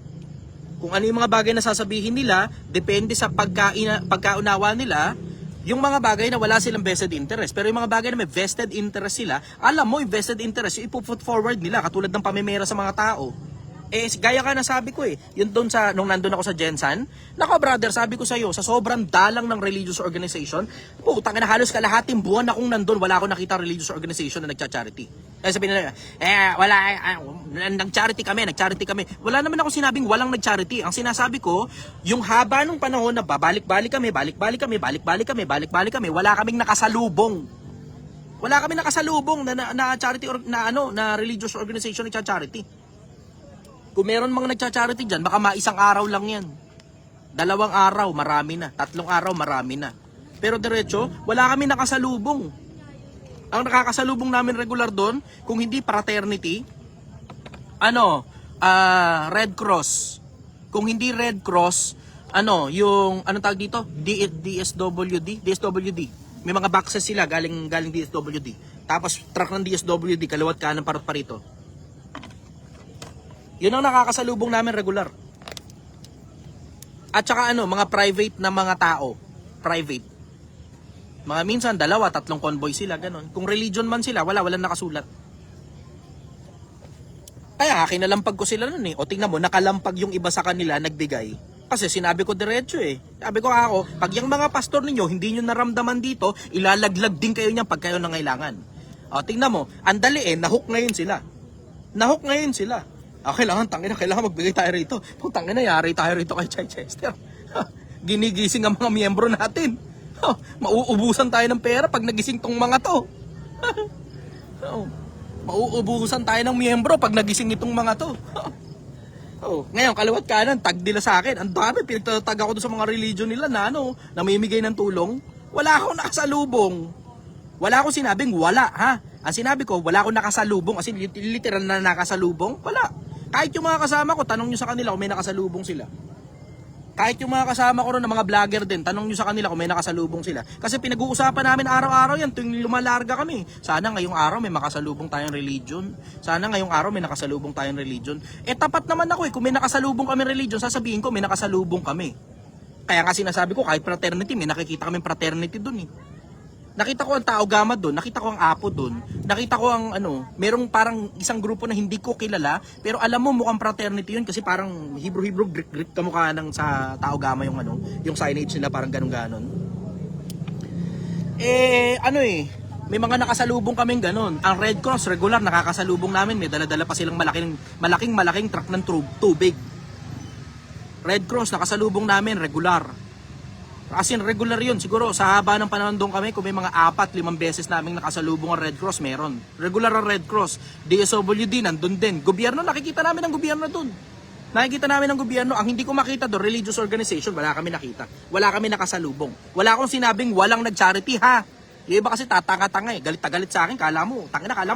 Kung ano yung mga bagay na sasabihin nila, depende sa pagkaunawa nila, yung mga bagay na wala silang vested interest. Pero yung mga bagay na may vested interest sila, alam mo yung vested interest, yung ipuput forward nila, katulad ng pamimera sa mga tao. Gaya ka na sabi ko yun doon sa, nung nandun ako sa Gensan, nako brother, sabi ko sa'yo, sa sobrang dalang ng religious organization, putang ina, halos kalahating buwan akong nandun, wala akong nakita religious organization na nagcha-charity. Kaya sabihin nila, nag-charity kami. Wala naman ako sinabing walang nag-charity. Ang sinasabi ko, yung haba ng panahon na balik-balik kami, wala kaming nakasalubong. Wala kami nakasalubong na charity or na religious organization na charity. Kung meron mga nagcha-charity diyan, baka maisang araw lang 'yan. 2 araw, marami na. 3 araw, marami na. Pero diretso, wala kami nakasalubong. Ang nakakasalubong namin regular doon, kung hindi fraternity, Red Cross. Kung hindi Red Cross, yung anong tawag dito? DSWD. May mga boxes sila galing DSWD. Tapos truck ng DSWD kaliwat kanan parot parito. Yun ang nakakasalubong namin regular. At saka mga private na mga tao. Private. Mga minsan 2, 3 convoy sila, ganun. Kung religion man sila, walang nakasulat. Kaya kinalampag ko sila nun O tingnan mo, nakalampag yung iba sa kanila, nagbigay. Kasi sinabi ko diretso Sabi ko pag yung mga pastor ninyo, hindi nyo naramdaman dito, ilalaglag din kayo niyan pag kayo nangailangan. O tingnan mo, ang dali nahook ngayon sila. Kailangan magbigay tayo rito. Tangina, yari tayo rito kay Chichester. Ginigising ang mga miyembro natin. Mauubusan tayo ng pera pag nagising tong mga to. Mauubusan tayo ng miyembro pag nagising itong mga to. Ngayon, kaliwat kanan, tag nila sa akin. Ang dami, pinagtatag ako doon sa mga religion nila na namimigay ng tulong. Wala akong nakasalubong. Wala akong sinabing wala, ha? Ang sinabi ko, wala akong nakasalubong. As in, literal na nakasalubong, wala. Kahit yung mga kasama ko, tanong nyo sa kanila kung may nakasalubong sila. Kahit yung mga kasama ko ron na mga vlogger din, tanong nyo sa kanila kung may nakasalubong sila. Kasi pinag-uusapan namin araw-araw yan tuwing lumalarga kami. Sana ngayong araw may makasalubong tayong religion. Sana ngayong araw may nakasalubong tayong religion. Tapat naman ako kung may nakasalubong kami religion, sasabihin ko may nakasalubong kami. Kaya nga sinasabi ko, kahit fraternity, may nakikita kami fraternity dun Nakita ko ang Tao Gama doon, nakita ko ang Apo doon, nakita ko ang merong parang isang grupo na hindi ko kilala, pero alam mo mukhang fraternity yun kasi parang Hebrew Greek kamukha ng sa Tao Gama yung yung signage nila parang ganun-ganon. May mga nakasalubong kaming ganun. Ang Red Cross regular nakakasalubong namin, may dala-dala pa silang malaking truck ng tubig. Red Cross nakasalubong namin regular. As in, regular yun. Siguro, sa haba ng panahon doon kami, kung may mga 4-5 beses naming nakasalubong ang Red Cross, meron. Regular ang Red Cross. DSWD, nandun din. Gobyerno, nakikita namin ang gobyerno doon. Nakikita namin ang gobyerno. Ang hindi ko makita doon, religious organization, wala kami nakita. Wala kami nakasalubong. Wala akong sinabing walang nag-charity, ha? Yung iba kasi tatanga-tanga Galit na galit sa akin, kala mo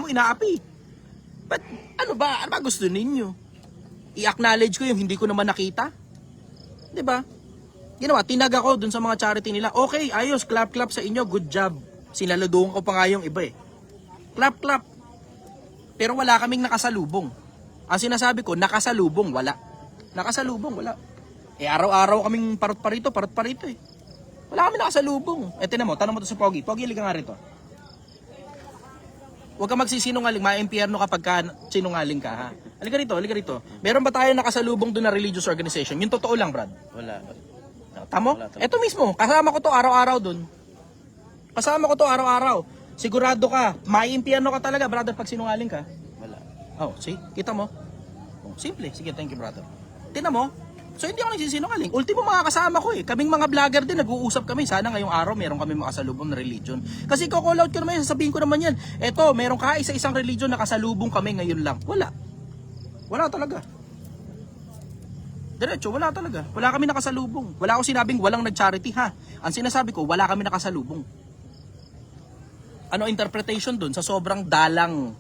inaapi. But, ano ba gusto ninyo? I-acknowledge ko yung hindi ko naman nakita? 'Di ba? Ginawa, tinag ako dun sa mga charity nila. Okay, ayos, clap sa inyo, good job. Sinaluduhan ko pa nga yung iba Clap. Pero wala kaming nakasalubong. Ang sinasabi ko, nakasalubong, wala. Araw-araw kaming parot parito Wala kami nakasalubong. Tinan mo, tanong mo to sa Pogi. Pogi, liga nga rito. Huwag ka magsisinungaling, ma-impyerno kapag sinungaling ka, ha? Halika rito. Meron ba tayo nakasalubong doon na religious organization? Yung totoo lang, Brad. Wala. Tamo? Ito mismo, kasama ko to araw-araw dun. Sigurado ka, maiimpyerno ka talaga, brother, pag sinungaling ka. Wala. See? Kita mo? Simple. Sige, thank you, brother. Tingnan mo? So, hindi ako nagsisinungaling. Ultimo mga kasama ko Kaming mga vlogger din, nag-uusap kami. Sana ngayong araw, meron kami makasalubong na religion. Kasi call out ko naman yan, sasabihin ko naman yan. Eto, meron ka isa-isang religion na kasalubong kami ngayon lang. Wala talaga. Diretso, wala talaga. Wala kami nakasalubong. Wala akong sinabing walang nag-charity, ha? Ang sinasabi ko, wala kami nakasalubong. Ano interpretation dun? Sa sobrang dalang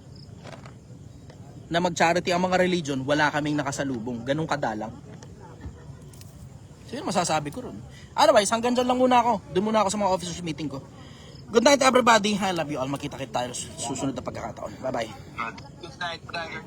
na mag-charity ang mga religion, wala kaming nakasalubong. Ganun kadalang. So yun masasabi ko ron. Otherwise, hanggang dyan lang muna ako. Doon muna ako sa mga officers meeting ko. Good night everybody. I love you all. Makita-kita tayo sa susunod na pagkakataon. Bye-bye. Good night, brother.